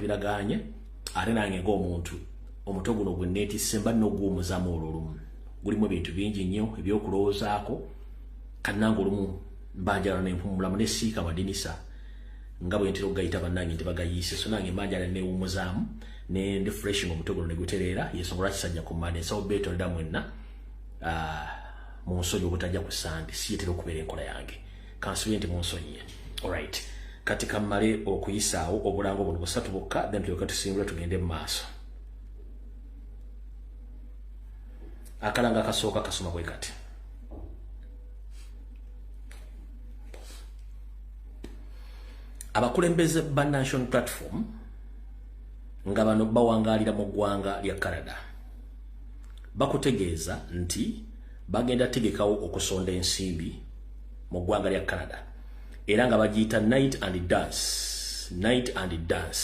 biraganye ate nange ng'omuntu omuto guno gwe neetisse mba n'oguwumuzamu olulumu gulimu ebintu bingi nnyo ebyokulowoozaako kannange olumu mbanjala nempumulamu ne siika madinisa nga bwe ntera okugayita bannange nti bagayiise so nange mbanjala neewumuzaamu ne ndi freshing omuto guno ne gutereera yensonga lwaki sajja ku mmande nsawo beetonda mwenna mu nsonyi obutajja ku sande siyetera okubeera enkola yange kansubire nti mu nsonyiye alright kati kammale okuyisaawo obulango buno busatu bwokka then tulyoke tusimbule tugende mu maaso. Akalanga kasooka kasoma bwe kati. Abakulembeze ba National Platform nga bano bawangaalira mu ggwanga lya Canada bakutegeeza nti bagenda tegekawo okusonda ensimbi mu ggwanga lya Canada era nga bagiyita night and dance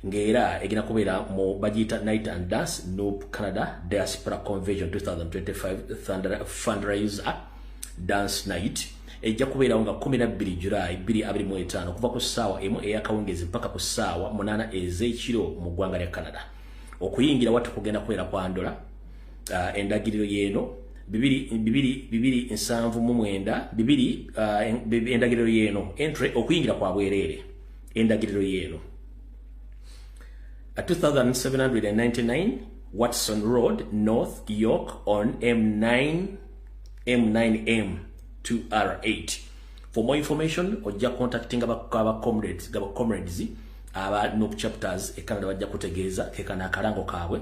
ngera egina kubeera mu bagiyita night and dance Noop Canada Diaspora Convention 2025 fundraiser dance night ejja kubeerawo nga 12 July 2025 kuva ku ssaawa emu ey'akawungezi mpaka ku ssaawa 8 ez'ekiro mu ggwanga lya Canada. Okuyingira watu kugenda kubeera kwandola endagiriro yeeno 279 endagiriro yeeno entry okuyingira kwa bwereere endagiriro yeeno 2799 Watson Road North York on M9M to R8. For more information ojja contacting aba comrades aba Noop chapters e Canada bajja kutegeeza kekana akalango kaabwe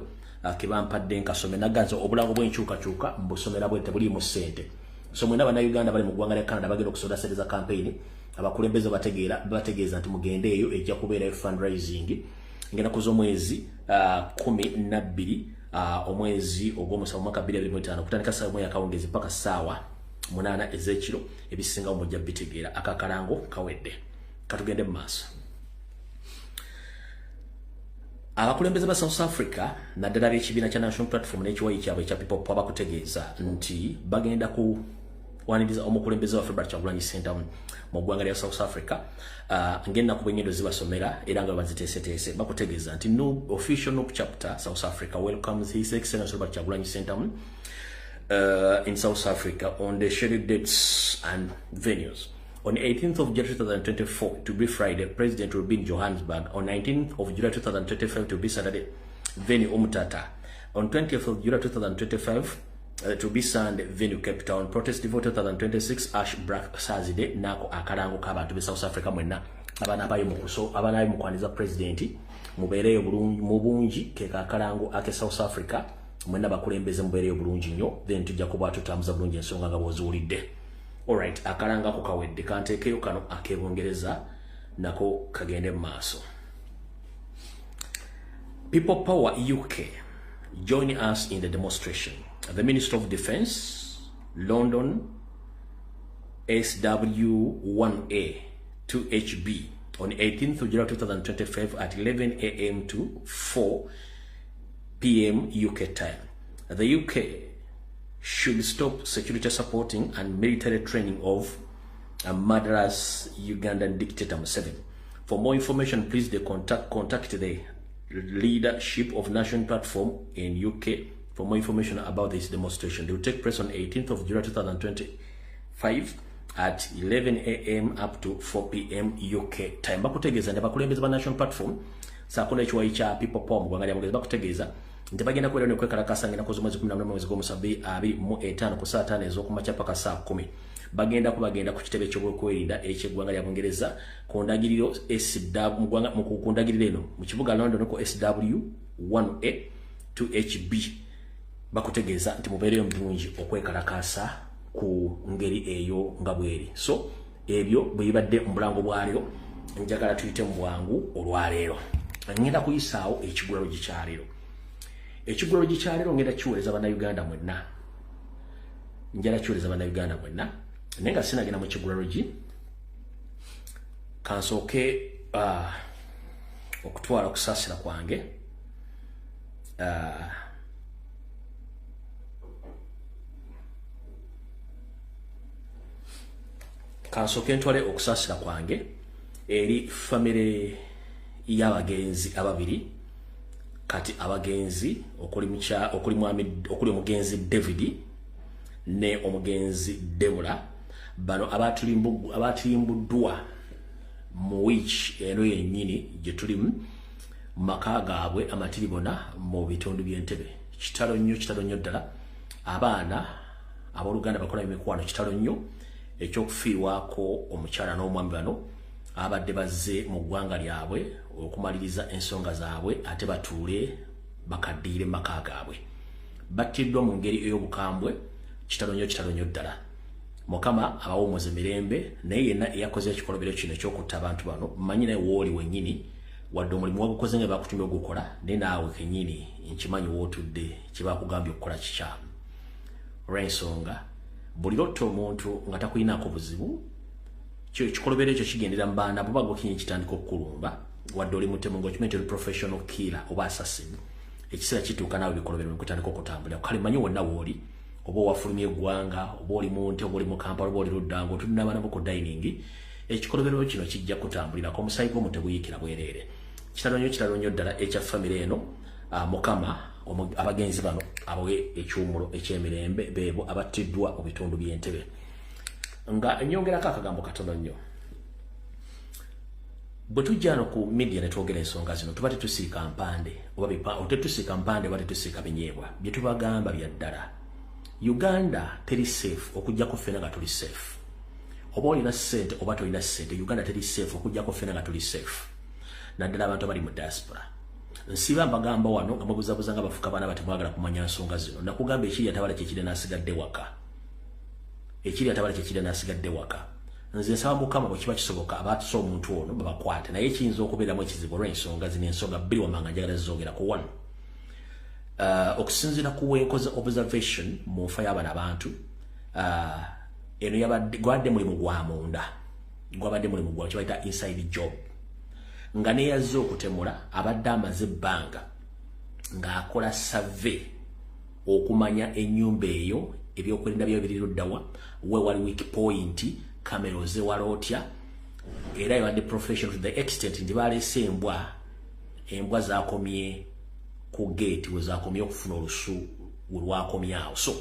kebampadde nkasome naganzo obulango bw'enkyukakyuka mbusomera bwe tebuli mu ssente so mwena bannayuganda bali mu ggwanga lya Canada bagenda okusoda ssente za campaign abakulembeze bategeeza nti mugende eyo ejja kubeera fundraising ngenda kuza omwezi 12 omwezi ogw'omusanvu mwaka 2025 kutandika ssaawa emu ey'akawungezi mpaka ssaawa 8 ez'ekiro ebisingawo mujja bitegeera akakalango kawedde katugende mu maaso. Abakulembeze ba South Africa naddala b'ekibiina kya National Platform n'ekiwayi kyabwe ekya People Power bakutegeeza nti bagenda kuwaniriza omukulembeze wa February Kyagulanyi Ssentamu mu ggwanga lya South Africa ng'ennaku bw'ennyendo zibasomera era nga baziteeseteese bakutegeeza nti official Noop chapter South Africa welcomes His Excellency February Kyagulanyi Ssentamu in South Africa on the scheduled dates and venues. On 18th of July 2024 to be Friday, President will be in Johannesburg. On 19th of July 2025 to be Saturday, venue Umtata. On 20th of July 2025 to be Sunday, venue Cape Town. Protest Vote 2026 Ash Black Saturday nako akalango k'abantu be South Africa mwenna abana abayo mukuso abana abayo mukwaniza president mubeereyo bulungi mu bungi keka akalango ake South Africa mwenna bakulembeze mubeereyo bulungi nnyo then tujja kuba tutambuza bulungi ensonga nga bw'oziwulidde. Alright, akalanga ko kawedde kanteekeyo kano ak'Ebongereza nako kagende mu maaso. People Power UK join us in the demonstration. The Minister of Defence, London SW1A 2HB on 18th of July 2025 at 11 a.m. to 4 p.m. UK time. The UK should stop security supporting and military training of a murderous Ugandan dictator Museveni. For more information, please contact the leadership of National Platform in UK for more information about this demonstration. They will take place on 18th of July 2025 at 11 a.m. up to 4 p.m. UK time. Bakutegeeza nti abakulembeze ba National Platform saakuna ekiwayi kya People Power mu ggwanga lya Buganda bakutegeeza nti bagenda kubeera n'okwekalakasa ng'ennaku z'omwezi 14 mwezi gw'omusanvu 2025 ku saa 5 ez'okumakya paka saa 10 bagenda ku kitebe ky'obwekwerinda eky'eggwanga lya Bungereza ku ndagiriro ku ndagiriro eno mu kibuga London ku SW1A 2HB bakutegeeza nti mubeereyo bulungi okwekalakasa ku ngeri eyo nga bweri. So ebyo bwe bibadde mu bulango bwalyo njagala tuyite mu bwangu olwaleero ngenda kuyisaawo ekigulalo gikyaleero. Ekigulalo gikyaleero ngenda kiweereza bannayuganda mwenna njala kiweereza bannayuganda mwenna naye nga sinagenda mu kigulalo gi kansooke okutwala okusaasira kwange kansooke ntwale okusaasira kwange eri famire y'abagenzi ababiri kati abagenzi okuli omugenzi David ne omugenzi Deborah bano abatulimbuddwa mu week eno yennyini gye tulimu maka gaabwe amatiribona mu bitundu by'Entebbe. Kitalo nnyo ddala abaana abooluganda bakola emikwano kitalo nnyo ekyokufiirwako omukyala n'omwami bano abadde bazze mu ggwanga lyabwe okumaliriza ensonga zaabwe ate batuule bakaddiire maka gaabwe. Battiddwa mu ngeri ey'obukambwe kitalo nnyo ddala. Mukama abawumuze mirembe naye yenna eyakoze ekikolobero kino ekyokutta abantu bano mmanyi naye wooli wennyini wadde omulimu wagukoze nga bakutumye ogukola naye naawe kennyini nkimanyi wootudde kye bakugambye okukola kikyamu. Olw'ensonga buli lotto omuntu nga takulinaako buzibu ekikolobero ekyo kigendera mu baana bwe bagokinyi kitandika okukulumba wadde oli mutemu ng'okimanyi nti oli professional killer oba assassin ekiseera kituuka naawe bikolobero bikutandika okutambulira kale manyi wonna wooli oba wafulumya eggwanga oba oli munte oba oli mu Kampala oba oli ludda ng'otulina abaana bo ku dining ekikolobero kino kijja kutambulirako omusayi gw'omu teguyikira bwereere. Kitalo nnyo ddala ekya famire eno Mukama abagenzi bano abawe ekyumulo eky'emirembe beebo abattiddwa mu bitundu by'Entebbe. Nga nyongerako akagambo katono nnyo bwe tujja no ku media ne twogera ensonga zino tuba tetusiika mpande oba tetusiika mpande oba tetusiika binyeebwa bye tubagamba bya ddala. Uganda teri safe okujjako ffena nga tuli safe. Oba olina ssente oba tolina ssente Uganda teri safe okujjako ffena nga tuli safe. Naddala abantu abali mu diaspora. Nsiba mbagamba wano nga mubuzabuza nga bafuka baana batemwagala kumanya nsonga zino. Nakugamba ekiri atabala kyekiri n'asigadde waka. Ekiri atabala kyekiri n'asigadde waka. Nze nsaba Mukama bwe kiba kisoboka abaatusa omuntu ono babakwate naye kiyinza okubeeramu ekizibu olw'ensonga zino ensonga bbiri wamanga njagala zizogera ku wano. Okusinziira ku wenkoze observation mu nfa y'abano abantu eno gwabadde mulimu gwa munda gwabadde mulimu gwa kibayita inside job nga neyazze okutemula abadde amaze ebbanga ng'akola survey okumanya ennyumba eyo ebyokwerinda byayo biri luddawa we wali weak point kamera ozewala otya era yabadde professional to the extent nti baleese embwa zakomye ku gate wezakomye okufuna olusu olwakomyawo. So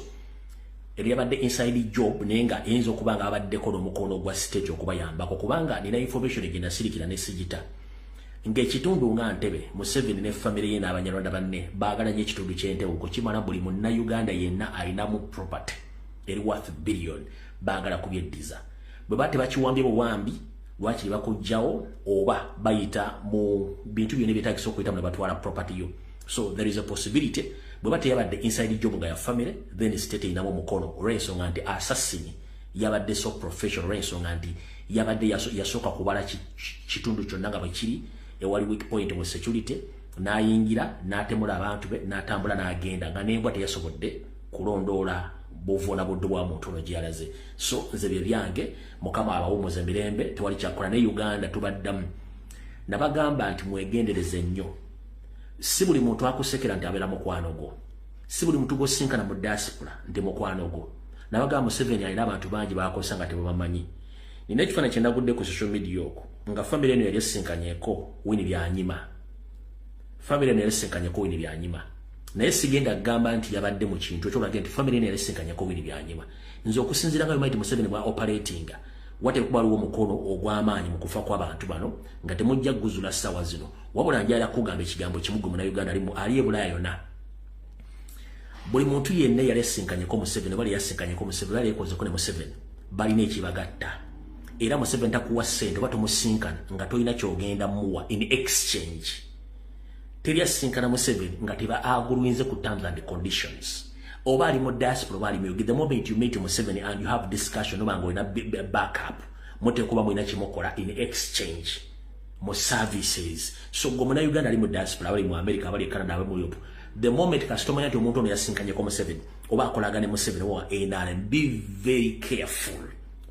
eri yabadde inside job naye nga eyinza okuba nga abaddeko n'omukono gwa state okubayambako kubanga nina information egenda sirikira ne sigita ng'ekitundu nga Ntebbe Museveni ne famire ye n'Abanyarwanda banne baagala nnyo ekitundu ky'Entebbe okukimala buli munnayuganda yenna alinamu property eri worth billion baagala kubyeddiza. Bwe bate bakiwambye buwambi lwakiri bakujjawo oba bayita mu bintu byonna byetaagisa okuyitamu ne batwala property yo. So there is a possibility bwe bate yabadde inside job nga ya family then state inamu mukono olw'ensonga nti assassin yabadde so professional olw'ensonga nti yabadde yasooka kubala kitundu kyonna nga bwe kiri ewali weak point mu security n'ayingira n'atemula abantu be n'atambula n'agenda nga n'embwa teyasobodde kulondoola buvuuna buddu bwa muntu ono gy'alaze. So nze bye byange Mukama abawumuza emirembe tewali kyakola ne Uganda tubaddamu nabagamba nti mwegendereze nnyo. Si buli muntu akusekera nti abeera mukwano gwo. Si buli muntu gw'osinkana mu diaspora nti mukwano gwo. Nabagamba Museveni alina abantu bangi baakozesa nga tebabamanyi. Nina ekifaananyi kye nagudde ku social media okwo nga famire eno yali esinkanyeko Winnie Byanyima. Famire eno yali esinkanyeko Winnie Byanyima. Naye sigenda kugamba nti yabadde mu kintu ekyolaga nti famire eno yali esinkanyeko Winnie Byanyima. Nze okusinziira nga Mighty Museveni bwa operatinga wateekuba waliwo omukono ogw'amaanyi mu kufa kw'abantu bano nga temujja kuguzula ssaawa zino wabula njala kugamba ekigambo kimu gwe Munnayuganda ali ebulaya yonna. Buli muntu yenna yali esinkanyeko Museveni bali yasinkanyeko Museveni bali yekozeko ne Museveni balina ekibagatta era Museveni takuwa ssente oba tomusinkana nga tolina kyogenda muwa in exchange. Teri asinkana Museveni nga teba agulwinze ku terms and conditions. Oba ali mu diaspora oba ali mu the moment you meet Museveni and you have discussion oba nga olina backup muteekuba mulina kimukola in exchange mu services. So gwe Munnayuganda ali mu diaspora abali mu America abali Canada abali mu Europe the moment kastomanya nti omuntu ono yasinkanyeko Museveni oba akolagane Museveni wa NRM be very careful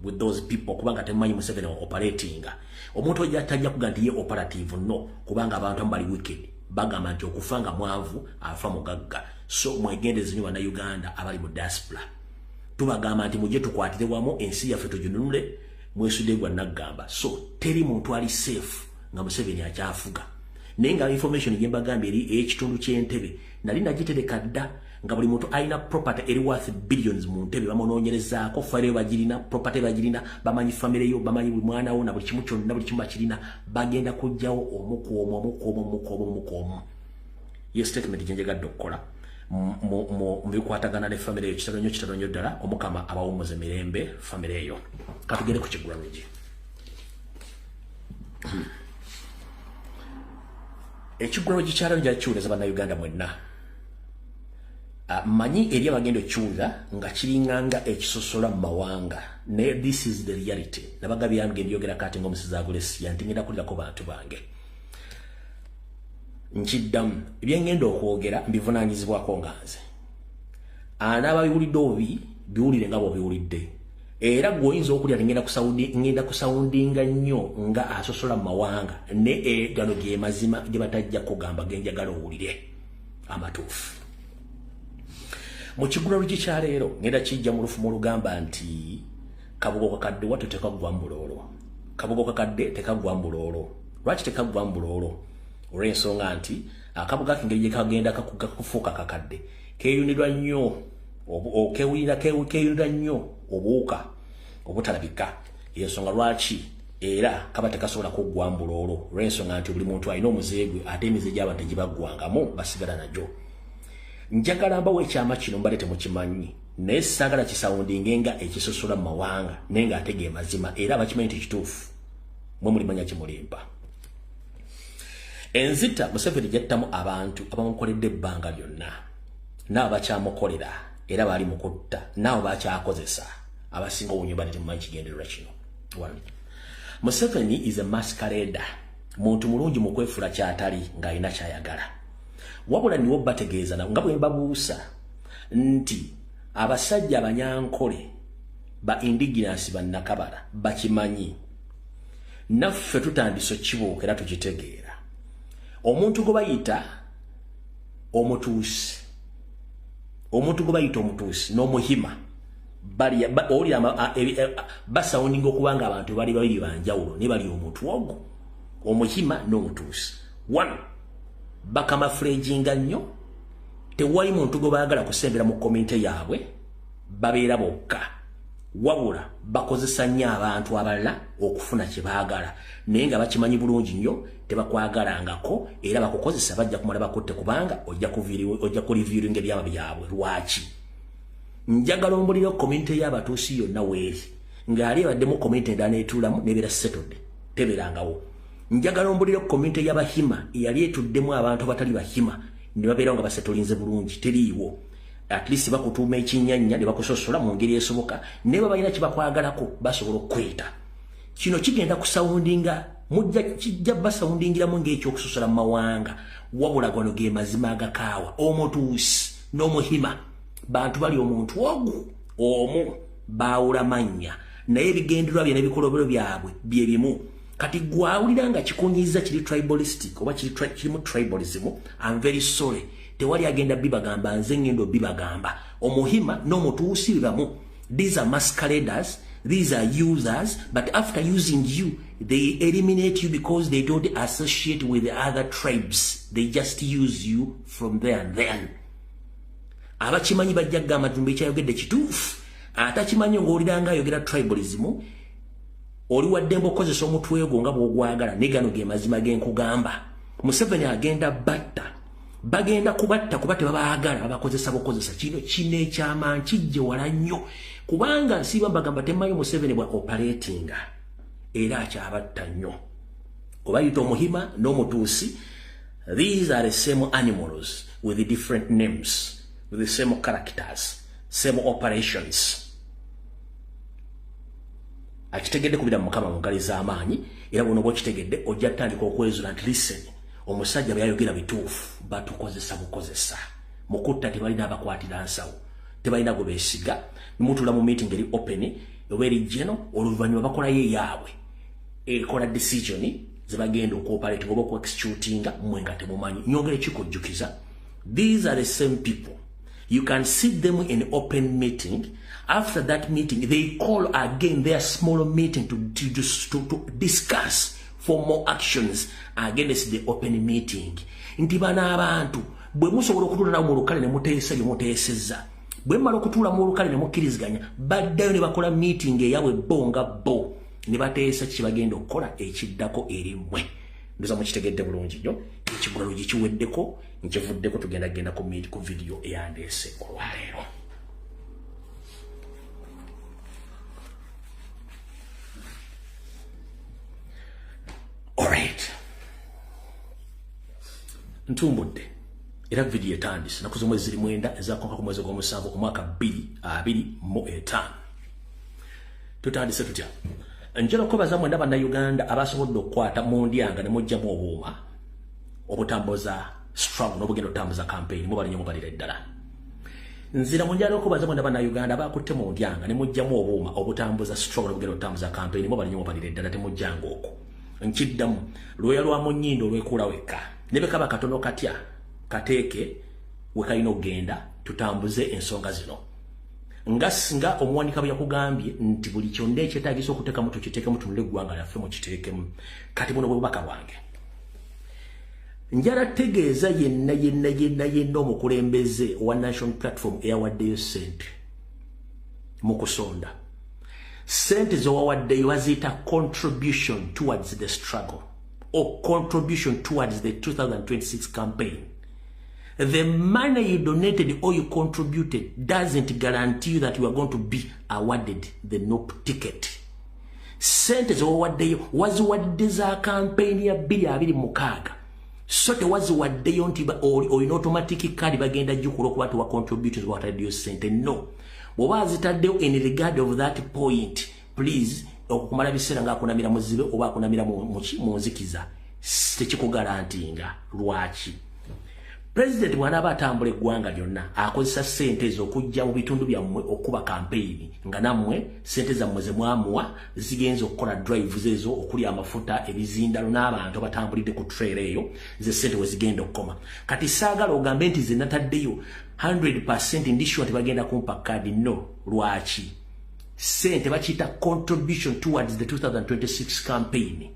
with those people kubanga temanyi Museveni wa operating. Omuntu ojja tajja kuga nti ye operative no kubanga abantu bali wicked bagamba nti okufanga mwavu afa mugagga. So mwegendeze nnyo Bannayuganda abali mu diaspora tubagamba nti mujje tukwatire wamu ensi yaffe tuginunule mwesudde gwa naggamba. So teri muntu ali safe nga Museveni akyafuga nenga information yemba gambe eri ekitundu ky'entebe nali nagitereka dda nga buli muntu aina property eri worth billions mu ntebe bamononyerezaako fare bagirina property bagirina bamanyi family yo bamanyi mwana wo na buli kimu kyonna buli kimu bakirina bagenda kujjawo omukomo ye statement gyenjegadde okukola mu bikwatagana ne family yo kitalo nnyo ddala omukama abawumuze mirembe family yo katugere ku Kigula Lodge. Ekigula Lodge kyalo njali kiwuleza bannayuganda mwenna manyi eri abagenda okukiwulira nga kiringanga ekisosola mu mawanga ne this is the reality nabaga byange byogera kati ng'omusizi Agulesi yantingenda kulirako bantu bange nkiddamu ebyengenda okwogera mbivunaanyizibwako nga nze anaababiwulidde obi biwulire nga bw'obiwulidde era gwoyinza okulya ngenda kusawundinga nnyo nga asosola mu mawanga ne gano ge mazima gye batajja kugamba genjagala owulire amatuufu. Mu Kigula Lodge kya leero ngenda kijja mu lufumo olugamba nti kabugo kakadde wattu tekaggwa mbuloolo. Kabugo kakadde tekaggwa mbuloolo. Lwaki tekaggwa mbuloolo? Olw'ensonga nti akabuga k'engeri gye kagenda kakufuuka kakadde keeyunirwa nnyo keeyunirwa nnyo obuwuka obutalabika. Y'ensonga lwaki era kaba tekasobola kuggwa mbuloolo olw'ensonga nti buli muntu alina omuze gwe ate emize gy'abantu gye baggwangamu basigala nagyo. Njagala mbawo ekyama kino mbadde temukimanyi naye saagala kisawundinge nga ekisosola mu mawanga naye nga ate ge mazima era abakimanyi nti kituufu mwe mulimanya kimulimba. Enzita Museveni gyattamu abantu abamukoledde ebbanga lyonna nabo bakyamukolera era baali mukutta nabo bakyakozesa abasinga obunyo badde temumanyi kigendererwa kino. Museveni is a masquerader, muntu mulungi mu kwefuula kyatali ng'alina kyayagala. Wabula niwo bategeeza nga bwe mbabuusa nti abasajja abanyankole ba indigenous bannakabala bakimanyi naffe tutandise kibuukera tukitegeera. Omuntu gwe bayita omutuusi n'omuhima basawundinga okubanga abantu bali babiri banjawulo ne bali omuntu ogwo omuhima n'omutuusi. One bakamafulejinga nnyo tewali muntu gwe baagala kusembera mu komite yaabwe babeera bokka wabula bakozesa nnyo abantu abalala okufuna kye baagala naye nga bakimanyi bulungi nnyo tebakwagalangako era bakukozesa bajja kumala bakutte kubanga ojja kuliviringa ebyama byabwe. Lwaki? Njagala ombulira komite y'abatuusi yonna weeri ng'ali ebaddemu komite endala neetuulamu nebeera settled tebeerangawo. Njagala ombulira komite y'abahima eyali etuddemu abantu abatali bahima ne babeera nga basetolinze bulungi teriiwo. At least bakutuuma ekinnyanya ne bakusosola mu ngeri esoboka ne babalina kye bakwagalako basobola okweta. Kino kigenda kusawundinga kijja basawundingiramu ng'ekyokusosola mu mawanga wabula gano ge mazima agakaawa. Omutuusi n'omuhima bantu bali omuntu omu baawula mannya naye ebigendererwa bye n'ebikolobero byabwe bye bimu. Kati gwawulira nga kikunyiza kiri tribalistic oba kirimu tribalism, I'm very sorry. Tewali agenda bibagamba nze ngendo bibagamba. Omuhima n'omutuusi bamu. These are masqueraders, these are users, but after using you, they eliminate you because they don't associate with the other tribes. They just use you from there and then. Abakimanyi bajja kugamba tumbe ekyayogedde kituufu. Atakimanyi ng'owulira nga ayogera tribalism, oli waddembe okozesa omutwe gwo nga bw'ogwagala ne gano ge mazima genkugamba. Museveni agenda batta. Bagenda kubatta kuba tebabaagala babakozesa bukozesa. Kino ekyama kijje wala nnyo kubanga nsiba mbagamba temanyi Museveni bwa operatinga era akyabatta nnyo. Kubayita omuhima n'omutuusi, these are the same animals with the different names, with the same characters, same operations. Akitegedde kubira mukama mu ngali z'amaanyi era buno bw'okitegedde ojja tandika okwezula nti listen omusajja byayogera bituufu batukozesa bukozesa mukutta tebalina abakwatira nsawo tebalina gwe beesiga nimutula mu meeting eri open oba eri general oluvannyuma bakolayo eyaabwe ekola decision ze bagenda okwoperate oba okuexecutinga mmwe nga temumanyi nyongere kikujjukiza. These are the same people. You can see them in an open meeting. After that meeting, they call again their small meeting to discuss for more actions against the open meeting. Nti bana abantu bwe musobola okutula mu lukale ne muteesa bye muteesezza bwe mmala okutula mu lukale ne mukkiriziganya baddayo ne bakola meeting eyabwe bonga bo ne bateesa kibagenda okukola ekiddako erimwe. Ndoza mukitegedde bulungi nnyo ekigulalo gikiweddeko nkivuddeko tugenda ku video eyandeese olwaleero. Alright. Ntumbudde. Era video etandise nakuzo mwezi ziri mwenda ezakonka ku mwezi gw'omusanvu omwaka 2025. Tutandise tutya. Njala kubaza mwenda bannayuganda abasobodde okukwata mu ndyanga ne mujjamu obuuma obutambuza struggle n'obugenda otambuza campaign mubali nnyo mubalira eddala. Nzira munjala okubaza mwenda bannayuganda abakutte mu ndyanga ne mujjamu obuuma obutambuza struggle n'obugenda otambuza campaign mubali nnyo mubalira eddala temujjanga okwo. Nkiddamu lwoya lwa munnyindo olwekula wekka ne bekaba katono katya kateeke wekalina okgenda tutambuze ensonga zino. Nga omuwanika bwe yakugambye nti buli kyonna ekyetaagisa okuteekamu tukiteekemu tunule eggwanga lyaffe mukiteekemu. Kati buno bwe bubaka bwange. Njala tegeeza yenna omukulembeze owa National Platform eyawaddeyo ssente mu kusonda. Sente zowawaddeyo baziyita contribution towards the struggle or contribution towards the 2026 campaign. The money you donated or you contributed doesn't guarantee you that you are going to be awarded the NOP ticket. Sente zowawaddeyo waziwadde za campaign ya 2026. So tewaziwaddeyo nti olina automatic card bagenda jukula okuba tewa contributors wataddeyo sente. No. Bwoba zitaddeyo in regard of that point, please okukumala biseera ng'akunamira muzibe oba akunamira mu nzikiza tekikugarantinga. Lwaki? President bw'anaaba atambula eggwanga lyonna akozesa ssente ezo okujja mu bitundu byammwe okuba campaign nga nammwe ssente zammwe ze mwamuwa zigenza okukola drives ezo okuli amafuta ebizindalo n'abantu abatambulidde ku trail eyo ze ssente we zigenda okukoma. Kati saagala ogambe nti ze nataddeyo 100% ndishuwa tebagenda kumpa kadi. No. Lwaki? Ssente bakiyita contribution towards the 2026 campaign.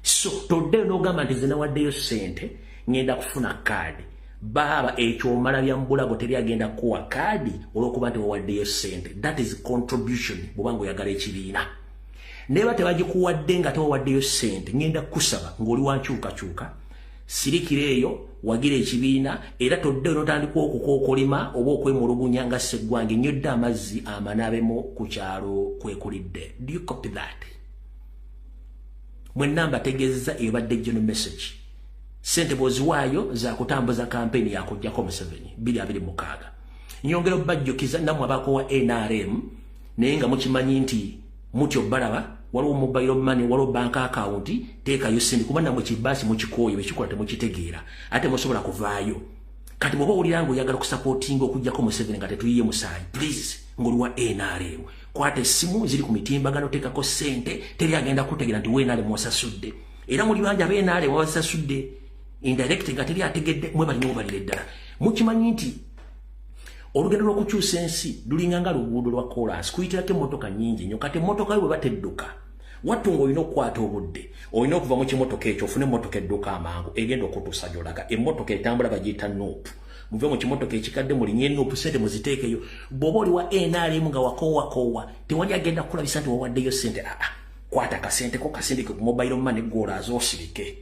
So toddeyo n'ogamba nti ze nawaddeyo ssente ngenda kufuna kadi. Baba ekyomala bya mbulago teri agenda kuwa kadi olwokuba nti wawaddeyo ssente. That is contribution bw'obanga oyagala ekibiina. Neba tebagikuwadde nga tewawaddeyo ssente ngenda kusaba ng'oli wankyukakyuka sirikira eyo wagira ekibiina era toddeyo n'otandika okukookolima oba okwemulugunya nga sseggwange nnyodde amazzi amanaabemu ku kyalo kwekulidde. Do you copy that? Mwenna mbategeezezza ebadde general message. Sente bwoziwaayo za kutambuza campaign ya kujjako Museveni 2026. Nyongera bajjukiza namwe abakowa NRM naye nga mukimanyi nti mutyo balaba waliwo mobile money waliwo bank account teekayo sente kuba namwe kibaasi mukikooyo ekikola temukitegeera ate musobola kuvaayo. Kati bwoba owulira nga oyagala kusupportinga okujjako Museveni nga tetuyiye musaayi, please ng'oli wa NRM kwata essimu ziri ku mitimbagano teekako sente teri agenda kutegeera nti NRM wasasudde. Era muli bangi aba NRM wasasudde indirect nga teri ategedde mwe balina obalira eddala. Mukimanyi nti olugendo lw'okukyusa ensi lulinga nga luguudo lwa kolansi kuyitirako emmotoka nnyingi nnyo. Kati emmotoka yo bwe batedduka wattu ng'olina okukwata obudde olina okuva mu kimotoka ekyo ofune emmotoka edduka amangu egenda okutuusa gy'olaga. Emmotoka etambula bagiyita nuupu. Muve mu kimotoka ekikadde mulinye nuupu sente muziteekeyo. Bw'oba oli wa NRM nga wakoowa tewali agenda kukulabisa nti wawaddeyo sente. Kwata kasenteko kasindike ku mobile money gw'olaaza osirike.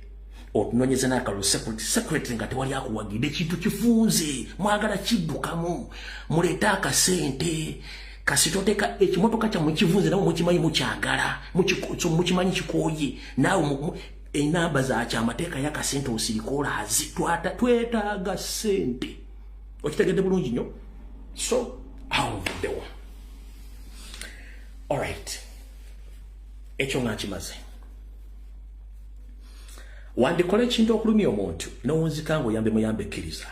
Otunonyeza n'akalulu secretary nga tewali akuwagidde ekintu kifunze mwagala kiddukamu muleeta akasente kasitoteeka ekimotoka kyammwe kivunze nawe mukimanyi mukyagala mukimanyi kikooye naawe enamba zakyamateeka y'akasente osirika olaazi twetaaga sente. Okitegedde bulungi nnyo. So awonvuddewo. Alright. Ekyo nga nkimaze. Wandikola ekintu okulumya omuntu n'owunzika ng'oyambe muyambe ekkiriza.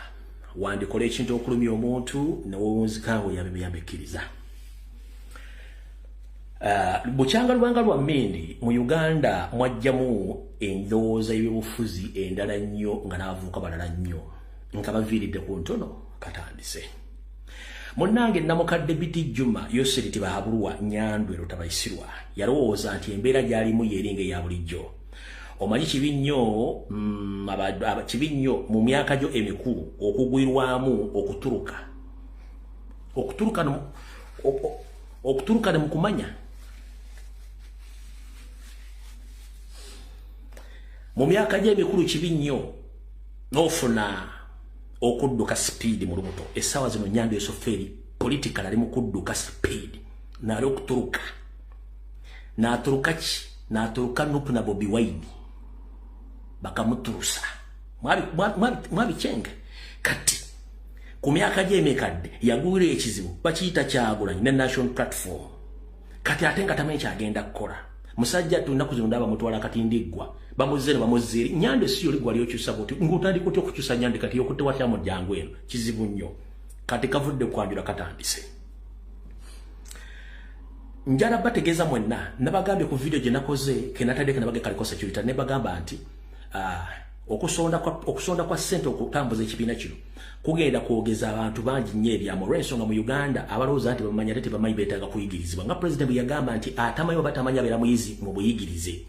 Wandikola ekintu okulumya omuntu n'owunzika ng'oyambe muyambe ekkiriza. Bukyanga lwanga lwa mmindi mu Uganda mwajjamu endowooza y'ebyobufuzi endala nnyo nga n'abavubuka balala nnyo nga baviiridde ku ntono katandise. Munnange namukadde Biti Juma Yoseri Bahabulwa Nyandwe Lutabayisirwa yalowooza nti embeera gy'alimu yeringa eya bulijjo. omanyi kibi nnyo kibi nnyo mu myaka gyo emikulu okugwirwamu okuturuka ne mukumanya mu myaka gyo emikulu kibi nnyo n'ofuna okudduka speed mu lubuto essaawa zino Nyando Esoferi political ali mu kudduka speed nali okuturuka n'aturuka Nupu na Bobi Wine bakamuturusa mwabicenge kati ku myaka gye emekadde yagwira ekizibu bakiyita Kyagulanyi ne National Platform kati ate nga tamanyi kyagenda kukola musajja tunaku zino ndaba mutwala katindiggwa bamuzere Nyando si yoli gwali okyusa boti ngutandika otya okukyusa Nyando kati yokutte watya mu jangu eno kizibu nnyo kati kavudde kwanjula katandise njala bategeeza mwenna nabagambye ku video gye nakoze kenatadde nabage kaliko security ne bagamba nti okusonda kwa ssente okutambuza ekibiina kino kugenda kwogeza abantu bangi nnyo ebyamulwa ensonga mu Uganda abalowooza nti bamanya ate tebamanyi beetaaga kuyigirizibwa nga president bwe yagamba nti atamanyi oba tamanyi abeera muyizi mu buyigirize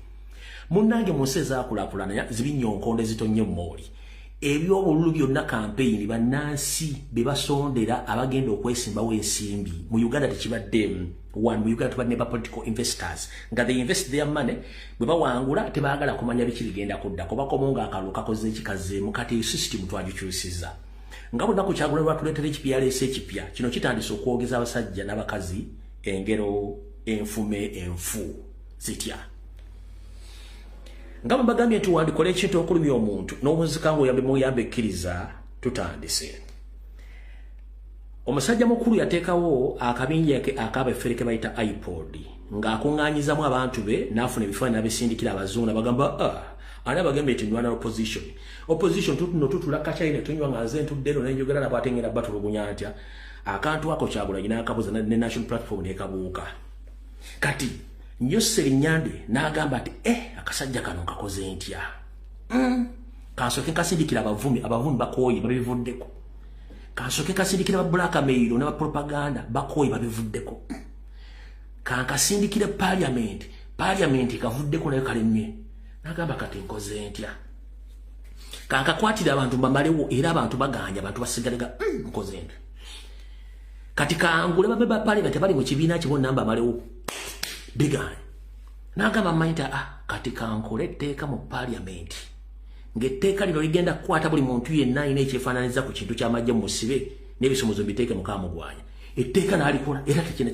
munnange mu nsi ezaakulaakulana zibinyonkonde zitonye mmooli ebyobululu byonna campaign bannansi be basondera abagenda okwesimbawo ensimbi mu Uganda tekibaddemu mu Uganda tubadde ba political investors nga they invest their money bwe bawangula tebaagala kumanya bikirigenda kudda kuba komonga akalu kakoze ekikazeemu kati system twagikyusiza nga lunaku Kyagulanyi lwatuleetera ekipyaleesa ekipya kino kitandise okwogeza abasajja n'abakazi engero enfume enfu zitya nga bagambye nti wandikola ekintu okulumya omuntu n'omuzika ng'oyambe ekkiriza tutandise omusajja mukulu yateekawo akabinja akabeffere ke bayita iPod ng'akuŋŋaanyizamu abantu be n'afuna ebifaananyi n'abisindikira abazungu bagamba ani abagambye nti ndwana opposition tutula kachayina tunywa nga nze ntuddero nenjogera nabo ate ngenda batulugunya ntya akantu ako Kyagulanyi n'akabuza ne National Platform n'ekabuuka kati Nyoseri Nyande n'agamba ati akasajja kano kakoze ntya kansoke kasindikira abavumi bakooyi babivuddeko kansoke kasindikira blackmail n'aba propaganda bakooyi babivuddeko kankasindikira parliament kavuddeko nayo kalemye n'agamba kati nkoze ntya kankakwatira abantu bamalewo era abantu baganja abantu basigalega nkoze ntya kati kangule babeba parliament bali mu kibiina kibona namba malewo bigani nagamba maita kati kankole etteeka mu parliament ng'etteeka lino ligenda kukwata buli muntu yenna alina ekyefaananiza ku kintu ky'amajja mu musibe n'ebisomozo biteeke mu kamugwanya etteeka n'alikola era tekina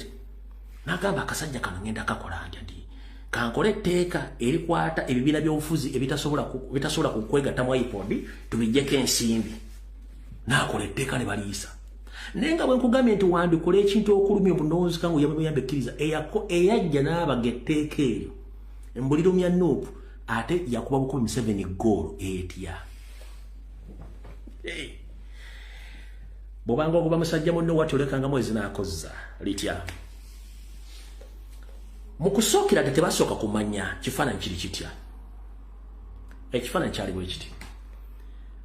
nagamba akasajja kano ngenda akakola ntya ndi kankole etteeka erikwata ebibiina by'obufuzi ebitasobola kukwegatta mu iPod tubijjeko ensimbi n'akola etteeka ne baliisa nenga bwe nkugambye nti wandikola ekintu okulumya obunonzika ng'oyambe ekkiriza eyajja n'abagetteeka eryo embulirumya Nuupu ate yakuba bukubi Museveni goolo etya bw'obanga okuba musajja munno wati olekanga mwezi n'akozza litya mu kusookera ate tebasooka kumanya kifaananyi kiri kitya ekifaananyi kyali bwe kiti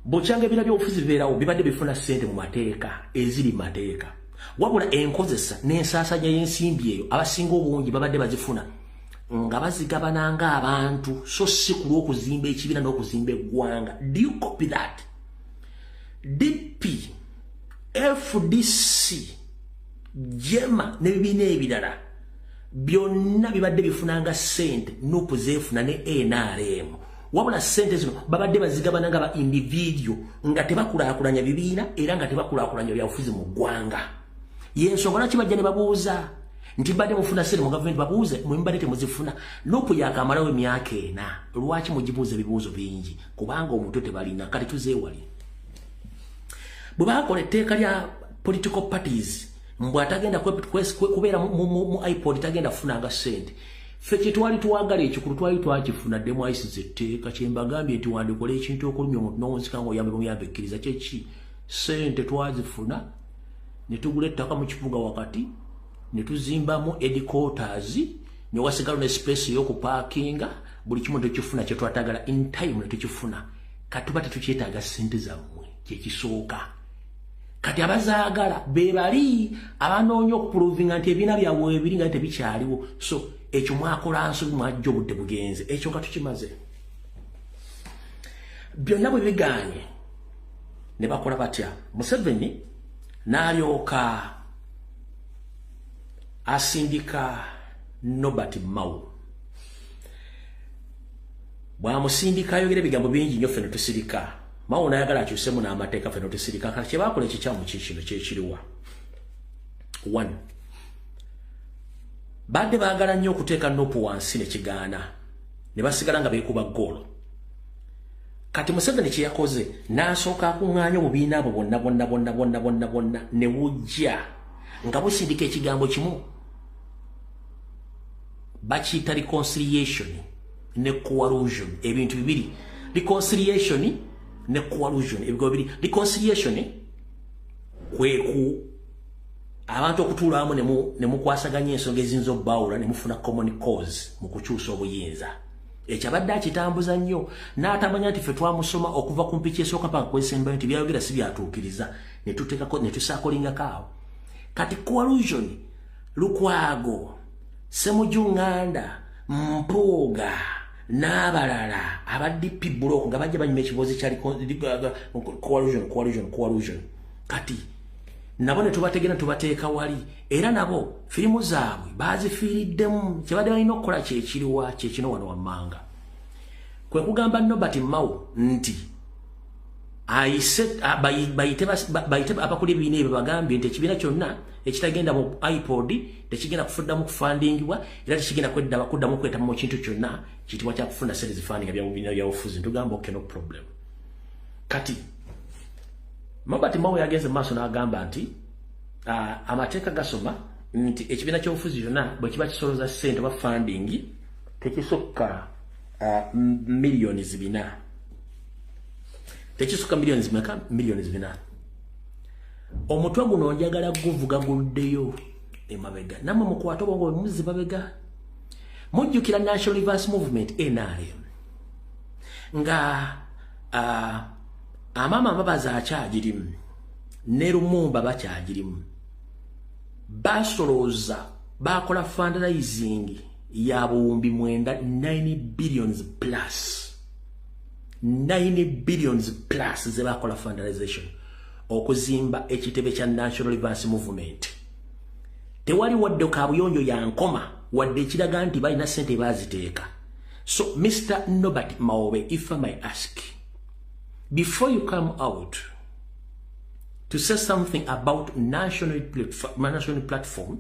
Bochanga ebira by'obufuzi bibeerawo bibadde bifuna ssente mu mateeka eziri mateeka wabula enkozesa n'ensaasanya y'ensimbi eyo abasinga obungi babadde bazifuna nga bazigabana ng'abantu so si ku lw'okuzimba ekibiina n'okuzimba eggwanga. Do you copy that? DP, FDC, Jema n'ebibiina ebirala byonna bibadde bifunanga ssente Nuupu zeefuna ne NRM wabula ssente zino babadde bazigabana nga ba individual nga tebakulaakulanya bibiina era nga tebakulaakulanya byabufuzi mu ggwanga. Yensonga lwaki bajja ne babuuza nti mbadde mufuna ssente mu gavumenti babuuze mwe mbadde temuzifuna. Nuupu yaakamalawo emyaka 4 lwaki mugibuuza ebibuuzo bingi kubanga omuntu tebalina kati tuzeewali. Bwe bakola etteeka lya political parties mbwe atagenda kubeera mu iPod tagenda kufunanga ssente. Ffe kye twali twagala ekikulu twali twakifuna ddemu ayisiza etteeka kye mbagambye nti wandikola ekintu okulumya omuntu n'owunzika ng'oyambe ekkiriza kyeki ssente twazifuna ne tugula ettaka mu kibuga wakati ne tuzimbamu headquarters ne wasigala ne space y'okupaakinga buli kimu tekifuna kye twatagala in time ne tukifuna kati tuba tetukyetaaga ssente zammwe kyekisooka. Kati abazaagala be bali abanoonya okuprovinga nti ebiina byabwe ebiri nga tebikyaliwo so ekyo mwakola nsobi mwajja obudde bugenze ekyo nga tukimaze. byonna bwe biganye ne bakola batya Museveni n'alyoka asindika Nobert Mao bwamusindika ayogera bigambo bingi nnyo ffenno tusirika Mao n'ayagala akyusemu n'amateeka ffenno tusirika kati kye baakola ekikyamu kikino kyekiriwa 1 badde baagala nnyo okuteeka Nuupu wansi ne kigaana ne basigala nga beekuba ggoolo kati Museveni kye yakoze n'asooka akuŋŋaanya obubiina abo bonna ne bujja nga busindika ekigambo kimu bakiyita reconciliation ne coalition ebintu bibiri reconciliation ne coalition ebigo bibiri reconciliation kweku abantu okutuula amu ne mukwasaganya ensonga eziyinza obbawula ne mufuna common cause mu kukyusa obuyinza ekyabadde akitambuza nnyo n'atamanya nti ffe twamusoma okuva ku mpiki esooka paka kwesembayo nti byayogera si byatuukiriza ne tusaakolingako awo kati coalition Lukwago Ssemujjunganda Mpuuga n'abalala aba DP block nga bajja banyuma ekibozi kya coalition kati nabo ne tubategera tubateeka wali era nabo firimu zaabwe bazifiiriddemu kyebadde balina okukola kyekiriwa kyekino wano wammanga kwe kugamba Nobert Mao nti bayite abakuli ebibiina ebyo bagambye nti ekibiina kyonna ekitagenda mu iPod tekigenda kufuddamu kufandingibwa era tekigenda kuddamu kwetamu mu kintu kyonna kitibwa kya kufuna sente zifandinga bya mubiina byabufuzi ntugamba okay no problem kati Nobert Mao yagenze maaso n'agamba nti amateeka gasoma nti ekibiina ky'obufuzi kyonna bwe kiba kisoloza ssente oba funding tekisukka millions 4 tekisukka millions 4 omutwe guno njagala guvuga guddeyo emabega namwe mukwata obwongo muzi babega mujjukira National Reverse Movement NRM nga amama babaza akyagirimu ne Lumumba bakyagirimu basoloza bakola fundraising ya buwumbi 9 billions plus 9 billions plus ze bakola fundraisation okuzimba ekitebe kya National Reverse Movement tewali wadde kabuyonjo ya nkoma wadde ekiraga nti balina sente baziteeka so Mr. Nobert Mao, if I may ask, before you come out to say something about national platform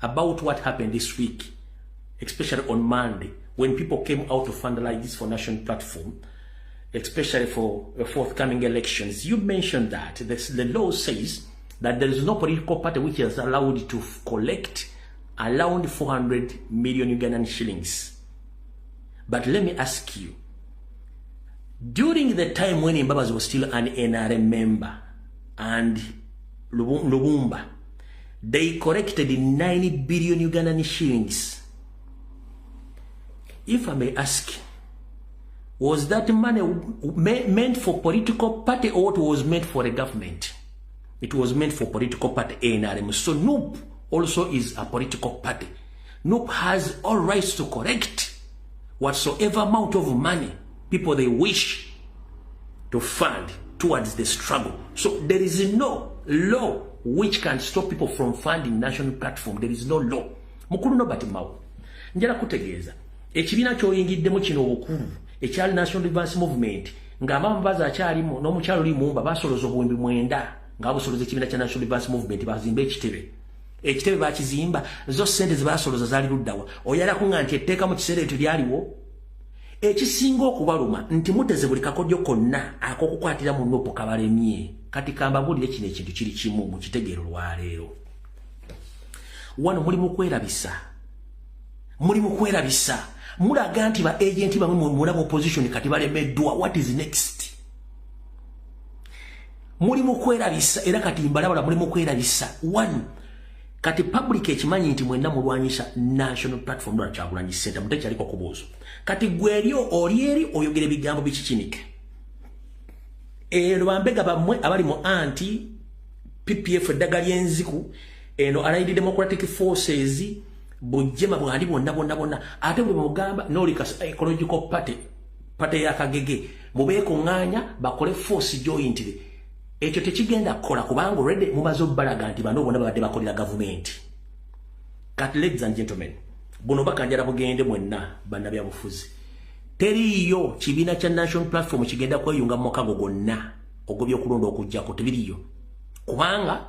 about what happened this week, especially on Monday when people came out to fundraise this for national platform, especially for forthcoming elections, you mentioned that the law says that there is no political party which is allowed to collect around 400 million Ugandan shillings. But let me ask you, during the time when Mbabazi was still an NRM member and Lumumba, they collected 9 billion Ugandan shillings. If I may ask, was that money meant for political party or it was meant for the government? It was meant for political party NRM. So NUP also is a political party. NUP has all rights to collect whatsoever amount of money people they wish to fund towards the struggle. So there is no law which can stop people from funding national platform. There is no law. Mukulu Nobert Mao, njala kutegeeza ekibiina kyoyingiddemu kino obukulu ekyali National Reverse Movement nga Mbabazi akyalimu n'omukyalo Lumumba basoloza obuwumbi 9 nga busoloza ekibiina kya National Reverse Movement bazimba ekitebe bakizimba zo sente zibasoloza zali luddawa oyala kunga nti etteeka mu kiseera ekyo lyaliwo ekisinga okubaluma nti muteze buli kakodyo konna akokukwatira mu Nuupu kabalemye kati kambabulire kino ekintu kiri kimu mu kitegeero lwaleero wano muli mu kwerabisa mulaga nti ba agenti bamwe mu mulabo opposition kati balemeddwa. What is next? Muli mu kwerabisa era kati mbalabala muli mu kwerabisa. One, kati public ekimanyi nti mwenna mulwanyisa national platform lwa Kyagulanyi Center mutechi aliko kubuzo kati gweryo olieri oyogere bigambo bikikinike lwambega bamwe abali mu anti PPF dagali enziku eno Allied Democratic Forces bujema bwali bonna ate bwe mugamba no ecological party ya Kagege mubeeko nganya bakole force jointly ekyo tekigenda kola kubanga already mumaze obbalaga nti bano bonna babadde bakolera government. Kat ladies and gentlemen, buno bakanjala bugende mwenna banna bya bufuzi. Teriyo kibiina kya National Platform kigenda kweyunga mu kago gonna ogobye okulonda okujjako tebiriyo. Kubanga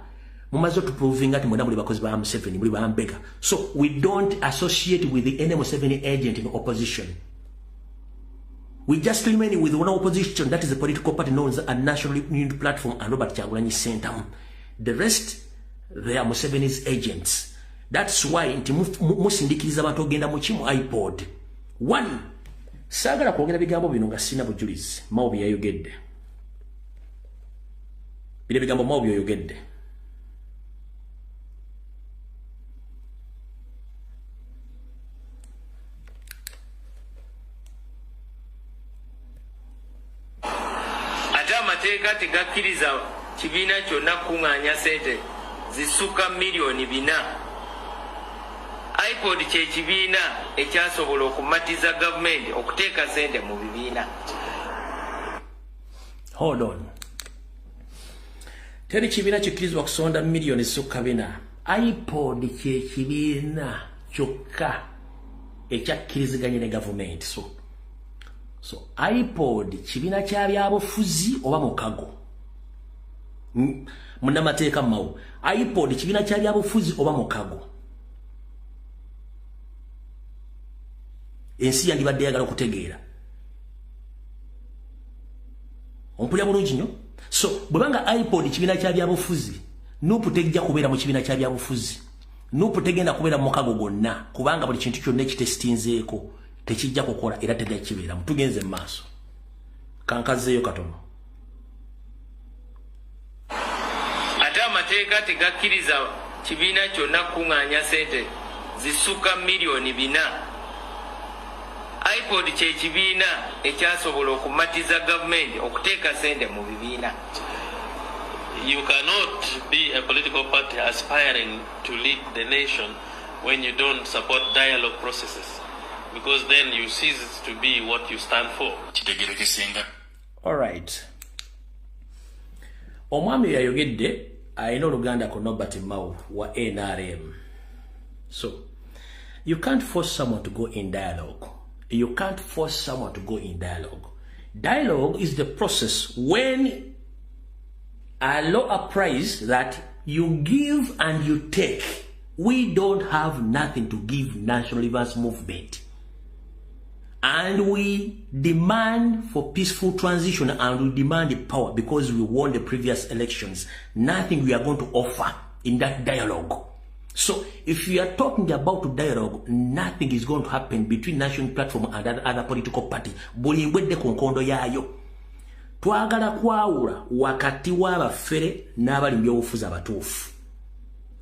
mumaze tuproving ati mwenna muli bakozi ba M7 muli ba Mbega. So we don't associate with the NM7 agent in opposition. We just remain with one opposition, that is the political party known as a National Unity Platform and Robert Kyagulanyi Center. The rest, they are Museveni's agents. That's why nti musindikiriza abantu ogenda mu kimu iPod. One, sagala kwogera bigambo bino nga sina bujulizi. Mao byayogedde. Bile bigambo Mao byayogedde. Amateeka tegakkiriza kibiina kyonna kuŋŋaanya ssente zisukka milioni 4. iPod kye kibiina ekyasobola okumatiza gavumenti okuteeka ssente mu bibiina. Hold on. Teri kibiina kikkirizibwa kusonda milioni zisukka 4. iPod kye kibiina kyokka ekyakkiriziganye ne gavumenti. So iPod kibiina kya byabufuzi oba mukago. Munnamateeka Mao. iPod kibiina kya byabufuzi oba mukago. Ensi yandibadde yagala okutegeera. Ompulya bulungi nnyo? So bwebanga iPod kibiina kya byabufuzi, Nuupu tejja kubeera mu kibiina kya byabufuzi. Nuupu tegenda kubeera mu mukago gonna kubanga buli kintu kyonna ekitesitinzeeko tekijja kukola era tejja kibeera. Tugenze mu maaso. Kankazeeyo katono. Ate amateeka tegakkiriza kibiina kyonna kuŋŋaanya ssente zisukka milioni 4. iPod kye kibiina ekyasobola okumatiza gavumenti okuteeka ssente mu bibiina. You cannot be a political party aspiring to lead the nation when you don't support dialogue processes, because then you cease to be what you stand for. All right. Omwami yayogedde ayina oluganda ko Norbert Mao wa NRM. So you can't force someone to go in dialogue. You can't force someone to go in dialogue. Dialogue is the process when a law applies that you give and you take. We don't have nothing to give National Advance Movement. And we demand for peaceful transition and we demand power because we won the previous elections. Nothing we are going to offer in that dialogue. So if we are talking about dialogue, nothing is going to happen between National Platform and other political party. Bulimbwedde ku nkondo yaayo. Twagala kwawula wakati w'abafere n'abali mu byobufuzi abatuufu.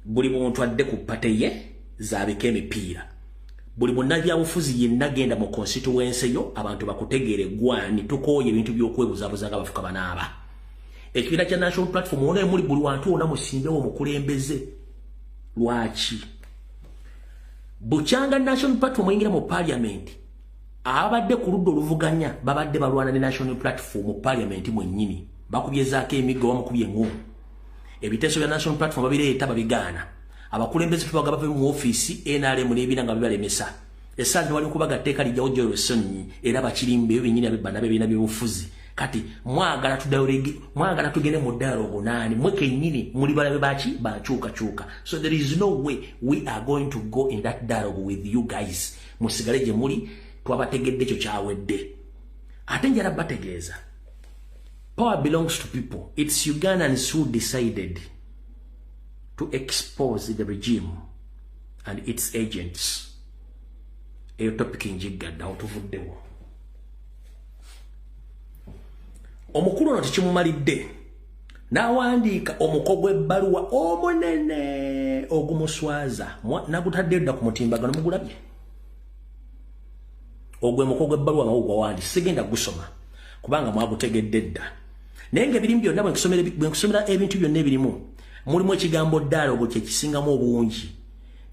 Buli muntu adde ku pate ye zaabika emipiira. Buli munnabyabufuzi yenna genda mu constituency yo abantu bakutegeere gwani tukooye ebintu by'okwebuzaabuza nga bafuka banaaba. Ekibiina kya National Platform wona muli buli wantu wona musimbewo omukulembeze. Lwaki? Bukyanga National Platform oyingira mu parliament. Abadde ku ludda oluvuganya babadde balwana ne National Platform mu parliament mwennyini. Bakubyezaako emiggo bamukubye engumu. Ebiteeso bya National Platform babireeta babigaana. Abakulembeze tubaga bave mu office NRM n'ebina nga bibalemesa. Essanju wali kubaga tteeka lijjawo Joel Sonni era bakirimbe bennyini abibanda bebina byobufuzi. Kati mwagala tugende mu dialogue nani mweke nyini muli balabe bachi bachuka. So there is no way we are going to go in that dialogue with you guys. Musigale je muli twabategedde kyo kyawedde. Ate njala bategeeza. Power belongs to people. It's Ugandans who decided to expose the regime and its agents. Eyo topic njiggadde otuvuddewo. Omukulu ono tekimumalidde. N'awandiika omukogwa ebbaluwa omunene ogumuswaza. Nagutadde dda ku mutimbagano mugulabye. Ogwe mukogwa ebbaluwa mawugwa wandi sigenda gusoma kubanga mwagutegedde dda. Naye ng'ebirimu byonna bwe nkusomera ebintu byonna ebirimu mulimu ekigambo dialogue kye kisingamu obungi.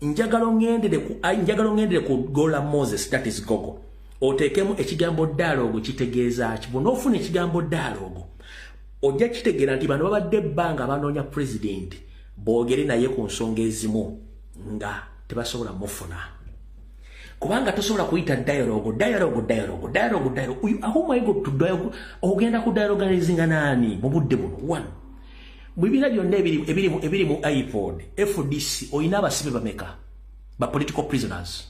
Njagala ngendere ku Gola Moses, that is Gogo. otekemu ekigambo dialogue kitegeeza ki bonna ofuna ekigambo dialogue ojja kitegeera nti bano babadde ebbanga banoonya president boogere naye ku nsonga ezimu nga tebasobola mufuna kubanga tosobola kuyita dialogue aho mwayigo tudialogue ogenda ku dialoganizinga nani mu budde buno one mwibina byonna ebiri mu iPod FDC oyina abasibe bameka ba political prisoners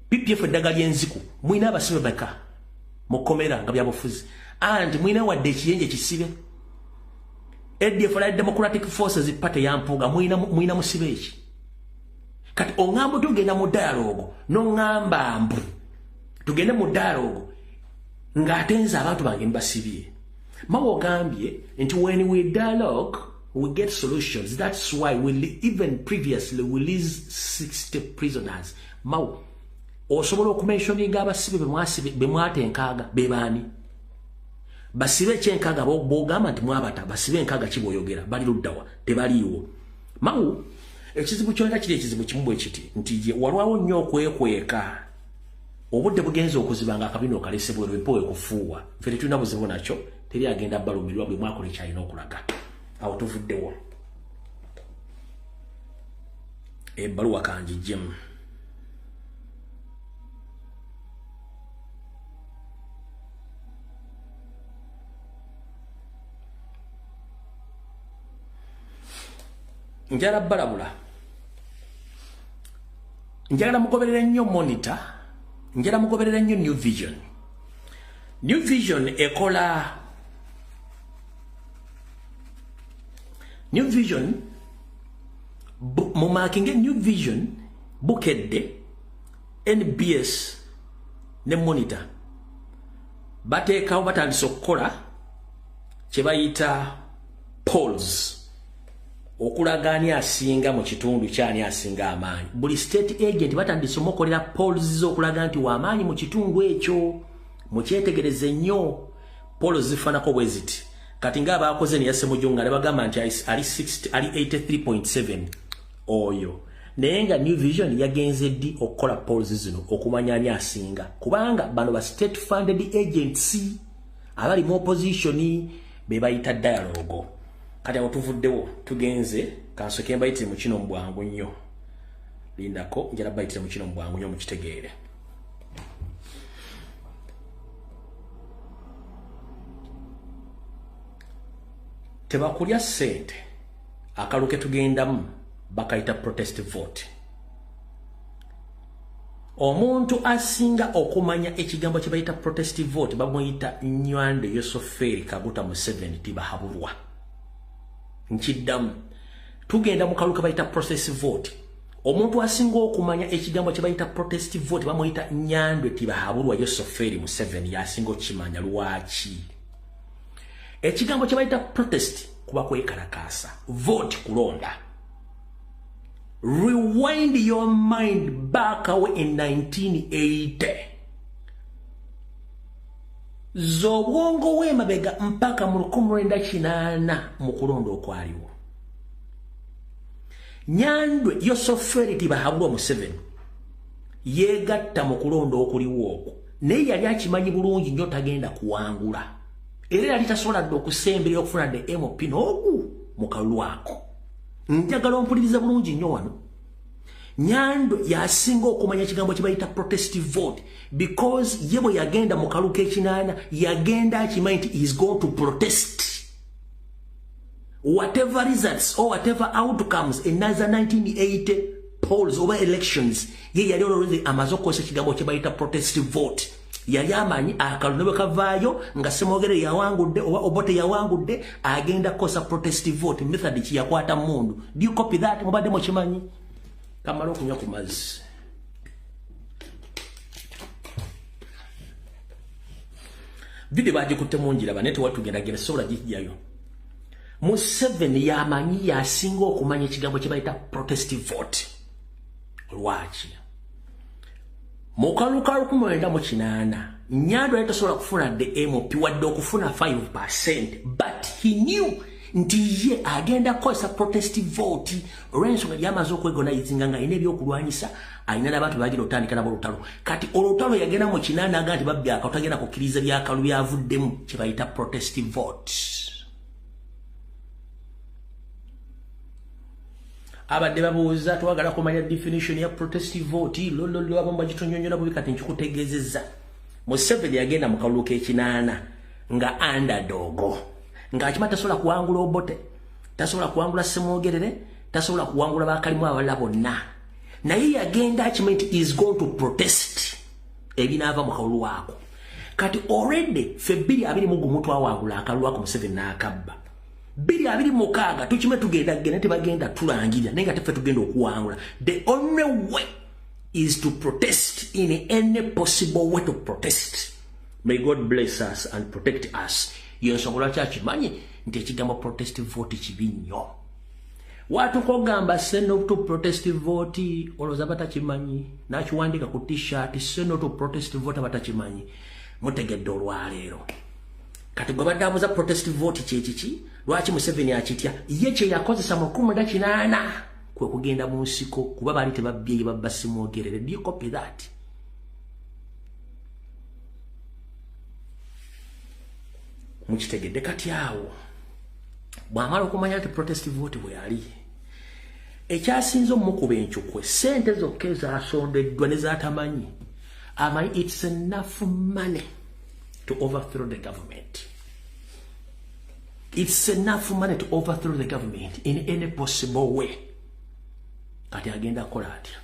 PPF eddaga lyenziku mwina abasibe bameka mukomera nga byabufuzi and mwina wadde ekiyenje kisibe ADF la Democratic Forces party yampuga mwina musibe eki kati ongambo tugenda mu dialogue no ngamba mbu tugenda mu dialogue ngatenza abantu bange mbasibye mawo gambye nti when we dialogue we get solutions. That's why even previously we released 60 prisoners. Mawo osobola okumentioninga abasibe bemwatenkaga bebani basibe kyenkaga bogamba nti mwabata basibe enkaga kiboyogera bali luddawa tebaliiwo mawu ekizibu kyonna kiri ekizibu kimu ekiti nti walwawo nnyo okwekweka obudde bugenza okuzibanga akabino kalesebwe lwempowe kufuuwa ffe tetulina buzibu nakyo teri agenda balumirwa bwe mwakola ekyalina okulaga awo tuvuddewo ebbaluwa kanjijjemu njala balabula njala mugoberera nnyo monitor njala mugoberera nnyo New Vision ekola New Vision mumakinge New Vision bukedde NBS ne monitor bateekawo batandise okukola kye bayita polls okulagani asinga mu kitundu kyani asinga amaanyi buli state agent batandise omukolera polls z'okulaga nti w'amaanyi mu kitundu ekyo mukyetegereze nnyo polls zifanako bweziti kati nga abakoze ne yasemujunga ne bagamba nti ali 83.7 oyo naye nga New Vision yagenze ddi okukola polls zino okumanya ani asinga kubanga bano ba state funded agency abali mu opposition be bayita dialogue kati awo tuvuddewo tugenze kansoke mbayitire mu kino mbwangu nnyo lindako njala bayitire mu kino mbwangu nnyo mukitegeere tebakulya ssente akaluke tugendamu bakayita protest vote omuntu asinga okumanya ekigambo kye bayita protest vote bamuyita Nywande Yosoferi Kaguta Museveni tibahabulwa nkiddamu tugenda mu kaluka bayita protest vote omuntu asinga okumanya ekigambo kye bayita protest vote bamuyita Nyandwe tibahabulwa Yosoferi Museveni yasinga okimanya lwaki ekigambo kye bayita protest kuba kwekalakaasa vote kulonda rewind your mind back away in 1980 zobwongo wemabega mpaka mu 1980 mu kulonda okwaliwo Nyandwe Yosoferi tibahabulwa Museveni yegatta mu kulonda okuliwo okwo naye yali akimanyi bulungi nnyo tagenda kuwangula era yali tasobola okusembera okufuna de MP n'ogu mu kalwako njagala ompuliriza bulungi nnyo wano Nyandwe yasinga okumanya ekigambo kye bayita protest vote because ye bwe yagenda mu kaluka ekinaana yagenda akimanyi nti is going to protest whatever results or whatever outcomes in 1980 polls over elections ye yali olwezi amaze okukozesa ekigambo kye bayita protest vote yali amanyi akalulu bwe kavaayo nga Semogere yawangudde oba Obote yawangudde agenda kukosa protest vote method kiyakwata mundu. Do you copy that? Mubadde mu kimanyi kamala okunywa ku mazzi video bagikutte munjira banete watugenda gere sola jijjayo Museveni yamanyi yasinga okumanya ekigambo kye bayita protest vote lwaki mukaluka 1980 Nyandwe tasobola kufuna the MP wadde okufuna 5% but he knew nti ye agenda kosa protest vote olw'ensonga yamaze okwegonaizinga nga ine ebyokulwanyisa ayina n'abantu bagira otandika nabo olutalo kati olutalo yagenda mu kinaana aga nti babyaka otagenda kukkiriza byakalu byavuddemu kye bayita protest vote. Abadde babuuza twagala kumanya definition ya protest vote lololo abamba gitonyonyola bubi kati nkikutegeezezza. Museveni yagenda mu kalulu k'ekinaana nga underdog nga akima tasobola kuwangula Obote, tasobola kuwangula Ssemwogerere, tasobola kuwangula bakalimu abalala bonna. Naye yagenda akimenti is going to protest ebinaava mu kalulu ako. Kati already fe 221 twawangula akalulu ako Museveni n'akabba. 226 tukime tugenda genda tebagenda tulangirira naye nga tefe tugenda okuwangula. The only way is to protest in any possible way to protest. May God bless us and protect us. Yensonga lwaki akimanyi nti ekigambo protest vote kibi nnyo. Watu kogamba seno to protest vote olowooza batakimanyi n'akiwandika ku t-shirt seno to protest vote batakimanyi mutegedde olwaleero. Kati gwe badde abuuza protest vote kyekiki lwaki Museveni akitya ye kye yakozesa mu 18 kwe kugenda mu nsiko kuba baali tebabbye babba Ssemwogerere. Do you copy that? Mukitegedde kati awo bw'amala okumanya nti protest vote bwe yali ekyasinze omukuba enkyukwe sente zokka ezasondeddwa ne zaatamanyi amanyi it's enough money to overthrow the government. It's enough money to overthrow the government in any possible way. Kati agenda kola atya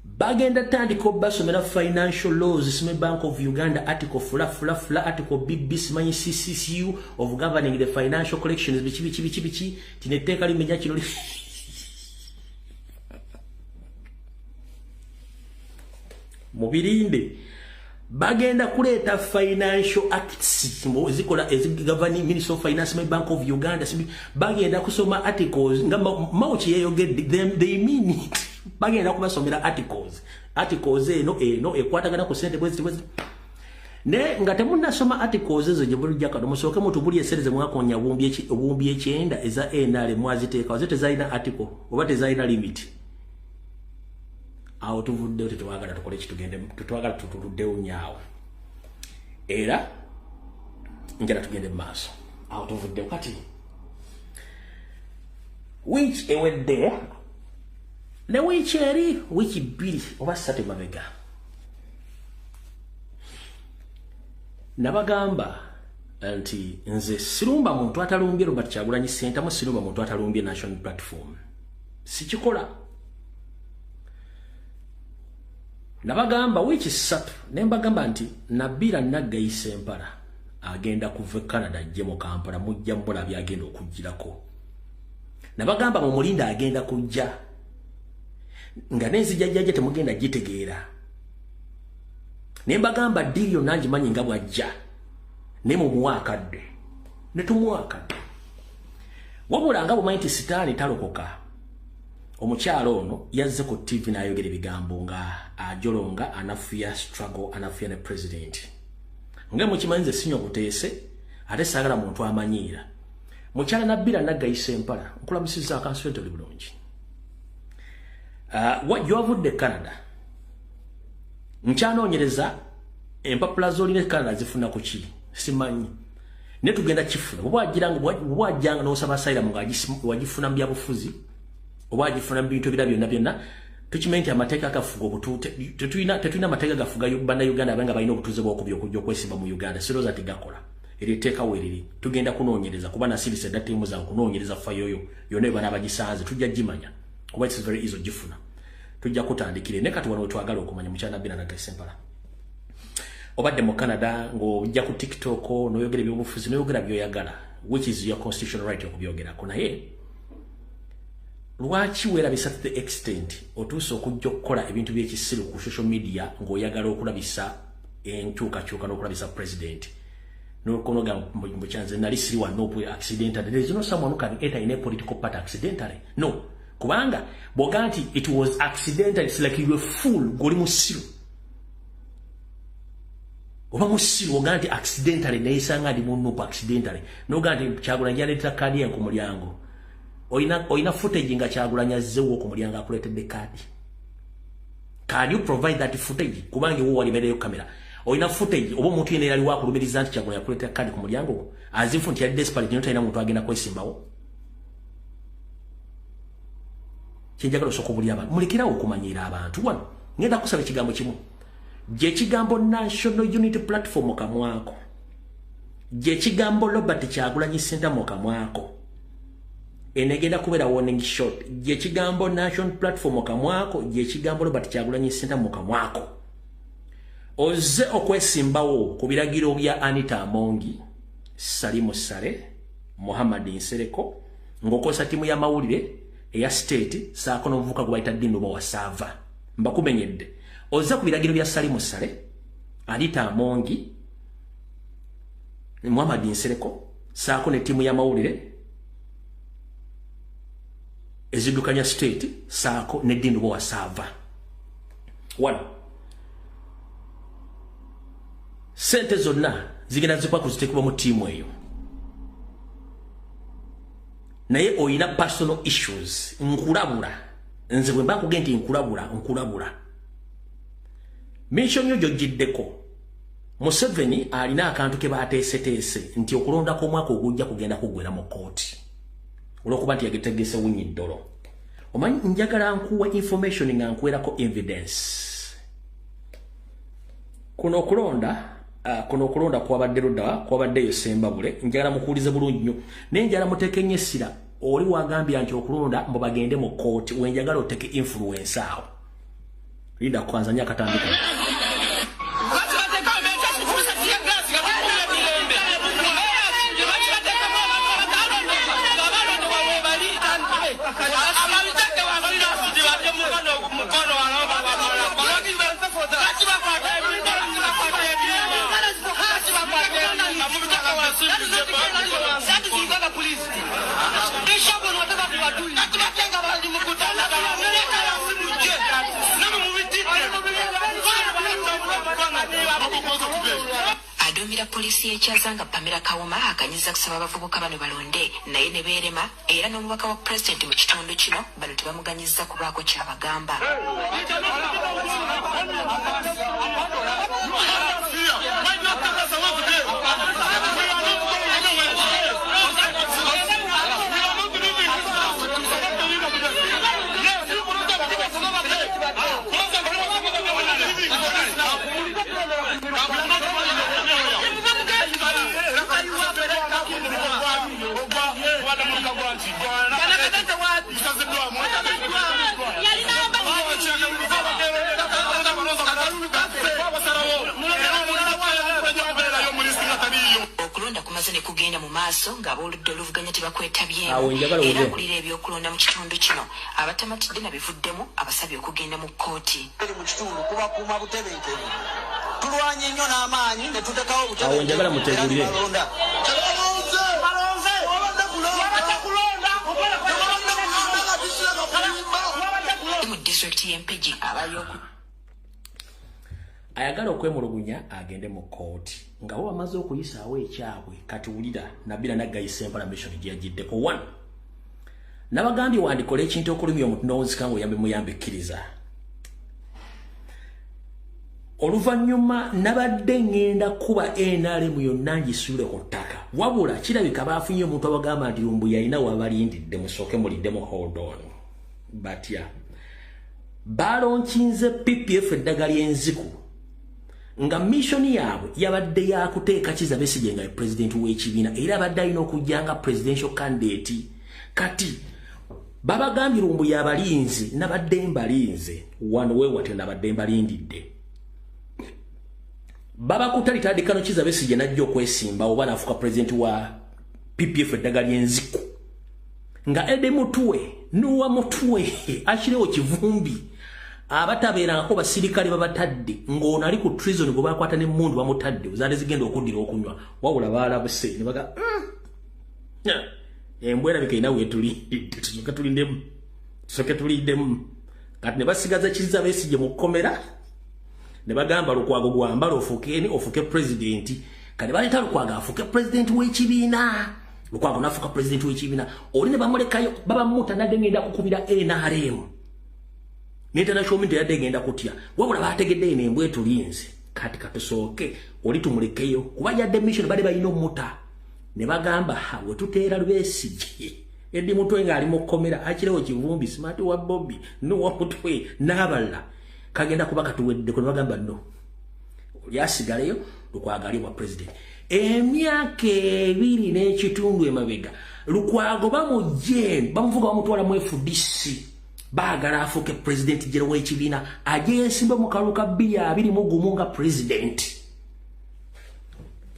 bagenda tandika obbasomera financial laws Sime Bank of Uganda article fula article BB simanyi CCCU of governing the financial collections bichi tineteka limenya kino mubirinde bagenda kuleeta financial acts zikola governing Ministry of Finance Sime Bank of Uganda bagenda kusoma articles nga mauchi yeyogedde they mean it. Bagenda kubasomera articles eno ekwatagana ku sente bwezi ne nga temunnasoma articles ezo gye bulujja kano musooke mutubuli esereze mwakonya obumbi ekyenda eza NRM mwaziteeka zote zalina article oba tezalina limit. Awo tuvudde tetwagala tukole kitugende tutwagala tutuluddewo nyaawo era njala tugende mu maaso. Awo tuvudde kati which ewedde ne wiki eri wiki 2 oba 3 mabega nabagamba nti nze sirumba muntu atalumbye Robert Kyagulanyi Ssentamu, sirumba muntu atalumbye National Platform, sikikola. Nabagamba wiki 3 nembagamba nti Nabira Naggayi Ssempala agenda kuva Canada ajje mu Kampala mujja mbola byagenda okujjirako. Nabagamba mu mulinda agenda kujja nga nenzijajjaje temugenda gitegeera. Nembagamba diriyo nangi manyi nga bwajja ne mu muwakadde ne tumuwakadde wabula nga bumanyi nti sitaani talokoka. Omukyalo ono yazze ku TV n'ayogera ebigambo nga ajolonga anafuya struggle anafuya ne president. Nga mukimanyi nze sinyo buteese ate saagala muntu amanyiira. Mukyala Nabira Naggayi Ssempala nkulamusizza akanswente oli bulungi. Wavudde Canada nkyanoonyereza empapula z'olina Canada zifuna ku ki simanyi ne tugenda kifuna bw'ajjanga n'osaba asylum nga wagifuna mu byabufuzi oba agifuna mu bintu ebirala byonna tukimanyi nti amateeka agafuga obutuute tetulina amateeka gafuga bannayuganda abenga balina obutuuze bw'okubya okujja okwesimba mu Uganda sirowooza tegakola eri etteeka weeriri tugenda kunoonyereza kuba nasirise dda ttiimu za kunoonyereza fayoyo yonna ebana abagisanze tujja gimanya kuba it's very easy ogifuna tujja kutandikire ne kati wano twagala okumanya mukyala Nabira Naggayi Ssempala obadde mu Canada ng'ojja ku TikTok n'oyogera ebyobufuzi n'oyogera by'oyagala which is your constitutional right okubyogerako naye lwaki weerabisa to the extent otuuse okujja okukola ebintu by'ekisiru ku social media ng'oyagala okulabisa enkyukakyuka n'okulabisa president n'okonoga mu kyanze nali siri wano accidentally. There is no someone who can enter in a political party accidentally. No. Kubanga boganti it was accidental. It's like you were fool goli musiru oba musiru oganti accidentally neisanga ndi munno accidentally no ganti Kyagulanyi yaleta kadi ya ku mulyango oina footage nga Kyagulanyi azzewo ku mulyango akuletedde kadi. Can you provide that footage kubange wo walibereyo kamera oina footage obo muntu yene yali wakulumiriza nti Kyagulanyi akuleta kadi ku mulyango azifu nti yali desperate nyo tayina muntu agenda kwesimbawo. Kinjagala soko buli abantu mulekerawo okumanyira abantu wano ngenda kusaba kigambo kimu je kigambo National Unity Platform kamwako je kigambo Robert Kyagulanyi Center mokamwako enegenda kubera warning shot je kigambo National Platform kamwako je kigambo Robert Kyagulanyi Center mokamwako oze okwesimbawo ku biragiro bya Anita Amongi Salimu Sale Muhammad Nsereko ngokosa timu ya mawulire eya state saako novuka kubaita Dino wa Sava mbakumenyedde oza ku biragiro bya Salimu Sale Anita Amongi Muhammad Nsereko saako ne timu ya mawulire ezidukanya state saako ne Dino wa Sava one sente zonna zigenda zikwa kuzitekwa mu timu eyo naye oyina personal issues nkulabula nze bwe mbakugenda nti nkulabula mission yo jojiddeko Museveni alina akantu ke bateeseteese nti okulonda ko mwaka ogujja kugenda kugwera mu kooti olwokuba nti yagitegese winyi ddolo omanyi njagala nkuwa information nga nkwerako evidence kuno okulonda kwabadde ludda kwabaddeyo Sembabule njagala mukuulize bulungi nnyo naye njagala mutekenye essira oli wagambya nti okulonda mbo bagende mu kooti wenjagala oteke influence awo linda kwanza nyakatandika Adumira polisi y'ekyazanga Pamela Kawuma akanyiza kusaba abavubuka bano balonde naye ne beerema era n'omubaka wa president mu kitundu kino bano tebamuganyiza kubaako kyabagamba. Okulonda kumaze ne kugenda mu maaso ng'abooludde oluvuganya tebakwetabyeemu era akulira ebyokulonda mu kitundu kino abatamatidde na bivuddemu abasabye okugenda mu kkooti. Mu kitundu kubakuuma butebenkevu tulwanye nnyo n'amaanyi ne tutekawo butebenkevu njagala mutegulire mu district y'Empigi abayoku ayagala okwemulugunya agende mu kooti nga bo bamaze okuyisaawo ekyabwe kati wulira Nabila Nagayisa Empalation gyagiddeko one nabagambye wandikola ekintu okulumya omuntu n'owunzika ng'oyambe muyambe kkiriza oluvannyuma nabadde ngenda kuba NRM yonna ngisuule ku ttaka wabula kirabika baafunye omuntu abagamba nti lumbu yalina wabalindidde musooke muliddemu hold on batya balonkinze PPF eddagala y'enziku nga mission yaabwe yabadde yakuteeka Kizza Besigye nga president w'ekibiina era abadde alina okujja nga presidential candidate kati babagambye lumbu yabalinzi nabadde mbalinze wano weewatyo nabadde mbalindidde baba kutalitandika no Kizza Besigye najja okwesimba oba nafuka president wa PPF eddagala y'enziku nga Ede Mutwe nuwa Mutwe akirewo kivumbi abatabeerangako basirikale babatadde ng'ono ali ku treason gwe bakwata n'emmundu bamutadde zaali zigenda okuddira okunywa wabula baalabuse ne baga embwa erabika erina weetulindidde tusooke tulindemu kati ne basigaza Kizza Besigye mu kkomera ne bagamba Lukwago gwambala ofuke president kati baleta Lukwago afuke president w'ekibiina Lukwago nafuka president w'ekibiina oli ne bamulekayo baba muta nadengenda kukubira NRM n'international media yadengenda kutya wabula bategedde embwe tulinze kati katusooke oli tumulekeyo kuba yadde mission bali bayina omuta ne bagamba we tuteera Besigye eddi mutwe nga ali mu komera akirewo kivumbi smart wa Bobby no wa mutwe n'aballa kagenda kuba katuwedde ko bagamba no oli asigaleyo Lukwago ali wa president emyaka 2 n'ekitundu emabega Lukwago bamujje bamuvuga bamutwala mu FDC bagala afuke president jero w'ekibiina ajesimba mu kaluka 2021 nga president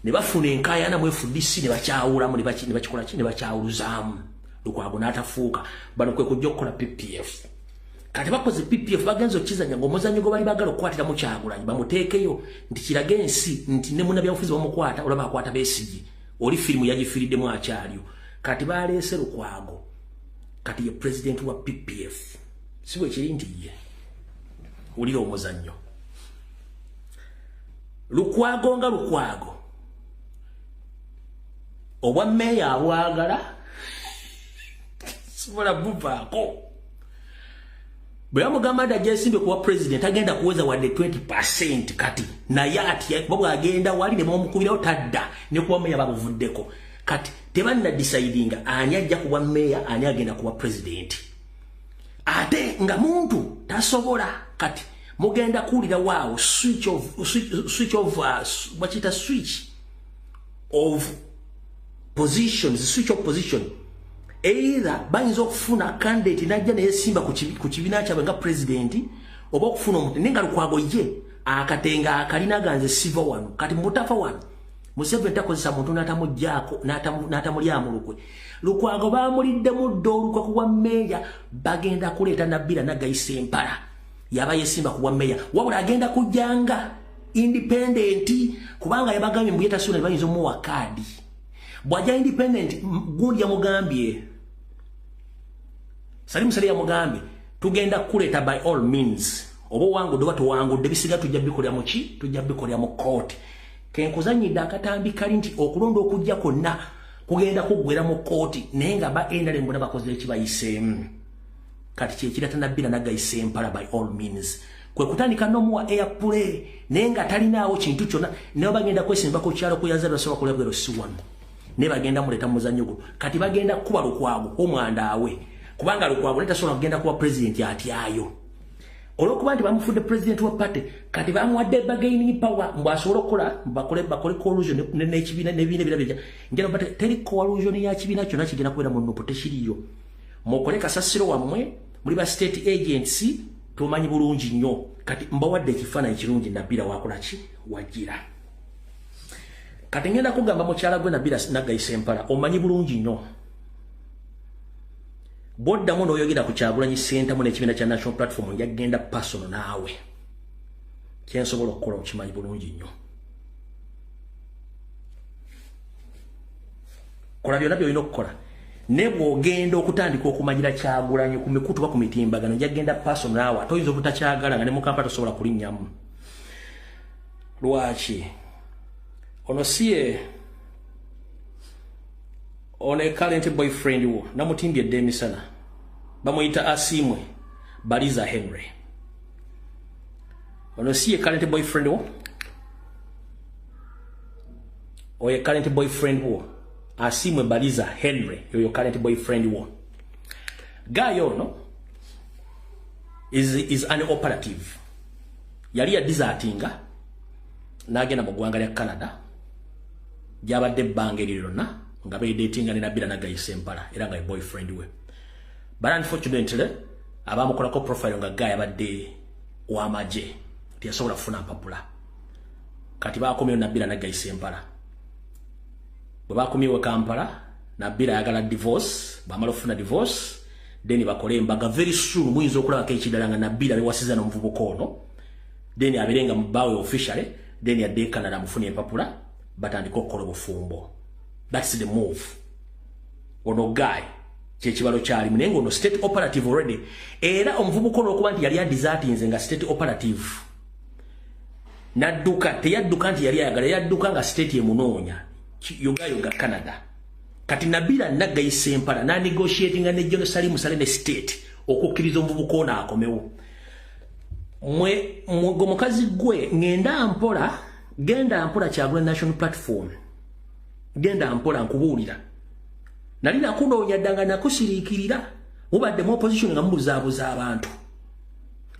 ne bafuna enkayana mu FDC ne bakyawulamu ne bakikola ki ne bakyawuluzaamu Lukwago n'atafuuka bano kwe kujja okukola PPF kati bakoze PPF bagenzo kizanya ng'omuzanyo gwe bali bagala okukwatira mu Kyagulanyi bamuteekeyo nti kirage ensi nti ne munnabyabufuzi bamukwata olaba akwata Besigye oli firimu yagifiiriddemu akyaliyo kati baleese Lukwago kati ye president wa PPF siwe kiri nti ye ulira omuzanyo Lukwago nga Lukwago obwa meya abwagala sibola buvaako bwe yamugamba nti ajesimbe kuwa president agenda kuweza wadde 20% kati naye ati bwe agenda wali ne bamukubirawo tadda ne kuwa meya babuvuddeko kati tebanna decidinga ani ajja kuwa meya ani agenda kuwa president ate nga muntu tasobola kati mugenda kuwulira waawo switch of position either bayinza okufuna candidate najja naye simba ku kibiina kyabwe nga president oba okufuna omuntu nenga Lukwago ye akatenga akalina ganze siva wano kati mutafa wano Museveni takozesa muntu n'atamujjaako n'atamulyamu lukwe Lukwago baamulidde muddo olukwe kuwa meya bagenda kuleeta Nabila Nagayisa Empala yaba yesimba kuwa meya wabula agenda kujjanga independent kubanga yabagambye mbu yetasula bayinza omuwa kaadi bw'ajja independent gundi yamugambye Salim Saleh yamugambye tugenda kuleeta by all means oba wangudde oba towangudde bisiga tujja bikolera mu ki tujja bikolera mu court kenkuzanyidde akatambi kali nti okulonda okujja konna kugenda kuggwera mu kooti naye nga ba NRM bona bakoze ekibayiseemu kati kyekirata Nabila Nagayisa Empala by all means kwe kutandika n'omuwa airplay naye nga talinaawo kintu kyonna naye bagenda kwesimba ku kyalo kuyazalwa soba kulabwero si wano ne bagenda muleta muzanyo gwo kati bagenda kuba Lukwago omwandawe kubanga Lukwago netasobola kugenda kuba president atyayo olwokuba nti bamufudde president wa party kati bamuwadde bargaining power mbwasobola okukola bakole collusion n'ekibiina n'ebibiina birabirya njala bate teri collusion ya kibiina kyonna kigenda kubeera mu nnopo tekiriyo mukole kasasiro wammwe muli ba state agency tumanyi bulungi nnyo kati mbawadde ekifaananyi kirungi Nabila wakola ki wajjira kati ngenda kugamba mukyala gwe Nabila Nagayisa Empala omanyi bulungi nnyo boddamu n'oyogera ku Kyagulanyi Center mu n'ekibiina kya National Platform njagenda personal naawe kyensobola okukola okimanyi bulungi nnyo kola byonna byolina okukola ne bw'ogenda okutandika okumanyira Kyagulanyi ku mikutu ba ku mitimbagano njagenda personal naawe ate oyinza obutakyagala nga ne Mukapa tosobola kulinnyamu lwaki ono siye on a current boyfriend wo namutimbye demisana bamuyita Asimwe Baliza Henry ono siye current boyfriend wo oye current boyfriend wo Asimwe Baliza Henry yoyo current boyfriend wo guy ono is an operative yali ya desertinga nagenda mu ggwanga lya Canada jabadde ebbanga lirona nga dating ne Nabila Nagayisa Empala era nga boyfriend we but unfortunately abamukolako profile nga guy abadde w'amagye tiyasobola kufuna mpapula kati bakomyewo Nabila Nagayisa Empala bwe bakomyewo Kampala Nabila ayagala divorce bamala okufuna divorce then bakole embaga very soon muyinza okulabako ekidala nga Nabila bewasiza n'omuvubuka ono then abeerenga mu bawe officially then yadde Canada mufuna empapula batandika okukola obufumbo. That's the move. Ono guy kyekibalo kyalimu naye ngono state operative already era omuvubuka okuba nti yali adesertinze nga state operative nadduka teyadduka nti yali ayagala yadduka nga state emunoonya yoga Canada kati Nabila nagayise Sempala na negotiating ne Jerusalem sale ne state okukkiriza omuvubuka ono akomewo mwe mukazi gwe ngenda mpola Kyagulanyi National Platform genda mpola nkubuulira nali nakunoonya ddanga nakusiriikirira mubadde mu opposition nga mubuzaabuza abantu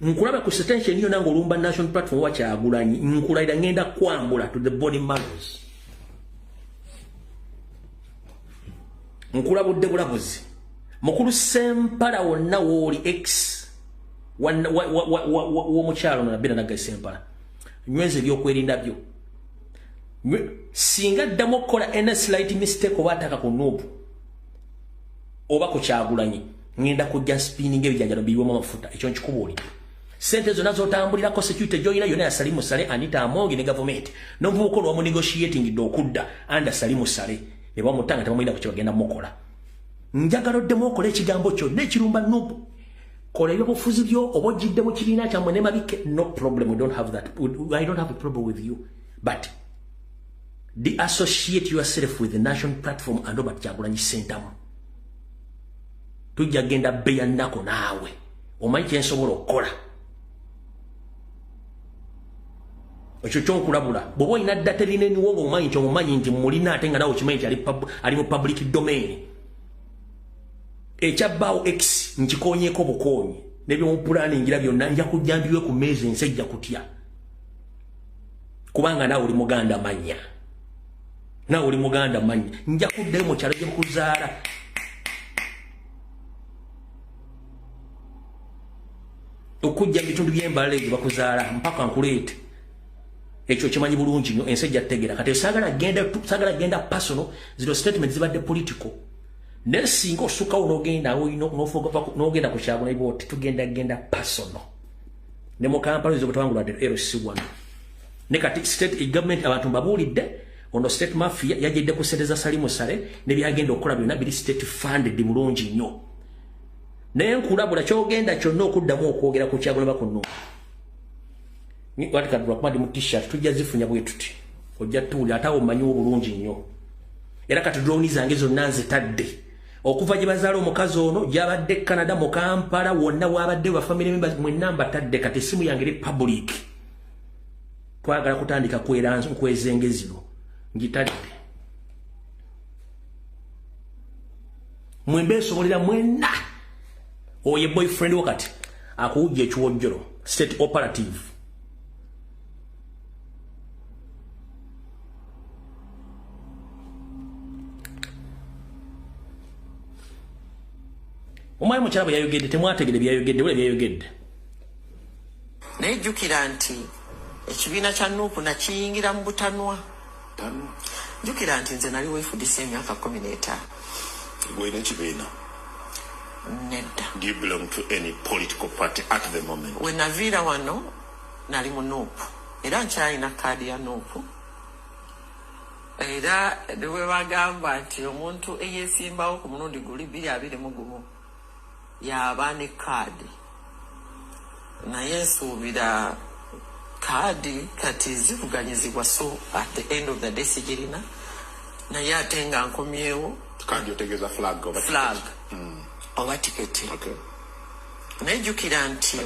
nkulaba ku extension yo nango olumba National Platform wa Kyagulanyi nkulayira ngenda kwambula to the body marrows nkulabudde bulabuzi mukulu Sempala wonna wooli x w'omukyalo Nabila nagayise Sempala nyweze ebyokwerinda byo singa ddamu okukola ena slight mistake oba ataka ku Nuupu oba ku Kyagulanyi ngenda kujja spinning ebijanjalo birimu amafuta ekyo nkikubuulira sente zonna z'otambulirako security joyina yonna ya Salimu Sale Anita Amongi ne government n'omuvubuka ono wamunegotiating okudda anda Salimu Sale ne bamutanga tebamuyinda ku kyebagenda mukola njagala oddemu okola ekigambo kyonna ekirumba Nuupu kola ebyobufuzi byo oba ojjidde mu kibiina kyammwe ne Mabike no problem I don't have a problem with you but de-associate yourself with the national platform and Robert Kyagulanyi Ssentamu tujja genda beya nnako naawe omanyi kyensobola okukola ekyo kyonkulabula bw'oba olina ddata lineniwo ng'omanyi nti omumanyi nti mulina ate nga nawe okimanyi nti ali mu public domain ekyabbaawo x nkikoonyeeko bukoonyi n'ebyomupulaningira byonna nja kujja mbiwe ku meezi ensi ejja kutya kubanga naawe oli muganda manya nja kuddayo mu kyalo gye mukuzaala okujja mu bitundu by'embala ebyo bakuzaala mpaka nkuleete ekyo kimanyi bulungi nnyo ensi ejja tutegeera kati saagala genda personal zero statement zibadde political naye singa osukkawo n'ogenda ku Kyagulanyi bwoti tugenda personal ne mu Kampala ezo bwetawangulwadde LC1 ne kati state government abantu mbabuulidde ono state mafia yajjedde ku ssente za Salimu Sale ne byagenda okukola byonna biri state funded bulungi nnyo naye nkulabula kyogenda kyonna okuddamu okwogera ku Kyagulanyi bakuno wati kadula kumadi mu t-shirt tujja zifunya bwe tuti ojja tuuli ate awo omanyiwo bulungi nnyo era kati drone zange zonna nzitadde okuva gye bazaala omukazi ono gyabadde Canada mu Kampala wonna wabadde wa family members mwenna mbatadde kati essimu yange eri public twagala kutandika nkwezengeziro ngitadde mwembeesobolera mwenna oye boyfriend wakati akuwujja ekiwojjolo state operative omwali mukyala bwe yayogedde temwategedde byayogedde wala byayogedde naye jjukira nti ekibiina kya Nuupu nakiyingira mu butanwa jjukira nti nze nali weefudisa emyaka 15 gwena ekibiina nedda. Do you belong to any political party at the moment? We naviira wano nali mu Nuupu era nkyalina kaadi ya Nuupu era bwe bagamba nti omuntu eyeesimbawo ku mulundi guli 221 yaba ne kaadi naye nsuubira kaadi kati zivuganyizibwa so at the end of the day sigirina naye ate nga nkomyewo kaadi otegeeza flag oba tiketi. Okay. Nejjukira nti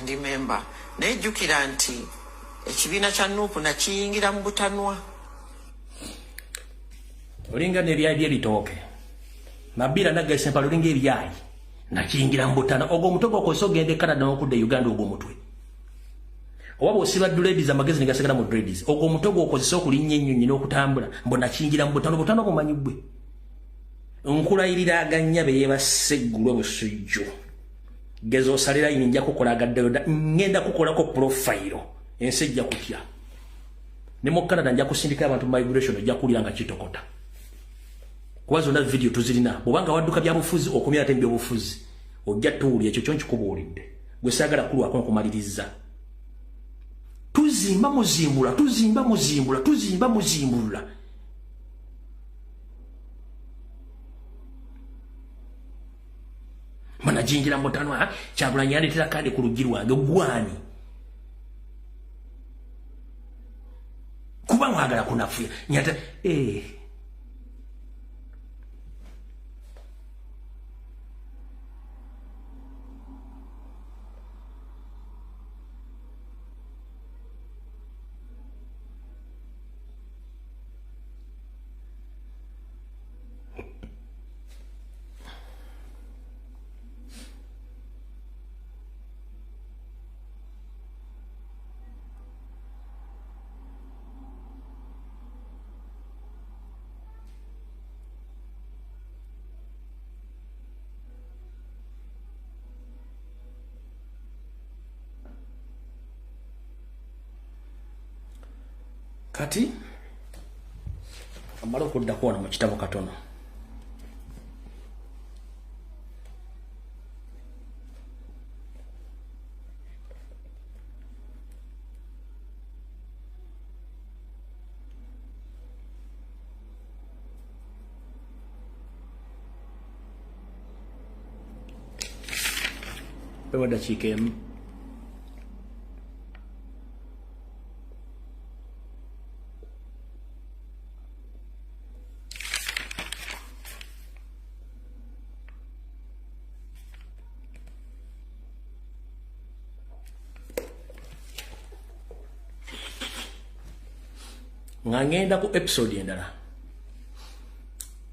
ndi member nejjukira nti ekibiina kya Nuupu nakiyingira mu butanwa olinga n'ebyayi by'ebitooke Nabila nagayise Sempala olinga ebyayi nakiyingira mu butanwa ogwo omutwe gwokozesa ogende Canada n'okudda Uganda ogwo omutwe oba bw'osiba dreads amagezi ne gasigala mu dreads ogwo omutwe gwokozesa okulinnya ennyonyi n'okutambula mbu nakiyingira mu butanwa bumanyi ggwe nkulayirira aganya be yebasse eggulu obusujju geza osalira yini nja kukola agaddeyoda ngenda kukolako profile ensi ejja kutya ne mu Canada nja kusindika abantu migration ojja kuwulira nga kitokota kuba zonna video tuzirina bw'obanga wadduka bya bufuzi okumira ate by'obufuzi ojja tuwulira ekyo kyo nkikubuulidde gwe saagala kulwako nkumaliriza tuzimba muzimbula mana jingira mutanwa Kyagulanyi yandetera kaadi ku luggi lwange gwani kunafuya nyata kati amalo kudda kuona mu kitabo katono pewa dakika emu ngenda ku episode endala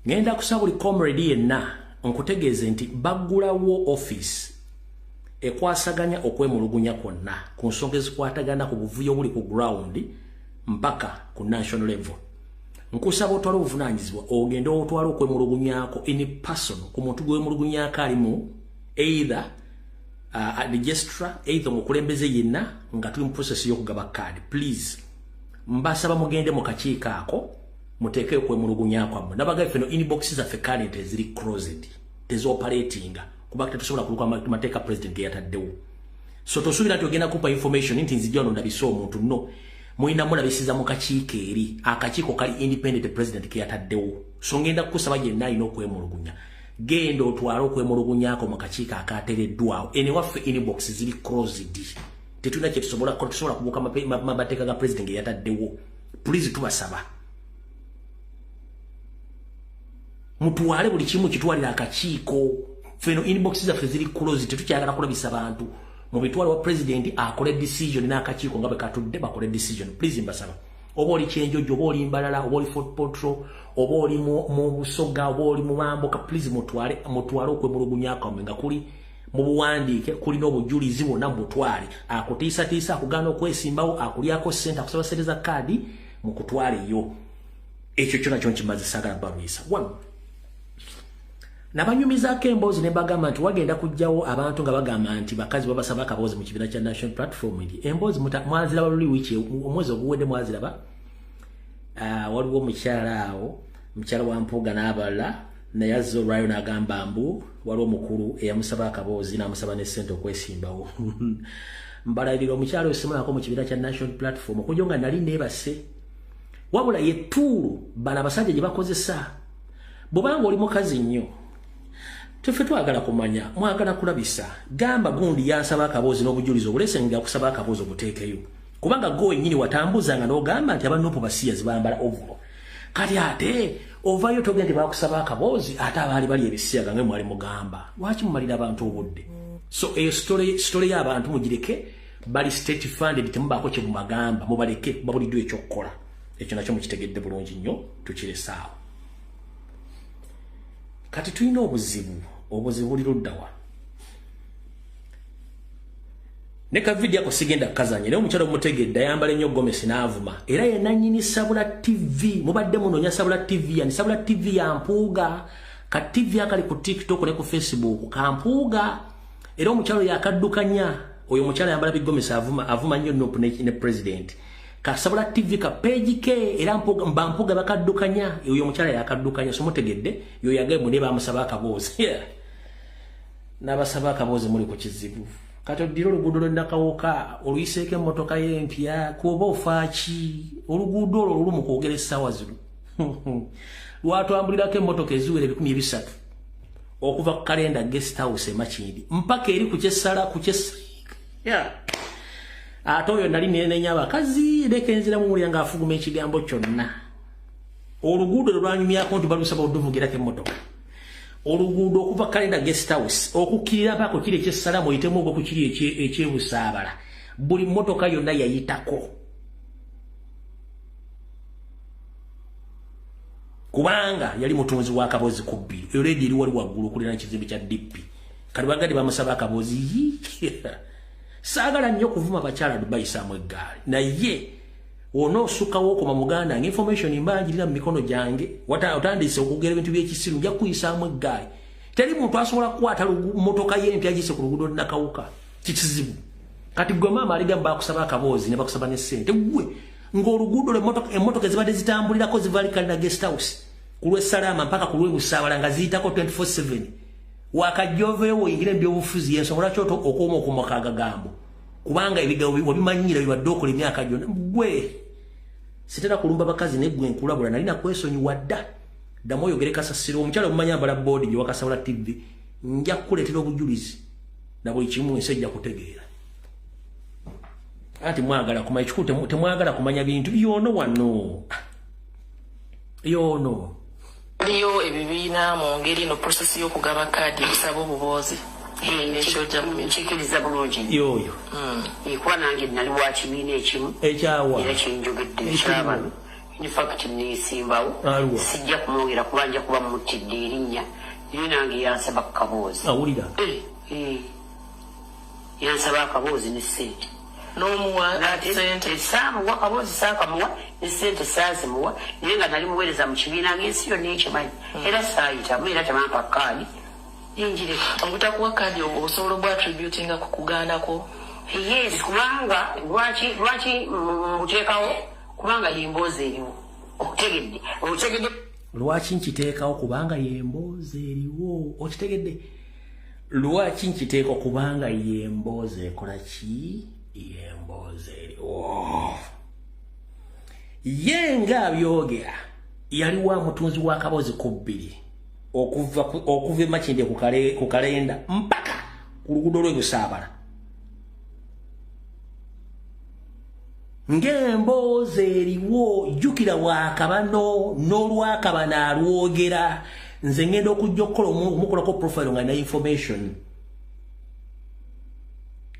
ngenda kusaba buli comrade yenna nkutegeeze nti baggulawo office ekwasaganya okwemulugunya kwonna ku nsonga ezikwatagana ku buvuyo buli ku ground mpaka ku national level. Nkusaba otwala obuvunaanyizibwa ogende otwala okwemulugunyako in person ku muntu gwemulugunyako alimu either registrar either mukulembeze yenna nga tuli mu process y'okugaba card. Please mbasaba mugende mu kakiiko ako muteeke okwemulugunyako amwe nabaga feno inbox zaffe current eziri closed operating kuba tetusobola kuluka mateeka president ge yataddewo. So tosuubira nti ogenda kupa information nti nzijja ono ndabisa omuntu no muina mula bisiza mu kakiiko eri akakiiko kali independent president ke yataddewo. So ngenda kukusaba yenna alina okwemulugunya genda otwala okwemulugunyako mu kakiiko akateereddwawo ene waffe inbox ziri closed tetuna kye tusobola kubuka mabateeka ga president ge yataddewo. Please tubasaba mutwale buli kimu kitwalira akakiiko feno inbox zaffe ziri closed tetukyagala kulabisa abantu mu bitwale wa president akole decision n'akakiiko nga bwe katudde bakole decision. Please mbasaba oba oli kyenjojo oba oli mbalala oba oli Fort Portal oba oli mu Busoga oba oli mu Mamboka please mutwale okwemulugunyako amwe nga kuli mu buwandiike kuli n'obujulizi bwonna mutwale akutiisatiisa akugana okwesimbawo akulyako ssente akusaba ssente za kaadi mukutwaleyo. Ekyo kyona kyo nkimaze saagala balwisa. Nabanyumizaako emboozi ne bagamba nti wagenda kujjawo abantu nga bagamba nti bakazi babasaba akaboozi mu kibiina kya National Platform eri emboozi mwaziraba luli wiki omwezi oguwedde mwaziraba. Waliwo omukyala awo mukyala wa Mpuuga n'abalala naye azza olwayo n'agamba mbu waliwo omukulu eyamusaba akaboozi n'amusaba ne ssente okwesimbawo. Mbalalirira omukyala oyo simulako mu kibiina kya National Platform okujja nga nali neebase wabula yetuulu bano abasajja gye bakozesa. Bw'obanga oli mukazi nnyo tufe twagala kumanya mwagala kulabisa gamba gundi yansaba akaboozi n'obujulizi obulese nga kusaba akaboozi obuteekeyo kubanga go nyini watambuzanga n'ogamba nti abanoopu basiya zibambala ovulo kati ate ovayo togenda nti bakusaba akaboozi ate abaali bali ebisiyaga nga mwali mugamba lwaki mumalira abantu obudde. So eyo story y'abantu mugireke bali state funded temubaako kye mubagamba mubaleke babuliddwa ekyokukola ekyo nakyo mukitegedde bulungi nnyo tukiresaawo. Kati tulina obuzibu buli luddawa ne ka video ako sigenda kazanye naye omukyalo mutegedde ayambala ennyo Gomesi n'avuma era ye nannyini Sabula TV mubadde munoonya Sabula TV yani Sabula TV ya Mpuuga ka TV akali ku TikTok ne ku Facebook ka Mpuuga era omukyalo yakaddukanya oyo omukyalo ayambala Gomesi avuma nnyo nopu ne president ka Sabula TV ka page ke era Mpuuga bakaddukanya oyo omukyala yakaddukanya so mutegedde yo yagaye mu ne bamusaba akaboozi n'abasaba akaboozi muli ku kizibu. Kati oddira oluguudo lw'endakawoka oluyiseeko emmotoka y'empya kuoba ofaaki oluguudo olwo lulumu kwogera essaawa zino lwatwambulirako emmotoka eziwera 300 okuva ku kalenda guest house e Makindi mpaka eri ku kyessala atoyo nali nenenya abakazi lekenzera mu mulya nga afuguma ekigambo kyonna oluguudo lwanyumyako nti balusaba oduvugirako emmotoka oluguudo okuva Kalenda Guest House okukirira mpaka kiri ekyessalamu oyitemu ogwo ku kiri ekyebusaabala buli mmotoka yonna yayitako kubanga yali mutunzi wa Kabozi ku bbiri already eri wali waggulu okulira ekizimbe kya DP kali bagadde bamusaba Kabozi saagala nnyo kuvuma bakyala Dubai Samu eggaali naye onosukawo okoma muganda information imbanjirira mu mikono gyange otandise okugera ebintu by'ekisiru nja kuyisaamu eggaali teri muntu asobola kukwata mmotoka y'empya gise ku luguudo nakawuka kikizibu kati gwe maama aligamba bakusaba Kabozi ne bakusaba ne ssente gwe ng'oluguudo emmotoka ezibadde zitambulirako ziva Kalenda Guest House ku lw'essalama mpaka ku lw'ebusaabala nga ziyitako 24/7 wakajjoveewo oyingire ebyobufuzi ensonga lwaki okuuma okumakaagagambo kubanga ebigambo wabimanyira bibadde okola emyaka gyonna gwe sitera kulumba bakazi neggwe enkulabula nalina kwesonyiwa dda ddamu oyogere kasasiro omukyala omumanya ambala boodi gye wakasabula TV nja kukuleetera obujulizi na buli kimu ensi ejja kutegeera anti mwagala kumanya kikulu temwagala kumanya bintu byono wano yono liyo ebibiina mu ngeri no process y'okugaba kaadi ekusaba obubuuzi nkikiriza bulungi yoyo ekuba nange nali wa kibiina ekimu ekyawa era kyenjogedde ekyabano infact nesimbawo sijja kumwogera kuba nja kuba mutidde erinnya naye nange yansaba Kaboozi awulira yansaba Kaboozi ne ssente n'omuwa sente saamuwa Kaboozi saakamuwa ne ssente saazimuwa naye nga nali muweereza mu kibiina ng'ensi yonna ekimanyi era saayitamu era temampa kaadi ninjire obutakuwa kaadi osobola obwattributinga ku kugaanako yes kubanga lwaki muteekawo kubanga yemboozi eriwo otegedde lwaki nkiteekawo kubanga yemboozi eriwo okitegedde lwaki nkiteekwa kubanga yemboozi ekola ki yemboozi eriwo ye nga abyogera yali wa mutunzi wa Kabozi ku bbiri okuva Makindye ku Kalenda mpaka ku luguudo lw'ebusaabala ng'emboozi eriwo jjukira Bwakabano n'Olwakabano alwogera nze ngenda okujja okukola omukolako profile nga na information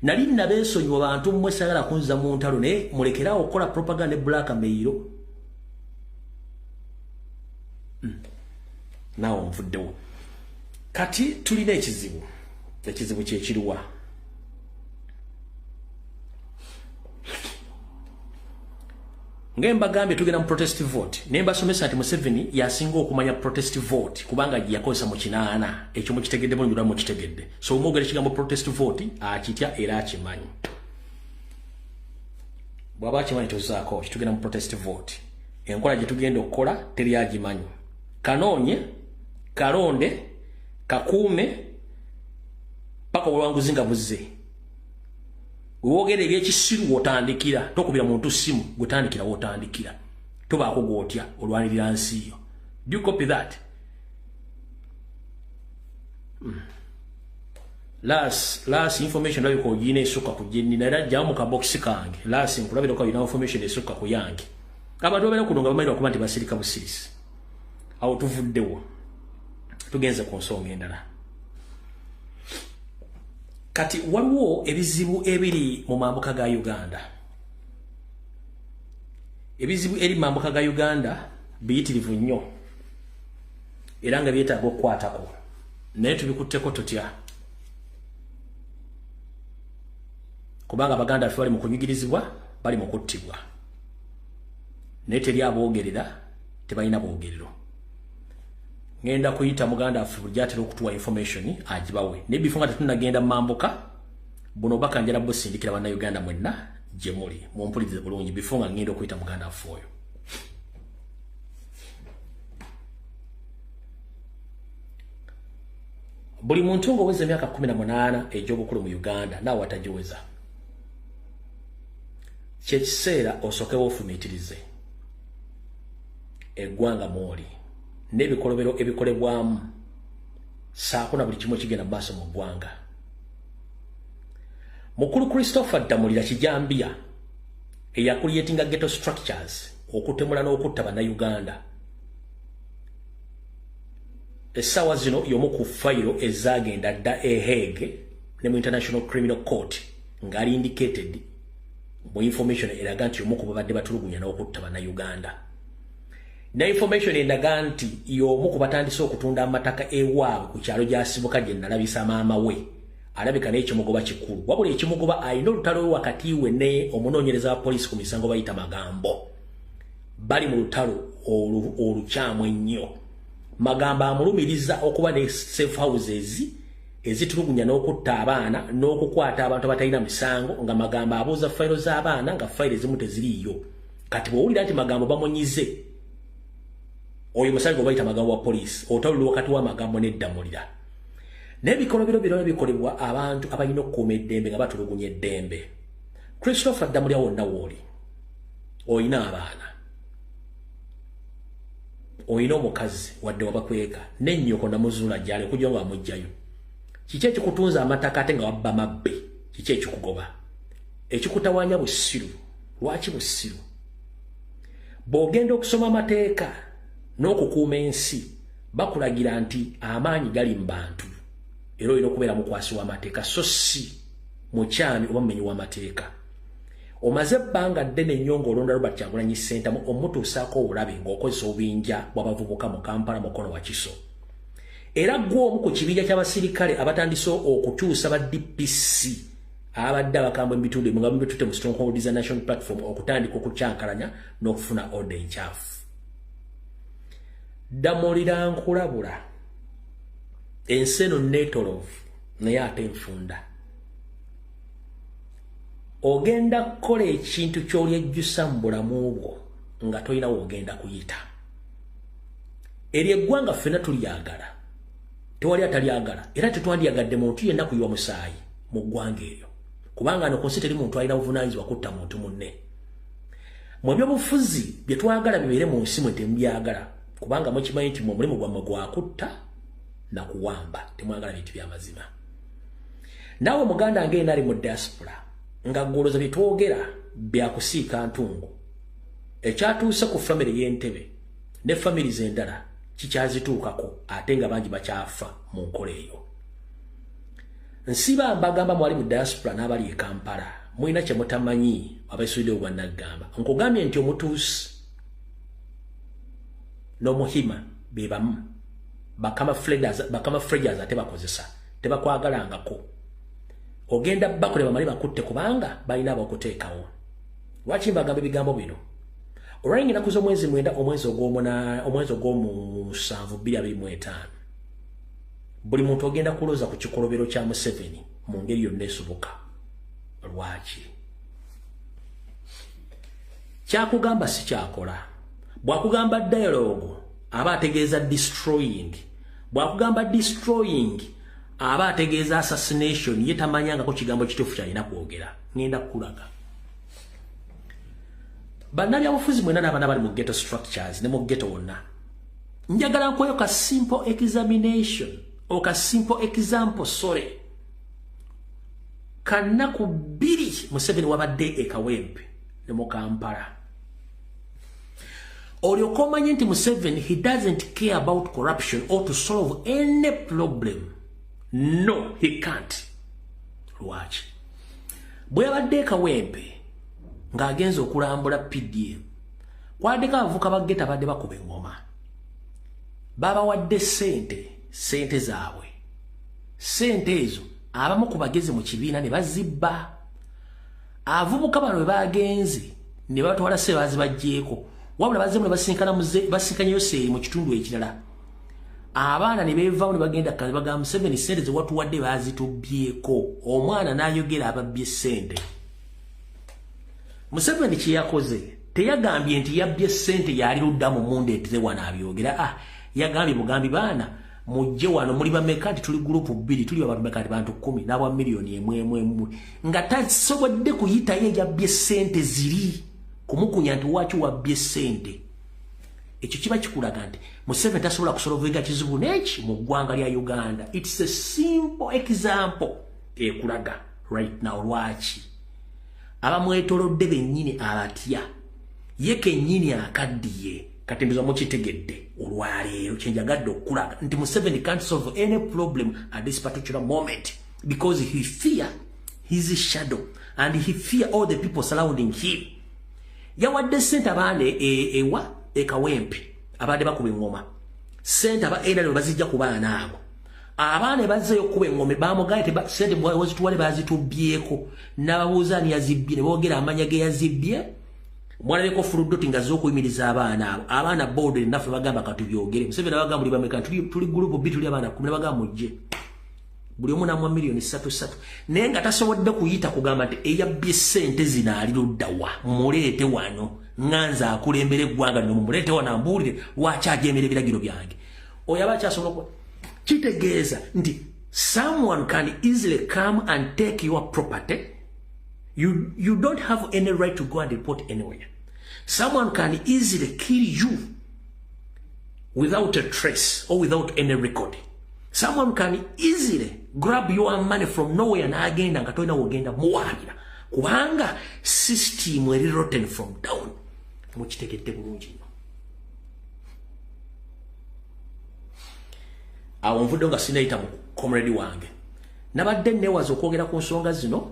nali nabeesonyiwa bantu mmwe sagala kunziza mu ntalo naye mulekerawo okukola propaganda ne blackmail naawe onvuddewo kati tulina ekizibu kyekiriwa ngembagambye tugenda mu protest vote naye mbasomesa nti Museveni yasinga okumanya protest vote kubanga yakozesa mu 8 ekyo mukitegedde bulungi era mukitegedde so omwogera ekigambo protest vote akitya era akimanyi bw'aba akimanyi tozaako kitugenda mu protest vote enkola gye tugenda okukola teri agimanyi kanoonye kalonde kakuume paka olwanguzi nga buzze wogere ebyekisiru wotandikira tokubira muntu simu gutandikira wotandikira tobaako gwotya olwanirira nsi yo do you copy that last information layo ko yine esuka ku jenni na jamu ka box kange last nkulabira ko yina information esuka ku yange abantu babera kunonga bamayira okuba nti basirika busirisi awo tuvuddewo tugenze ku nsonga endala kati waliwo ebizibu ebiri mu mambuka ga Uganda ebizibu eri mambuka ga Uganda biyitirivu nnyo era nga byetaaga okukwatako naye tubikutteko tutya kubanga Abaganda bali mu kunyigirizibwa bali mu kuttibwa naye teri aboogerera tebalina boogerero ngenda kuyita muganda afu bulyatera okutuwa information agibawe ne bifunga tetunagenda mambuka buno bakanjala busindikira bana Uganda mwenna gye muli mumpulize bulungi bifunga ngenda okuyita muganda afu oyo buli muntu ngoweza emyaka 18 egy'obukulu mu Uganda nawe atagiweza kyekiseera osokewo ofumitirize eggwanga mwoli n'ebikolobero ebikolebwamu saako na buli kimu kigenda maaso mu ggwanga Mukulu Christopher Damulira Kijambia eyakuliyetinga ghetto structures okutemula n'okutta bannayuganda. Essawa zino y'omu ku fayiro ezagenda dda Hague ne mu International Criminal Court ng'ali indicated mu information eraga nti y'omu ku babadde batulugunya n'okutta bannayuganda. Na information endaga nti y'omu ku batandise okutunda amataka ewaabwe ku kyalo gy'asibuka gye nalabisa maama we. Alabika n'ekimugoba kikulu. Wabula ekimugoba alina olutalo wakati we ne omunoonyereza wa poliisi ku misango bayita Magambo. Bali mu lutalo olukyamu ennyo. Magambo amulumiriza okuba ne safe houses ezitulugunya n'okutta abaana n'okukwata abantu abatalina misango nga Magambo abuuza fayiro z'abaana nga fayiro ezimu teziriiyo. Kati bw'owulira nti Magambo bamonyize oyo musango bayita Magambo wa poliisi otalo wakati wa Magambo n'Eddamulira. N'ebikolobero birala bikolebwa abantu abalina okukuuma eddembe nga batulugunya eddembe. Christopher Damulira wonna wooli oyina abaana, oyina omukazi wadde wabakweka n'ennyoko namuzuula gyali okujja nga wamugjayo. Kiki ekikutunza amataka ate nga wabba mabbe? Kiki ekikugoba? Ekikutawaanya bussiru. Lwaki bussiru? Bw'ogenda okusoma amateeka n'okukuuma ensi bakulagira nti amaanyi gali mu bantu. Era olina okubeera mukwasi w'amateeka so si mukyami oba mumenyi w'amateeka. Omaze ebbanga ddene nnyo ng'olonda Robert Kyagulanyi Ssentamu omutuusaako obulabe ng'okozesa obubinja bw'abavubuka mu Kampala Mukono wa Kiso. Era gw'omu ku kibinja ky'abasirikale abatandise okukyusa ba DPC abadde abakambwe mu bitundu nga bitutte mu Stronghold National Platform okutandika okukyankalanya n'okufuna order enkyafu. Damulira nkulabula enseno netolovu naye ate enfunda. Ogenda kukola ekintu ky'olyejjusa mu bulamu bwo nga tolina w'ogenda kuyita. Eryo eggwanga ffenna tulyagala. Tewali atalyagala. Era tetwandyagadde muntu yenna kuyiwa musaayi mu ggwanga eryo. Kubanga ano ku nsi teri muntu alina buvunaanyizibwa kutta muntu munne. Mu byobufuzi bye twagala bibeere mu nsi mwe temubyagala. Kubanga mukimanyi nti mu mulimu gwammwe gwakutta na kuwamba. Temwagala bintu by'amazima. Naawe muganda ng'enda ali mu diaspora nga gwoloza bye twogera byakusiika ntungu. Ekyatuuse ku famire y'Entebbe ne famiri z'endala kikyazituukako ate nga bangi bakyafa mu nkola eyo. Nsiba mbagamba mwali mu diaspora n'abali e Kampala mulina kye mutamanyi abaisuulidde ogwa naggamba. Nkugambye nti omutuusi n'omuhima be bamu bakama fledgers ate bakozesa tebakwagalangako. Ogenda bakoleba mali bakutte kubanga balina abakuteekawo. Lwaki mbagamba ebigambo bino? Olwali ng'ennaku z'omwezi mwenda omwezi ogw'omusanvu 2025 buli muntu ogenda kulooza ku kikolobero kya Museveni mu ngeri yonna esoboka. Lwaki? Kyakugamba si kyakola. Bw'akugamba dialogue aba ategeeza destroying. Bw'akugamba destroying aba ategeeza assassination. Ye tamanyangako kigambo kituufu kyalina kwogera. Ngenda kukulaga. Bannabyabufuzi mwena n'abaana bali mu ghetto structures ne mu ghetto wonna. Njagala nkweyo ka simple examination o ka simple example sorry. Kanaku 2 Museveni wabadde e Kawempe ne mu Kampala. Olyoka omanye nti Museveni he doesn't care about corruption or to solve any problem. No, he can't. Lwaki? Bwe yabadde e Kawempe ng'agenza okulambula PDM kwaddeko abavuka ba ghetto abadde bakuba engoma. Babawadde sente zaabwe. Sente ezo abamu ku bagezi mu kibiina ne bazibba. Avubuka bano bwe bagenze ne batwala Ssebazi baggyeko. Wabula bazemu ne basinkanyeyo Seeri mu kitundu ekirala. Abaana ne beevaawo ne bagenda kale bagamba Museveni sente ze watuwadde baazitubbyeko. Omwana n'ayogera ababbye sente. Museveni kye yakoze teyagambye nti yabbye sente yali ludda mu mundeetere wano abyogera. Yagambye bugambi baana mujje wano muli bameka nti tuli group 2 tuli abantu meka bantu 10 n'abwa milioni emwe nga tasobodde kuyita ye yabbye sente ziri kumukunya nti waaki wabbye sente. Ekyo kiba kikulaga nti Museveni tasobola kusolvinga kizibu n'eki mu ggwanga lya Uganda. It's a simple example ekulaga right now lwaki abamwetolodde bennyini abatya ye kennyini akaddiye katembezo mukitegedde olwaleero kyenjagadde okulaga nti Museveni can't solve any problem at this particular moment because he fear his shadow and he fear all the people surrounding him. Yawadde sente abaana ewa ekawempe abadde bakuba engoma sente aba era bazijja ku baana abo abaana bazzeyo kuba engoma bamugaye sente wazituwale bazitubyeko n'ababuuza ani yazibbye ne boogera amanya ge yazibbye mwalabeko fuludoti nga z'okuyimiriza abaana abo abaana board naffe bagamba katubyogere Museveni abagamba buli bameka tuli group B tuli abaana 10 bagamba mujje buli omu namwa milioni 3 naye nga tasobodde kuyita kugamba nti eyabbye sente zino ali luddawa muleete wano nganza akulembere eggwanga no mumuleete wano ambuulire lwaki ajeemera ebiragiro byange oyo aba akyasobola kitegeeza nti someone can easily come and take your property. You don't have any right to go and report anywhere. Someone can easily kill you without a trace or without any record. Someone can easily grab your money from nowhere and agenda nga toyina wogenda muwabira kubanga system eri rotten from down. Mukitegedde bulungi nnyo. Awo nvudde nga sinayita mu comrade wange nabadde neewaza okwogera ku nsonga zino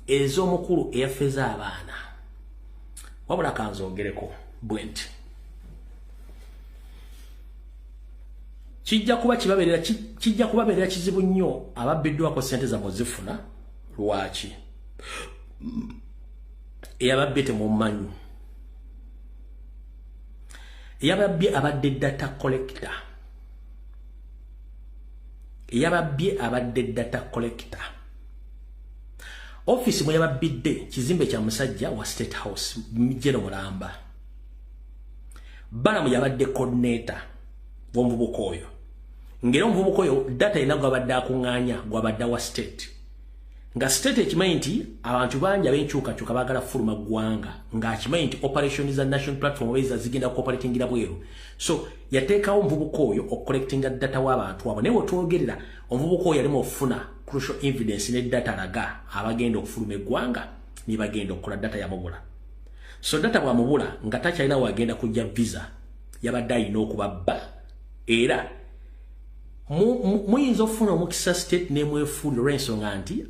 ez'omukulu eyafeza abaana wabula kanzogereko bwenti kijja kubabeerera kizibu nnyo ababbiddwako sente zammwe zifuna lwaki eyababbye temumanyi eyababbye abadde data collector eyababbye abadde data collector office mwe yababbidde kizimbe kya musajja wa State House Jero Mulamba balamu yabadde coordinator w'omuvubuka oyo ngero omuvubuka oyo data ina gwabadde akuŋŋaanya gwabadde wa state nga state ekimanyi nti abantu bangi abenkyukakyuka baagala fuluma ggwanga ng'akimanyi nti operation za national platform weza zigenda cooperatingira bweru so yateekawo omuvubuka oyo okucollectinga data w'abantu abo naye wetwogerera omuvubuka oyo yalimu okufuna crucial evidence ne data laga abagenda okufuluma eggwanga ne bagenda okukola data yamubula so data bwamubula nga takyalina wagenda kujja visa yabadde alina okubabba era muyinza okufuna omukisa state nemwefuulira olw'ensonga nti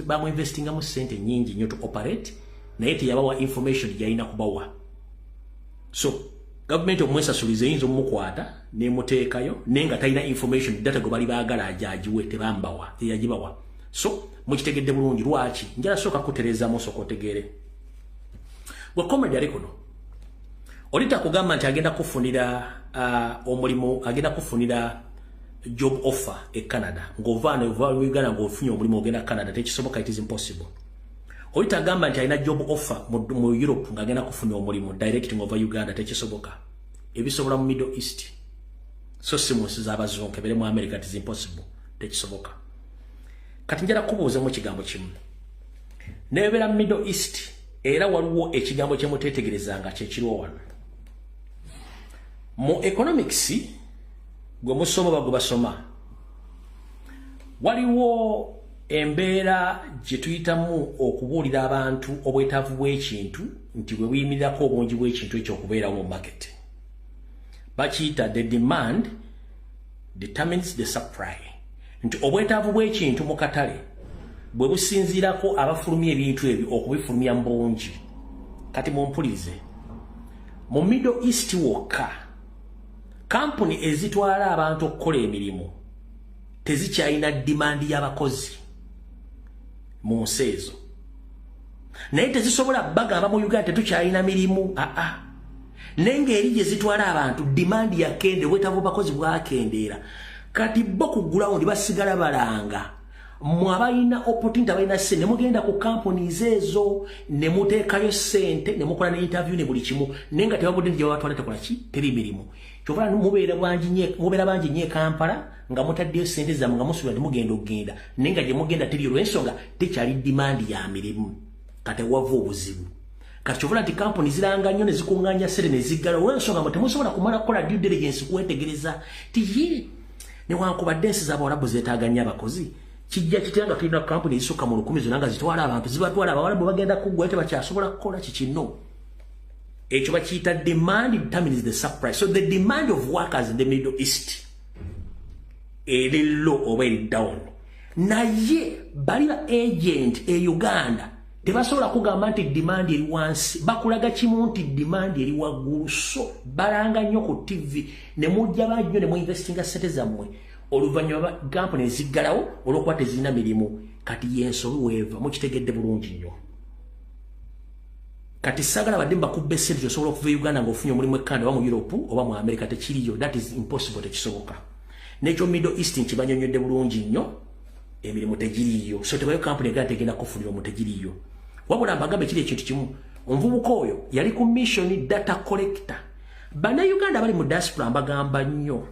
bamuinvestinga mu sente nyingi nnyo to operate naye teyabawa information gyalina kubawa so government omwesasuliza eyinza omumukwata nemuteekayo naye nga talina information data gwe bali baagala ajagiwe tebambawa teyagibawa so mukitegedde bulungi lwaki njala sooka kutereezaamu osooka otegeere gwe comrade ali kuno olita kugamba nti agenda kufunira omulimu agenda kufunira job offer e Canada ng'ovaana Uganda ng'ofunye omulimu ogenda Canada tekisoboka, it is impossible. Olita gamba nti alina job offer mu Europe ng'agenda kufunira omulimu directing over Uganda tekisoboka. Ebisobola mu Middle East so simusi z'abazungu ebere mu America, it is impossible tekisoboka. Kati njala kubuuza mu kigambo kimu nebera mu Middle East era waliwo ekigambo kye muteetegerezanga kyekiriwo wano mu economics gwe musoma bagwe basoma waliwo embeera gye tuyitamu okubuulira abantu obwetaavu bw'ekintu nti bwe buyimirirako obungi bw'ekintu ekyo okubeerawo mu market bakiyita the demand determines the supply nti obwetaavu bw'ekintu mu katale bwe businziirako abafulumya ebintu ebyo okubifulumya mu bungi. Kati mumpulirize mu Middle East wokka kampuni ezitwala abantu okukola emirimu tezikyalina demand y'abakozi mu nsi ezo naye tezisobola bagamba mu Uganda tetukyalina mirimu nengeri gye zitwala abantu demand yakende bwetaavu bakozi bwakendeera kati bo ku ground basigala balanga mwabayina opportunity abayina se ne mugenda ku companies ezo ne muteekayo sente ne mukola ne interview ne buli kimu nenga tebabudde nti batwala tekola ki teri mirimu kyova mubeera bangi nye Kampala nga mutaddeyo sente zammwe nga musubira ndi mugenda okugenda nenga gye mugenda teri olw'ensonga tekyali demand ya mirimu kati wava obuzibu kati kyova nti companies ziranga nnyo ne zikuŋŋaanya sente ne ziggala olw'ensonga mwe temusobola kumala kukola due diligence kwetegereza ti ye newankubadde ensi z'Abawarabu zeetaaga nnyo abakozi kijja kitanga tulina company zisuka mu 10 zonanga zitwala abantu zibatwala abawalabu bagenda kuggwa ate bakyasobola kukola kikino ekyo bakiyita demand determines the supply. So the demand of workers in the Middle East is low or very down. Naye balira agent e Uganda tebasobola kugamba nti demand eri wansi, bakulaga kimu nti demand eri waggulu. So balanga nnyo ku TV ne mujja bajjo ne mu investinga sente zammwe oluvannyuma company ziggalawo olwokuba tezirina mirimu. Kati yensobi weeva mukitegedde bulungi nnyo. Kati sagala badde mbakubbe sente osobola okuva Uganda ng'ofunye omulimu ekkanda oba mu Europe oba mu America tekiriyo. That is impossible, tekisoboka. N'ekyo Middle East nkibanyonyodde bulungi nnyo, emirimu tegiriyo. So tebayo company egenda tegenda kufunira mu tegiriyo. Wabula mbagambe kiri ekintu kimu, omuvubuka oyo yali ku mission data collector. Bana Uganda bali mu diaspora mbagamba nnyo.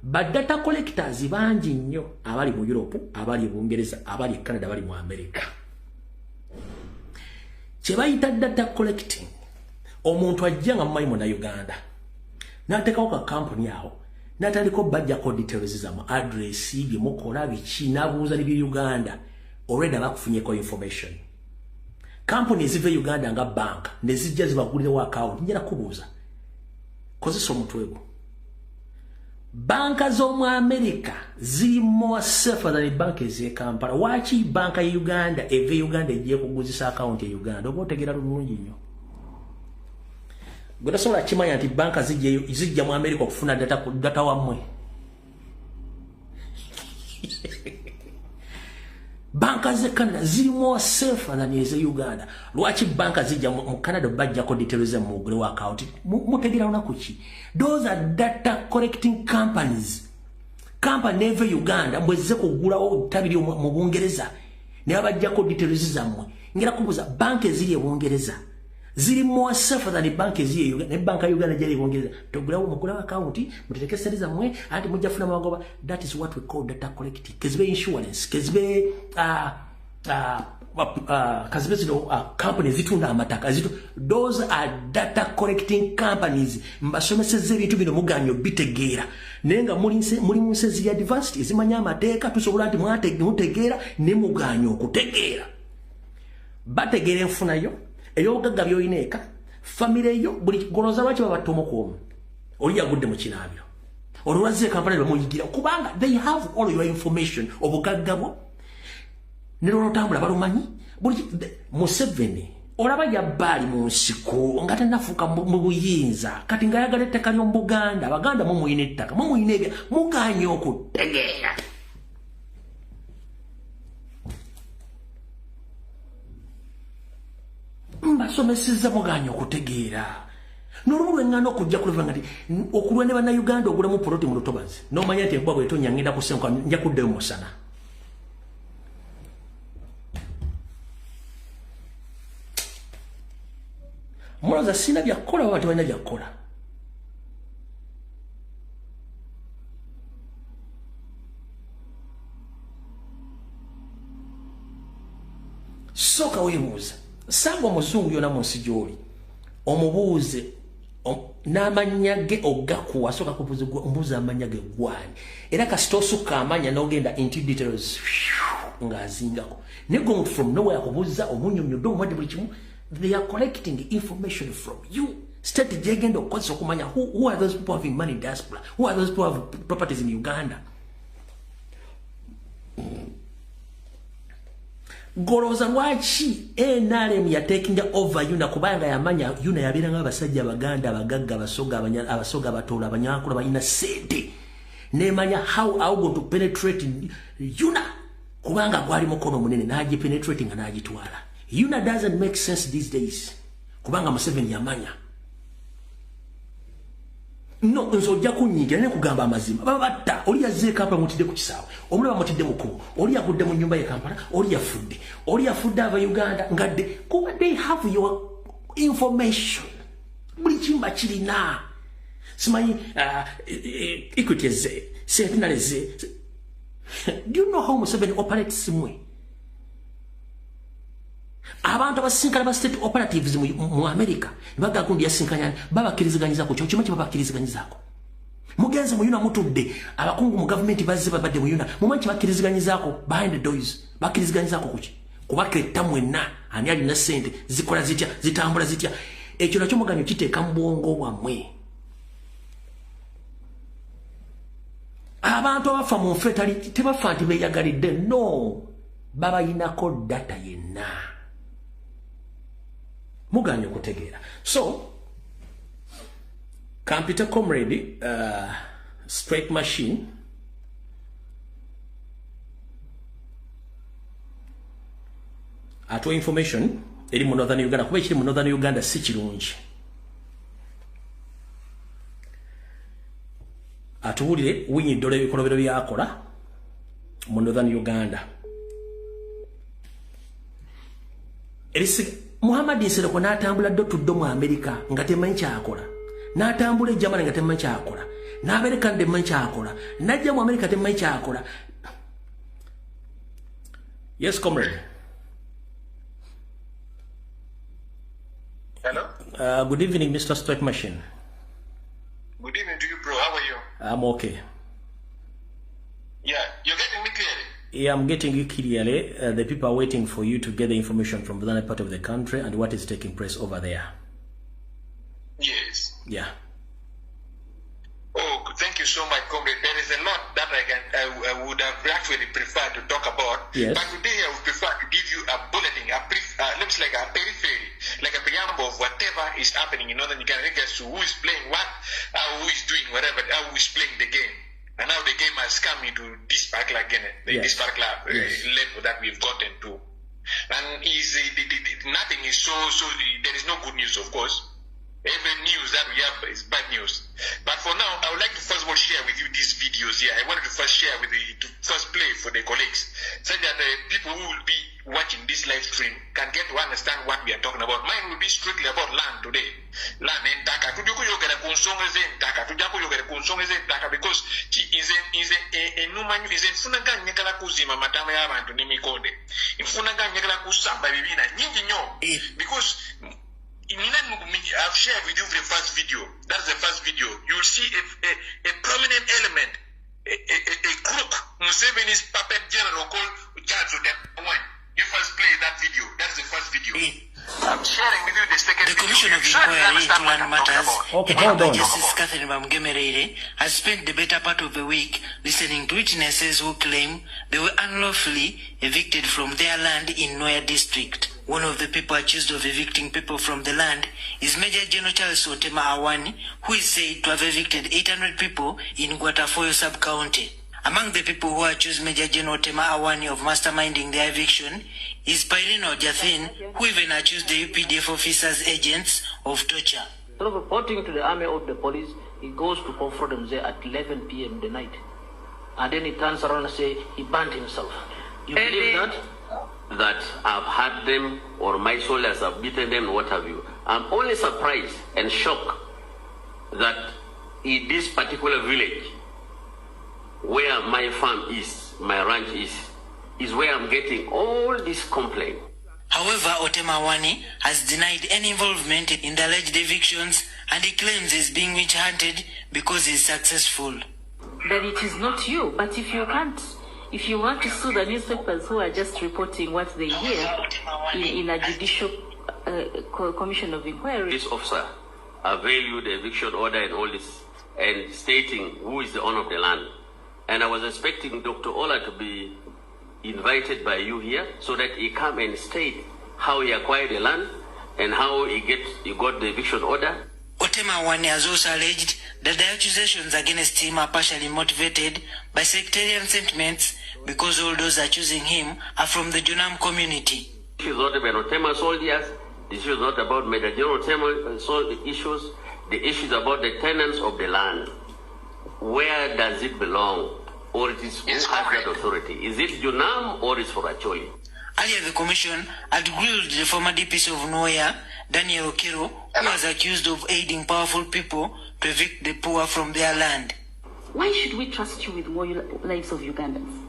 Ba data collectors bangi nnyo abali mu Europe, abali mu Bungereza, abali mu Canada, abali mu America. Chebayita data collecting. Omuntu ajja nga mumanyi mu na Uganda. N'ateekawo ka company awo. N'atandika bajja ko details za mu address bye mukola biki n'abuuza ne Uganda. Already bakufunyeko information. Companies zive Uganda nga bank ne zijja zibagulirawo account. Njera kubuuza. Kozesa omutwego. Banka z'omu America ziri more safer than bank ez'e Kampala. Waki banka ya Uganda eve Uganda egiye kuguzisa account ya Uganda? Oba otegeera bulungi nnyo. Gwe tasobola kimanya nti banka zijja mu America okufuna data wammwe. Banka z'e Canada ziri more safer than ez'e Uganda. Lwaki banka zijja mu Canada bajjako details mu mugulewo account? Mutegeera lunaku ki? Those are data collecting companies. Company eve Uganda mbwezze kugulawo tabiri mu Bungereza ne abajjako details zammwe. Ngera kubuuza banka eziri e Bungereza ziri more safer than banka eziri e Uganda. Ne banka Uganda jali e Bungereza togulawo mugulawo account mutereke sente zammwe anti mujja funa magoba. That is what we call data collecting. Kezibe insurance, kezibe companies zitunda amataka zitu. Those are data collecting companies. Mbasomeseze ebintu bino muganyo bitegeera nenga muri munsi ziri advanced zimanya amateeka tusobola nti mutegeera ne muganyo okutegeera bategeera enfunayo ey'obugagga by'olina eka famire yo buli goloza lwaki babatomokomu oli yagudde mu kinaabyo olwaze Kampala bamuyigira kubanga they have all your information obugagga bwo nero tambula balumanyi buli Museveni olaba yabbali mu nsiko nga tanafuka mu buyinza kati nga yagala ettaka ly'omu Buganda Baganda mumuyina ettaka mumuyina ebya muganye okutegeera. Mbasomesezza muganye okutegeera n'olumu lwengana okujja kuluvanga nti okulwa ne bannayuganda ogulamu poloti mu lutobazi n'omanya nti ebbwa bw'etonya ngenda kusenguka nja kuddayo musana. Mulaza sina byakola oba tebalina byakola. Soka weebuuza sanga omuzungu yona mu nsi gy'oli omubuuze n'amannya ge ogakuwa soka kubuuza amannya ge gwani era kasita osukka amanya n'ogenda into details ng'azingako naye gwe omuntu from nowhere akubuuza omunyonyodde omuwadde buli kimu. They are collecting information from you. State jegendo okukozesa okumanya who are those people having money in diaspora, who are those people who have properties in Uganda. Goloza lwaki NRM ya taking over yuna kubanga yamanya yuna yabiranga abasajja Baganda abagagga abasoga batola abanyakula balina sente nemanya how are going to penetrate yuna kubanga gwali mukono munene naji penetrating anajitwala. Yuna doesn't make sense these days. Kubanga Museveni yamanya. No, nzojja kunyigira ne kugamba amazima. Babatta oli yazze Kampala mutidde ku kisaawe. Omulaba mutidde mukubo. Oli yagudde mu nyumba ye Kampala, oli yafudde. Oli yafudde ava Uganda ngadde. Kuba they have your information. Buli kimba kirina. Simanyi equity ze, centenary ze. Do you know how Museveni operates mwe? Abantu abasinkana ba state operatives mu America baga kundi yasinkanya babakiriziganyiza ku cyo kimachi babakiriziganyiza ko Mugenze muyuna mutudde abakungu mu government bazze babadde muyuna mumanchi bakiriziganyizaako behind the doors bakiriziganyizaako kuki kubaketta mwenna ani alina ssente zikola zitya zitambula zitya ekyo nakyo muganyo kiteeka mu bwongo bwammwe abantu abafa mu nfe tebafa nti beeyagalidde no babayinako data yenna muganyo okutegeera so Computer Comrade Straight Machine atuwa information eri mu Northern Uganda kuba ekiri mu Northern Uganda si kirungi atuwulire winyiddole ebikolobero byakola mu Northern Uganda Muhammad Nsereko n'atambula tuddo mu America nga temanyi kyakola n'atambula Germany nga temanyi kyakola n'Amerika temanyi kyakola n'ajja mu America temanyi kyakola. Yes, comrade. Hello? Good evening, Mr. Straight Machine. Good evening to you, bro. How are you? I'm okay. Yeah, you're getting me clearly? Yeah, I'm getting you clearly. The people are waiting for you to get the information from the other part of the country and what is taking place over there. Yes. Yeah. Oh, thank you so much, comrade. There is a lot that I would have actually preferred to talk about. Yes. But today I would prefer to give you a bulletin, looks like a periphery, like a preamble of whatever is happening in Northern Uganda, regards to who is playing what, who is doing whatever, who is playing the game. And now the game has come into this particular level that we've gotten to. And nothing is so, there is no good news, of course. Every news that we have is bad news. But for now, I would like to first of all share with you these videos here. I wanted to first share with you, to first play for the colleagues, so that the people who will be watching this live stream can get to understand what we are talking about. Mine will be strictly about land today. Land and taka. Because is a numanyu is a funaga nyekala kuzima matama y'abantu n'emikonde. Infunaga nyekala kusamba bibina nyingi nyo. Because I've shared with you the first video. That's the first video. You'll see a prominent element, a crook, Museveni's puppet general called Charles Odemoy. You first play that video. That's the first video. I'm sharing with you the second video. The Commission of Inquiry into Land Matters, hold on. Justice Catherine Bamgemerere, has spent the better part of the week listening to witnesses who claim they were unlawfully evicted from their land in Noya district. One of the people accused of evicting people from the land is Major General Charles Otema Awani, who is said to have evicted 800 people in Guatafoyo sub-county. Among the people who accused Major General Otema Awani of masterminding their eviction is Pairino Jathin, who even accused the UPDF officers' agents of torture. Instead of reporting to the army or the police, he goes to confront them there at 11 p.m. the night. And then he turns around and says he burned himself. You believe that? That I've had them or my soldiers have beaten them, what have you. I'm only surprised and shocked that in this particular village where my farm is, my ranch is where I'm getting all this complaint. However, Otema Awani has denied any involvement in the alleged evictions and he claims he's being witch-hunted because he's successful. That it is not you, but if you want to sue the newspapers who are just reporting what they hear in a judicial commission of inquiry. This officer availed the eviction order and all this and stating who is the owner of the land. And I was expecting Dr. Ola to be invited by you here so that he come and state how he acquired the land and how he got the eviction order. Otema Awani has also alleged that the accusations against him are partially motivated by sectarian sentiments because all those accusing him are from the Junam community. This is not about Otema soldiers. This is not about Major General Otema issues. The issue is about the tenants of the land. Where does it belong? Or it is who has that authority? Is it Junam or is for Acholi? Earlier, the commission had grilled the former DPC of Noya, Daniel Okero, who was accused of aiding powerful people to evict the poor from their land. Why should we trust you with more lives of Ugandans?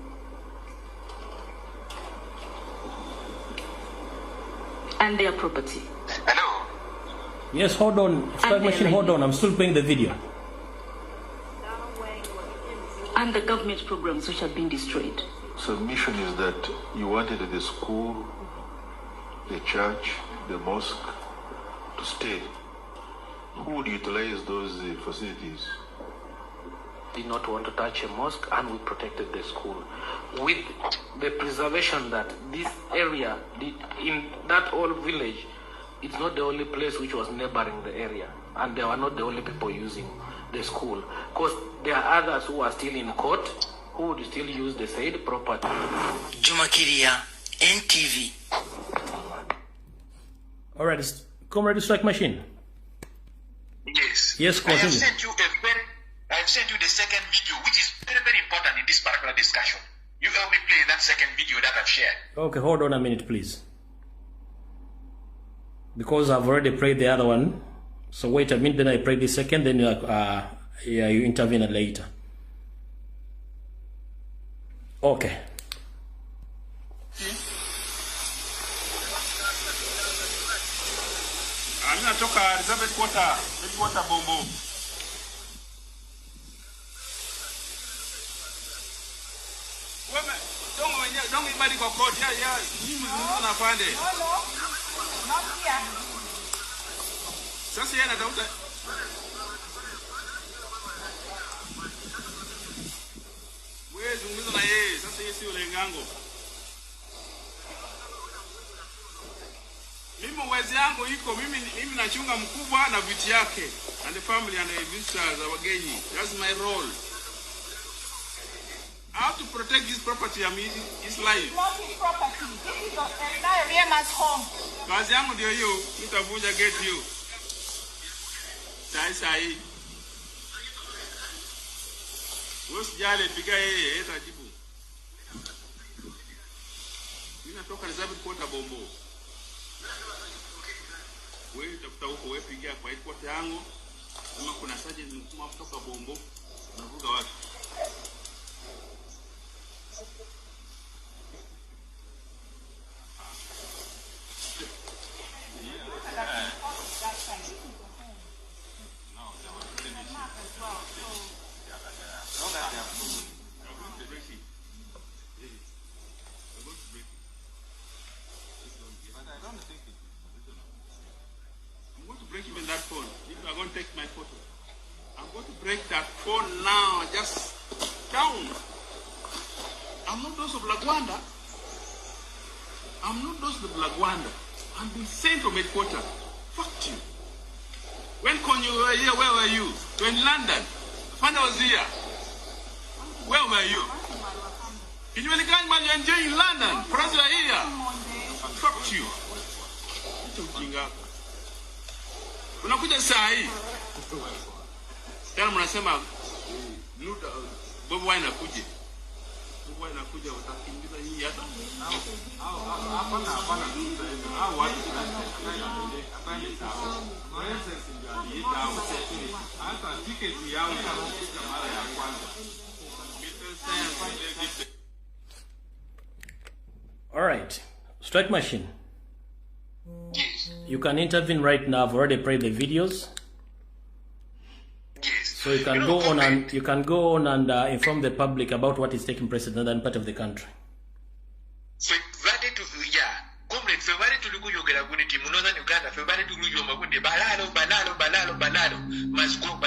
And their property. Hello? Yes, hold on. Strike Machine, hold on. I'm still playing the video. and the government programs which have been destroyed. Submission is that you wanted the school, the church, the mosque to stay. Who would utilize those facilities? Did not want to touch a mosque, and we protected the school with the preservation that this area, in that old village, it's not the only place which was neighboring the area, and they were not the only people using the school, because there are others who are still in court who would still use the said property. Juma Kiria, NTV. All right, Comrade Strike Machine. Yes. Yes, continue. I have sent you the second video, which is very, very important in this particular discussion. You help me play that second video that I've shared. Okay, hold on a minute, please. Because I've already played the other one. So wait a minute, then I play the second, then you intervene later. Okay. I'm going to talk about Elizabeth Water Bombo. Don't anybody go court. Yeah. You must find it. No. Not here. Sasa yeye anatafuta wewe zungumza na yeye. Sasa yeye sio lengango. Mimi uwezo yangu iko mimi nachunga mkubwa na viti yake and the family and the visitors wageni. That's my role. How to protect this property, I mean, his life. It's not his property. This is Riema's home. Kazi yangu ndio hiyo, nitavunja gate hiyo. Sai. Usijali, piga yeye, atajibu. Mimi natoka Elizabeth Water Bombo. Wewe tafuta huko, wewe piga kwa headquarter yangu. Kama kuna sergeant mkuu kutoka Bombo, unavuga watu. Even that phone, if you are going to take my photo, I'm going to break that phone now, just down. I'm not those of Lagwanda. I'm being sent from headquarters. Fuck you. When Konyo were here, where were you? You were in London. Fanda was here. Where were you? You were in London. France were here. Fuck you. Unakuja saa hii. Tena mnasema Bobo Wine akuje. Bobo Wine anakuja utakimbiza hii hata. Hapana. Hao watu hata tiketi yao itakuja mara ya kwanza. All right. Strike Machine. You can intervene right now. I've already played the videos. Yes. So you can go on and inform the public about what is taking place in another part of the country. Comrade, February to Luguyogera Gunity, Northern Uganda, February to Luguyomagundi, Balalo, must go.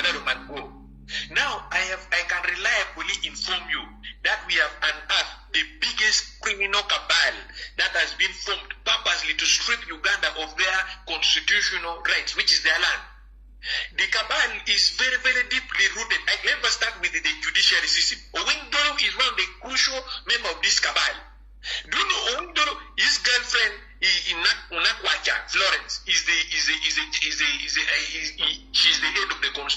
Now I can reliably inform you that we have unearthed the biggest criminal cabal that has been formed purposely to strip Uganda of their constitutional rights, which is their land. The cabal is very, very deeply rooted. Let us start with the judiciary system. Owindolo is one of the crucial members of this cabal. Do you know Owindolo, his girlfriend in Unakwacha, Florence, she's the head of the Court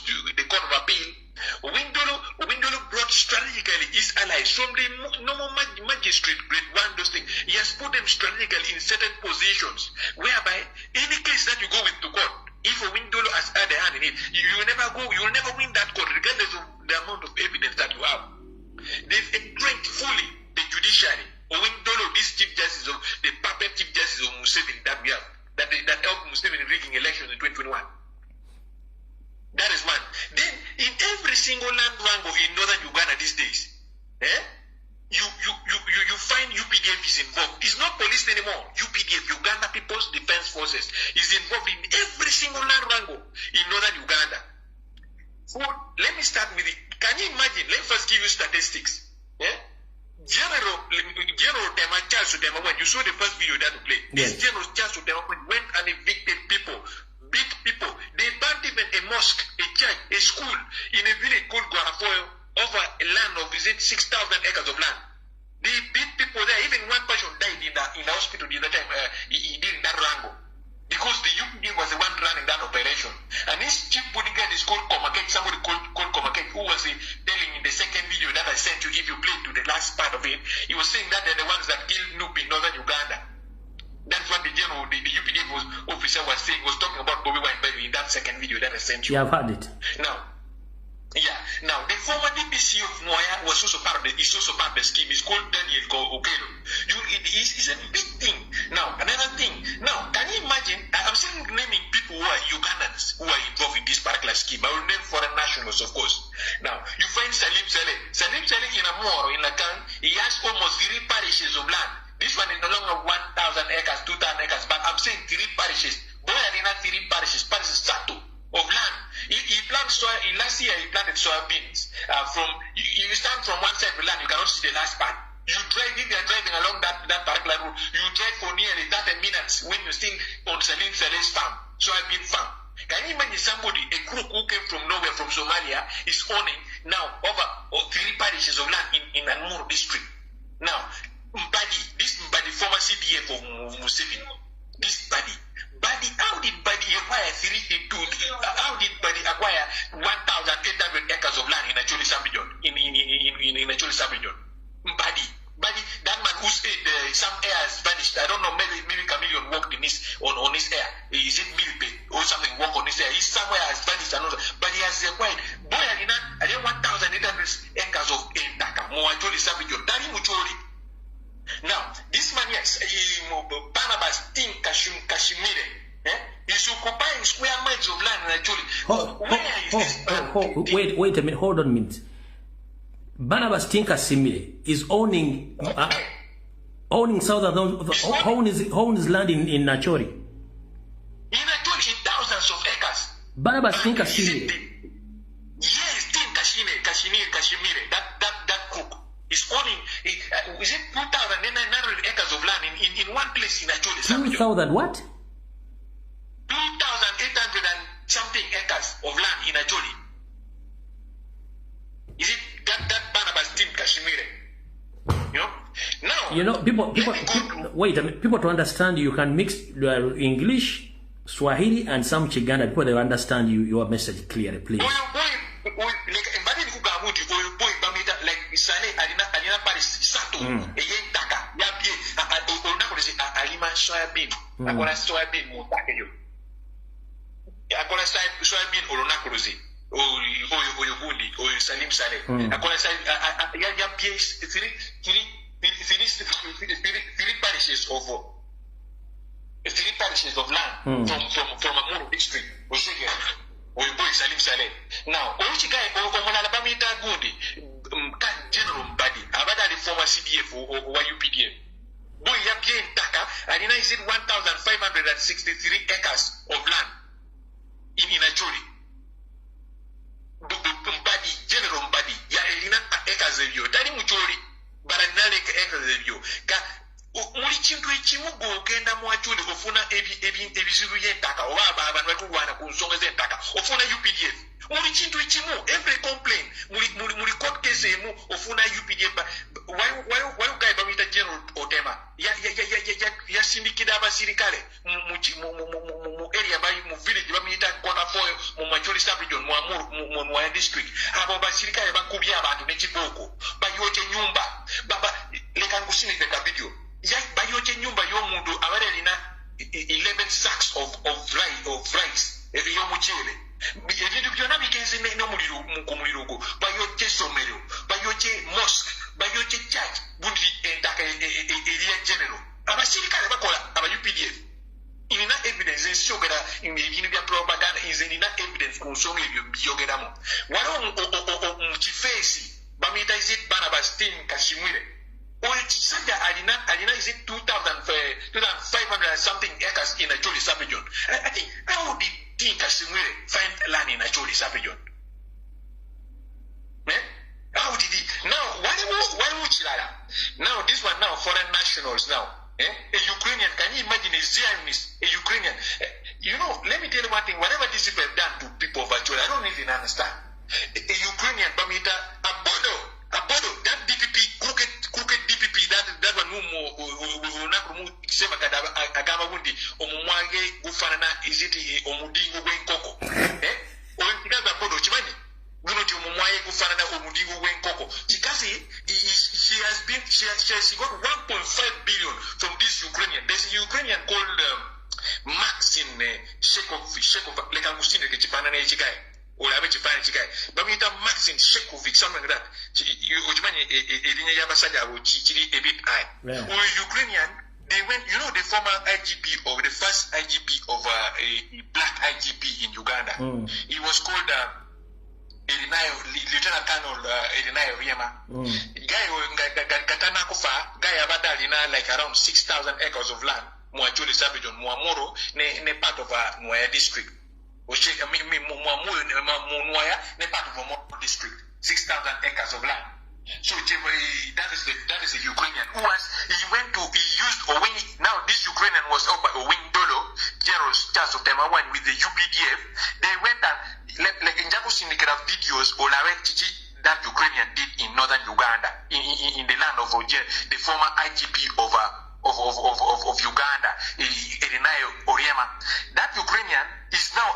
of Appeal. Owindolo brought strategically his allies from the normal magistrate grade 1, those things. He has put them strategically in certain positions, whereby any case that you go with to court, if Owindolo has had a hand in it, you will never win that court, regardless of the amount of evidence that you have. They've entrenched fully the judiciary. Owindolo, this chief justice of the puppet chief justice of Museveni that we have, that helped Museveni rigging elections in 2021. That is one. Then, in every single land rango in northern Uganda these days, them all. UPDF, Uganda People's Defense Forces, is involved in every single land wrangle in northern Uganda. So let me start with it. Can you imagine? Let me first give you statistics. Yeah? General Tema, Charles Tema, when you saw the first video that we played, this General Charles Tema went and evicted people, beat people. They burned even a mosque, a church, a school in a village called Guarafoyo over a land of, is it 6,000 acres of land. They beat people there. Even one person died in the hospital the other time. He did that wrangle. Because the UPD was the one running that operation. And his chief bodyguard is called Komakek, somebody called Komakek, who was telling in the second video that I sent you, if you played to the last part of it, he was saying that they're the ones that killed Noob in northern Uganda. That's what the general, the UPD officer was saying, was talking about Bobby Wine in that second video that I sent you. Yeah, I've heard it. Now the former DPC of Moya was also part of the scheme. It's called Daniel Okelo. It's a big thing. Now, another thing. Now, can you imagine? I'm still naming people who are Ugandans who are involved in this particular scheme. I will name foreign nationals, of course. Now, you find Salim Saleh. Salim Saleh in Amoro, in Lakan, he has almost 3 parishes of land. This one is no longer 1,000 acres, 2,000 acres, but I'm saying 3 parishes. Boy, I did not 3 parishes. Parishes Sato of land. He planted soy. Last year he planted soybeans. You stand from one side of the land, you cannot see the last part. You drive, if you are driving along that particular route, you drive for nearly 30 minutes when you're still on Salim Saleh's farm, soybean farm. Can you imagine somebody, a crook who came from nowhere, from Somalia, is owning now over 3 parishes of land in Anmur district? Now, Mbadi, former CDF of Museveni, this Mbadi, how did Mbadi acquire 1,800 acres of land in Acholi Sub-region? In Acholi Sub-region. Mbadi, that man who said some air has vanished. I don't know, maybe Chameleon walked on his air. Is it Milpe or something walk on his air? He's somewhere has vanished, but he has acquired. Boy, I did 1,800 acres of Ndaka, Acholi Sub-region. Dari Mucholi. Now, this man, yes, Barnabas Tim Kashimire, is occupying square miles of land actually. Wait a minute, hold on a minute. Barnabas Tim Kashimire is owning southern, owns land in Nachori. In Nachori, in thousands of acres. Barnabas Tim Kashimire. Yes, Tim Kashimire, that crook. Is owning, is it 2,900 acres of land in one place in Acholi? 2,000 what? 2,800 and something acres of land in Acholi. Is it that Barnabas Tim Kashimire? You know? Now, you know, people wait a minute. People to understand you can mix English, Swahili, and some Chiganda. People they understand your message clearly, please. Sale alina Paris Sato Taka Yabie Alima soybean Akola soybean Mutakeyo Akola soybean Olonakrozi Oyogundi Oyo Salim Sale Akola Yabie 3 parishes of land from Amuru district Oyoboy Salim Sale. Now Ochikai Omonalabamita Gundi General Mbadi, Abada the former CDF or UPDF. Boy, Yabien Taka, and is it 1,563 acres of land in Acholi. Mbadi, General Mbadi, Elina acres of you, Tani Muchori, Baranale acres of you. Muri chintu echimugo ogenda mu Acholi ofuna ebizibu y'entaka oba abantu bakulwana ku nsonga z'entaka ofuna UPDF. Muri chintu echimu every complaint muri court case emu ofuna UPDF. Why guy bamita General Otema ya sindikida abasirikale mu area bayi mu village bamita Kotafoyo mu Macholi Sub-region mu Amuru mu district abo basirikale bakubya abantu n'ekiboko bayoje nyumba baba leka ngusinike ka video bayoje nyumba y'omuntu abali alina 11 sacks of rice y'omuchele ebintu byonna bigenze n'omuliro ku muliro gwo bayoje somero bayoje mosque bayoje church bundi entaka eriya general abasirikale bakola aba UPDF inina evidence ensogera ebintu bya propaganda inina evidence ku nsonga ebyo byogeramu waliwo mu kifeesi bamuyita Barnabas Tim Kashimire Saga Alina is it 2,500 and something acres in a Jolly Sabajon. I think how did Tinka Simwere find land in a Jolly Sabajon? How did he? Now, why would Chilala? Now, this one now, foreign nationals now. A Ukrainian, can you imagine a Zionist, a Ukrainian? You know, let me tell you one thing, whatever these people have done to people of Acholi, I don't even understand. A Ukrainian, Bamita, Abodo, that DPP, crooked DPP, that one who Seva Agama Wundi, Omumwage, Ufanana, is it Omudingo Wenkoko? Abodo, Chimani, Gunoti Omumwage, Ufanana, Omudingo Wenkoko. She has got 1.5 billion from this Ukrainian. There's a Ukrainian called Maxim Shekovic, like Agustin Chipana Chikai. Or I bet you find Chikai. But we have Maxim Shekovic, something like that. You Yabasada will Chichiri a bit high. Or Ukrainian, they went, you know, the former IGP or the first IGP of a black IGP in Uganda. He was called Lieutenant Colonel Elinayo Riema. Guy Kufa, Guy Abadalina, like around 6,000 acres of land. Mwachuli Sabajon, Mwamoro, ne part of Nwaya district. Which is Mwaya, ne part of Mwamoro district. 6,000 acres of land. So that is a Ukrainian who he used Owing. Now this Ukrainian was up by Owing Dolo, General Charles of Temawan with the UPDF. They went and like in Jago Syndicate videos, that Ukrainian did in northern Uganda, in the land of the former IGP of Uganda, Elinayo Oriema. That Ukrainian is now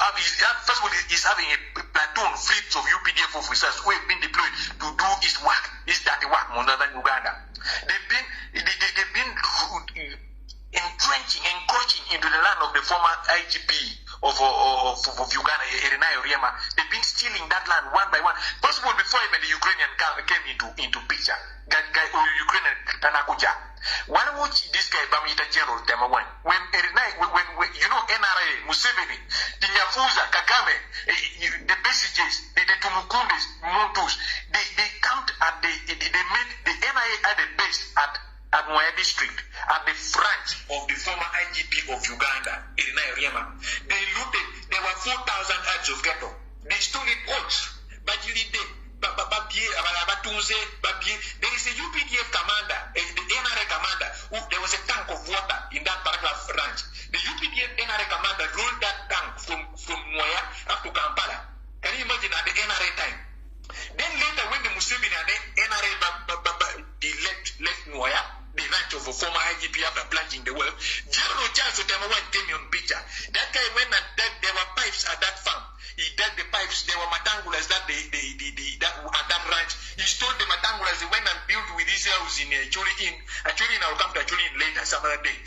first of all is having a platoon fleets of UPDF officers who have been deployed to do his work, his dirty work in northern Uganda. They've been encroaching into the land of the former IGP of Uganda, Elinayo Oriema. They've been stealing that land one by one. First of all, before even the Ukrainian came into picture, Ukrainian Tanakuja. Why would this guy Bamita General Temawan? When you know NRA, Museveni, the Nyafuza, Kagame, the Besiges, the Tumukundes, Montus, they camped at they made the NRA at the base at Nwaya district, at the branch of the former IGP of Uganda, Elinayo Oriema. They looted, there were 4,000 acres of ghetto. They stole it all. But there is a UPDF commander, the NRA commander, there was a tank of water in that particular branch. The UPDF NRA commander rolled that tank from Nwaya up to Kampala. Can you imagine at the NRA time? Then later when the Museveni and the NRA left Nwaya, the ranch of a former IGP after plunging the well, General Charles Otamawan came on picture. That guy went and dug, there were pipes at that farm. He dug the pipes, there were matangulas that at that ranch. He stole the matangulas, he went and built with his house in Acholi. Actually, I'll come to Acholi later, some other day.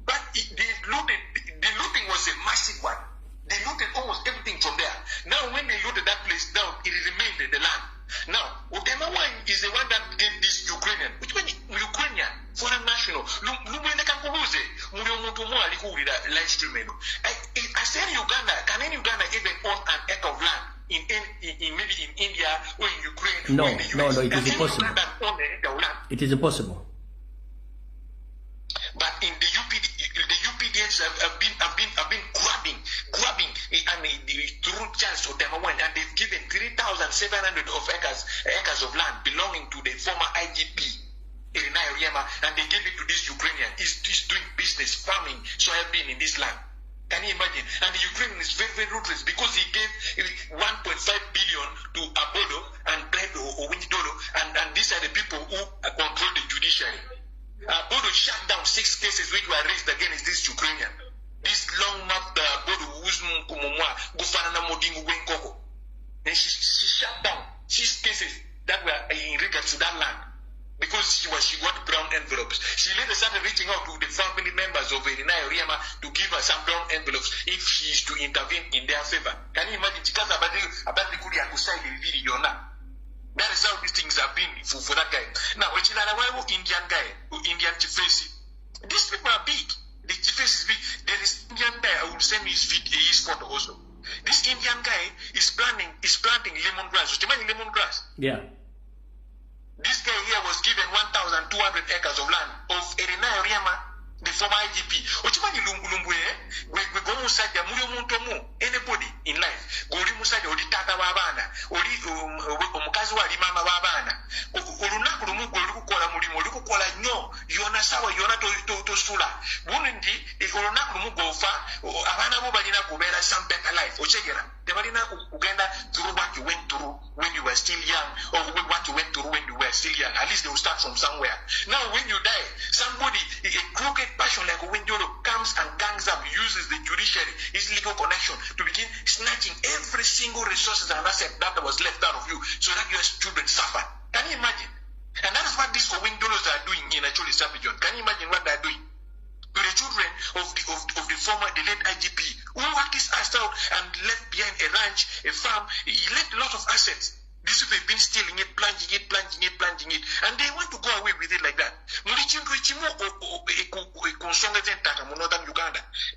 But the looting was a massive one. They looted almost everything from there. Now, when they looted that place down, it remained in the land. Now, Otemawan is the one that gave this Ukrainian, which one Ukrainian, foreign national, live streaming. I said Uganda, can any Uganda even own an acre of land in maybe in India or in Ukraine? No, or in the US? it is impossible. It is impossible. But in the UPDFs have been grabbing and through Charles Otemawan, and they've given 3,700 of acres of land belonging to the former IGP Elinayo Oriema, and they gave it to this Ukrainian. He's doing business, farming, soybean in this land. Can you imagine? And the Ukrainian is very, very ruthless because he gave 1.5 billion to Abodo and Owindolo, and these are the people who control the judiciary. Abodo shut down 6 cases which were raised against this Ukrainian. This long-mouthed Abodo Gufanana Modingu Wenkoko. And she shut down 6 cases that were in regards to that land. Because she got brown envelopes. She later started reaching out to the family members of Elinayo Oriema to give her some brown envelopes if she is to intervene in their favor. Can you imagine? That is how these things have been for that guy. Now, Indian guy, Indian Chifesi. These people are big. The Chifesi is big. There is Indian guy, I will send his photo also. This Indian guy is planting lemongrass. Lemongrass. Yeah. This guy here was given 1,000 200 acres of land of Erina Riema, the former IGP. Ochimani Lumbuye, we go Musaja, Murio Muntomo, anybody in life, Gori Musaja, or the Tata Wabana, or Omukazwa Rimama Wabana, Urunakurumu, Gorukola Murimorukola, no, Yona Sawa, Yona to Sula, Wundi, if Urunakurumu go far, Avana Mubadina Kubera, some better life, Ochegera, the Marina Uganda, through what you went through when you were still young, or what you went through when you were still young. At least they will start from somewhere. Now, when you die, somebody, a crooked passion like Wendolo comes and gangs up, uses the judiciary, his legal connection to begin snatching every single resources and asset that was left out of you so that your children suffer. Can you imagine? And that is what these Wendolos are doing in actually Sabijon. Can you imagine what they are doing? To the children of the former, the late IGP, who worked his ass out and left behind a ranch, a farm. He left a lot of assets. These people have been stealing it, plunging it, and they want to go away with it like that.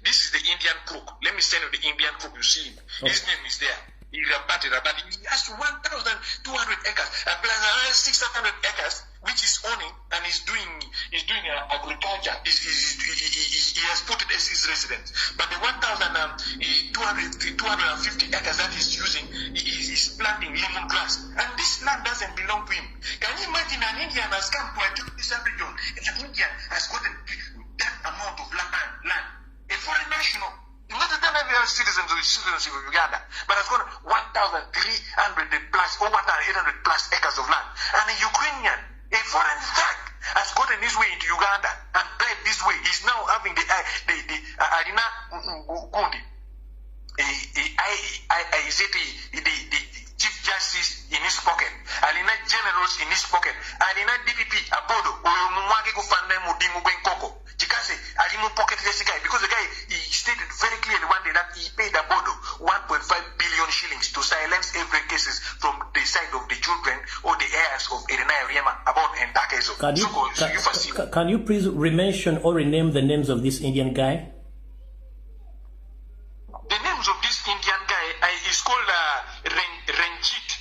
This is the Indian crook. Let me send you the Indian crook. You see him. His name is there. He has 1,200 acres, plus 600 acres, which is owning, and he's doing agriculture. He has put it as his residence. But the 250 acres that he's using, he's planting lemongrass. And this land doesn't belong to him. Can you imagine an Indian has come to a this region, and an Indian has gotten that amount of land? A foreign national. Not that they are citizens of Uganda, but has got 1,300 plus or 1,800 plus acres of land. And a Ukrainian, a foreign thug, has gotten his way into Uganda and played this way. He's now having the Arina Gundi, the Chief Justice in his pocket, Alina Generals in his pocket, Alina DPP, Abodo, Oyomumwage Gufanda Mudimu Benkoko. Chikase, Alimu pocket this guy, because the guy, he stated very clearly one day that he paid Abodo 1.5 billion shillings to silence every cases from the side of the children or the heirs of Erina Riema about Entakezo. Can you please re-mention or rename the names of this Indian guy? The names of this Indian guy is called Renjit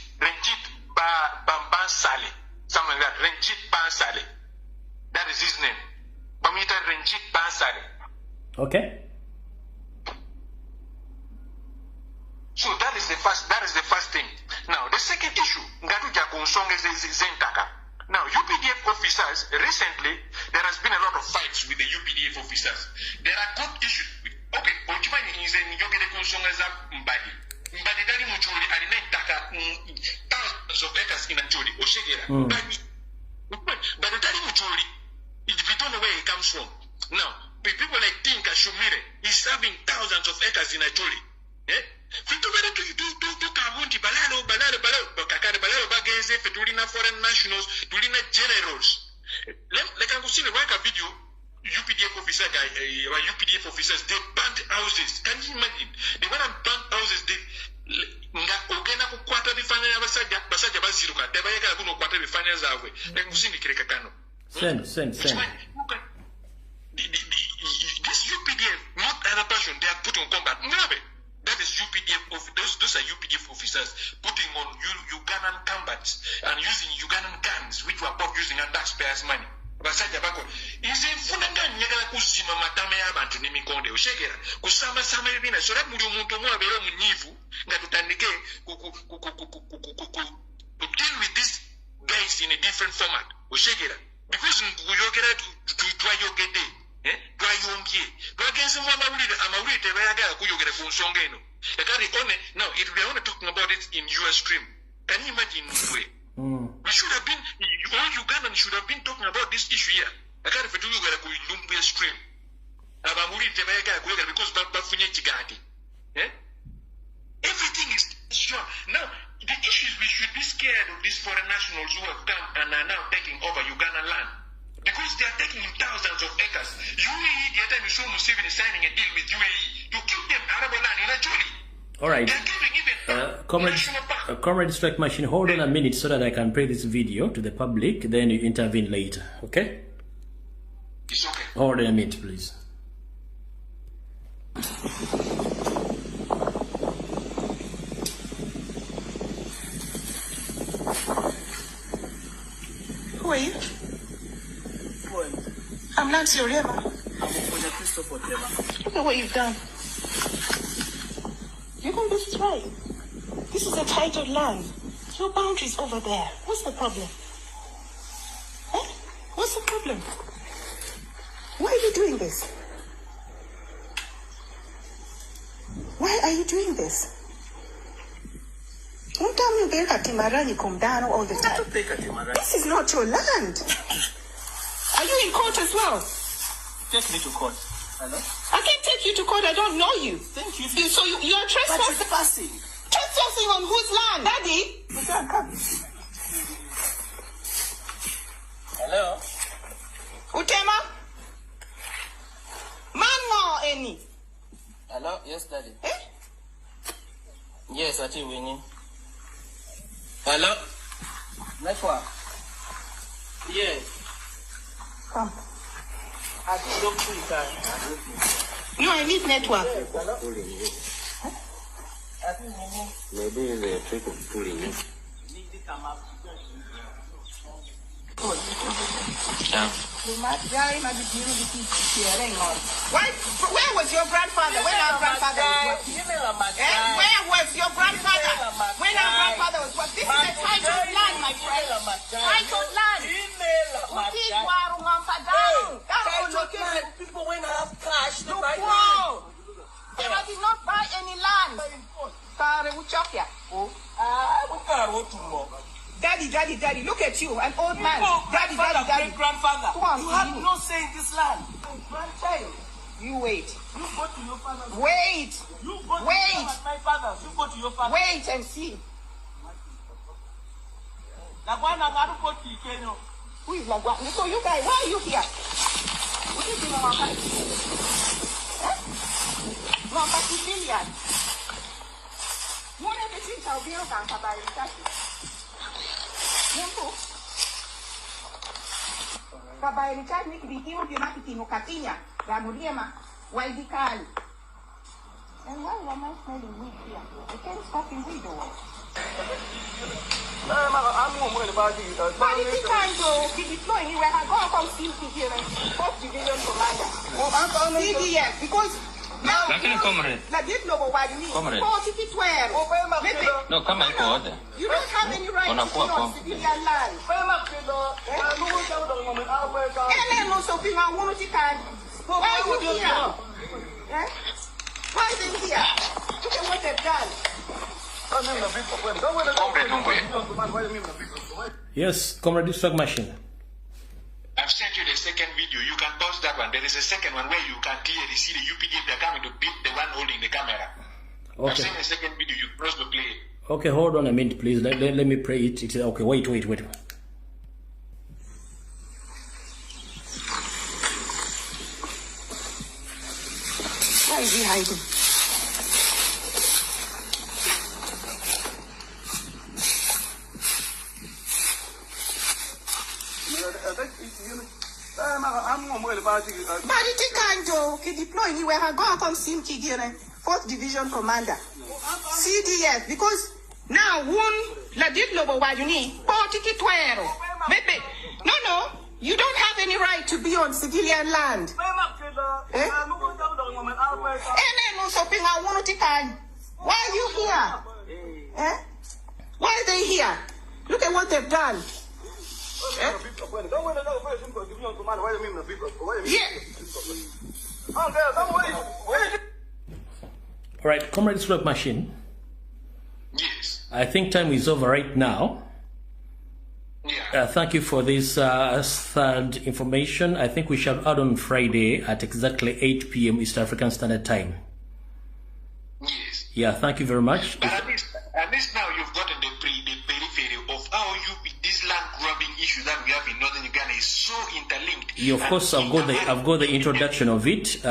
Bansali, something like that. Renjit Bansali. That is his name. Bamita Renjit Bansali. Okay. So that is the first thing. Now the second issue, Ngatuja Kunsonge Zentaka. Now UPDF officers, recently there has been a lot of fights with the UPDF officers. There are court issues. Okay, Ochimani is in Yogede Kunsonga Mbadi. Mbadi Dali Muchuri and Nentaka thousands of acres in Anjoli, Oshegera. But the Dali Muchuri, we don't know where he comes from. Now, people like Tinka Shumire is having thousands of acres in Anjoli. Tulina foreign nationals, Tulina generals. Like I see the work video, UPDF officer guy, UPDF officers, they burnt houses. Can you imagine? They went and burnt houses. They ogena kukwata bifanya basaja baziruka. Tebayega kuno kwata bifanya zawe. Kusini kireka kano. Send. This UPDF, not other person, they are put on combat. That is UPDF. Those are UPDF officers putting on Ugandan combats and using Ugandan guns, which were bought using our taxpayers' money. Basaja bako. Ize funanga nyegala kusima matame y'abantu n'emikonde oshegera kusama sama ebina so that muli omuntu omu abeera munyiivu nga tutandike to deal with these guys in a different format oshegera because nkuyogera twayogedde twayombye twagenze mu amawulire tebayagala kuyogera ku nsonga eno ekati one now it we are only talking about it in US stream. Can you imagine we should have been all Ugandans should have been talking about this issue here. I can't if you go to Lumbia stream. Because bafunye chigati. Everything is sure. Now the issue is we should be scared of these foreign nationals who have come and are now taking over Ugandan land. Because they are taking thousands of acres. UAE, the other time you saw Museveni signing a deal with UAE to keep them Arab land in Acholi. All right. Comrade Strike Machine, hold on a minute so that I can play this video to the public, then you intervene later, okay? It's okay. Hold on a minute, please. Who are you? I'm Nancy Orema. Look at what you've done. You can this is right. This is a titled land. Your boundary's over there. What's the problem? Huh? What's the problem? Why are you doing this? Why are you doing this? Don't tell me you come down all the time. This is not your land. Are you in court as well? Take me to court. Hello? I can't take you to court. I don't know you. Thank you. So you are trespassing. Trespassing on whose land? Daddy? Hello? Utema? Mango any? Hello? Yes, Daddy. Yes, I think winning. Hello? Network. Yes. Come. I don't see time. No, I need network. Hello? Maybe the trick of pulling it. Where was your grandfather? When our grandfather was Where was your grandfather? When our grandfather was what? This is a titled land, my friend. Titled land. People when I have cash, they buy land. But I did not buy any land. Daddy, look at you, an old man. Daddy. Grandfather. You have no say in this land. Grandchild. You wait. You go to your father. Wait. You go to my father. You go to your father. Wait and see. Who is Lagwa? So you guys, why are you here? What is doing on my no, but you billion. One of the things I'll be on by Kabaye Richard ni kibitimu kimakitino katinya ya Muriema waidikali. And why am I smelling weed here? I can't fucking weed over. But if you can't go, be deploying anywhere, I go and come see you here and post division commander. CDF, because now, comrade. No, come and go there. You don't have any right to be on civilian land. Why are you here? Why are they here? Look at what they've done. Yes, Comrade District Machine. I've sent you the second video. You can pause that one. There is a second one where you can clearly see the UPDF they're coming to beat the one holding the camera. Okay. I've sent the second video. You cross the play. Okay, hold on a minute, please. Let me pray it. It's okay. Wait. Why is he hiding? Deploy anywhere. I go and come see him, 4th Division Commander. CDF, because now one Ladiblobo Wajuni, no, you don't have any right to be on civilian land. Why are you here? Why are they here? Look at what they've done. All right, Comrade District Machine. Yes. I think time is over right now. Yeah. Thank you for this third information. I think we shall add on Friday at exactly 8 p.m. East African Standard Time. Yes. Yeah, thank you very much. But at least now you've gotten the periphery of how this land grabbing issue that we have in northern Uganda is so interlinked. Yeah, of course, I've got the introduction of it.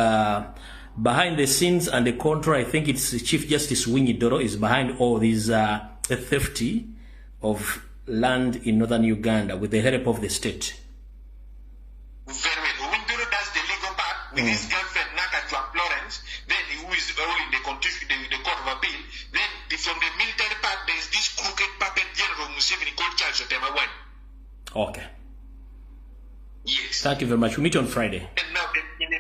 Behind the scenes and the control, I think it's Chief Justice Winnie Doro is behind all these theft of land in northern Uganda with the help of the state. Very well. Winnie Doro does the legal part with his girlfriend Nakachwa Florence, then who is ruling the Court of Appeal. Then from the military part, there's this crooked puppet General Museveni called Charles Otema One. Okay. Yes. Thank you very much. We'll meet you on Friday. And now in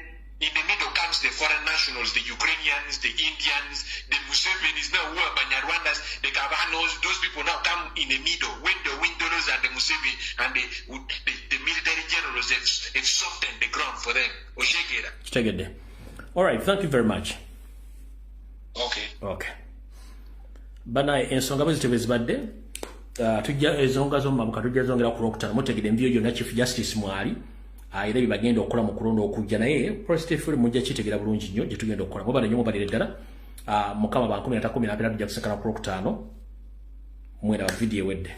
the middle comes the foreign nationals, the Ukrainians, the Indians, the Musevenis, now who are Banyarwandas, the Kavanos, those people now come in the middle when the Windows and the Museveni and the military generals have softened the ground for them. Take it there. All right, thank you very much. Okay. Bana ensonga bazitebe zibadde tujja ezonga zo mabuka tujja zongera ku Lokutano mutegede enviyo yonna Chief Justice Mwali era bibagenda okukola mu kulonda okujja naye Prostate mujja kitegera bulungi nnyo gye tugenda okukola mubale nnyo mubalire ddala mukama ba 10 tujja kusakala ku Lokutano mwera wa video wedde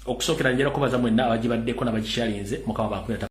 okusookera njera kubaza mwenna abagibaddeko n'abagishalinze mukama ba 10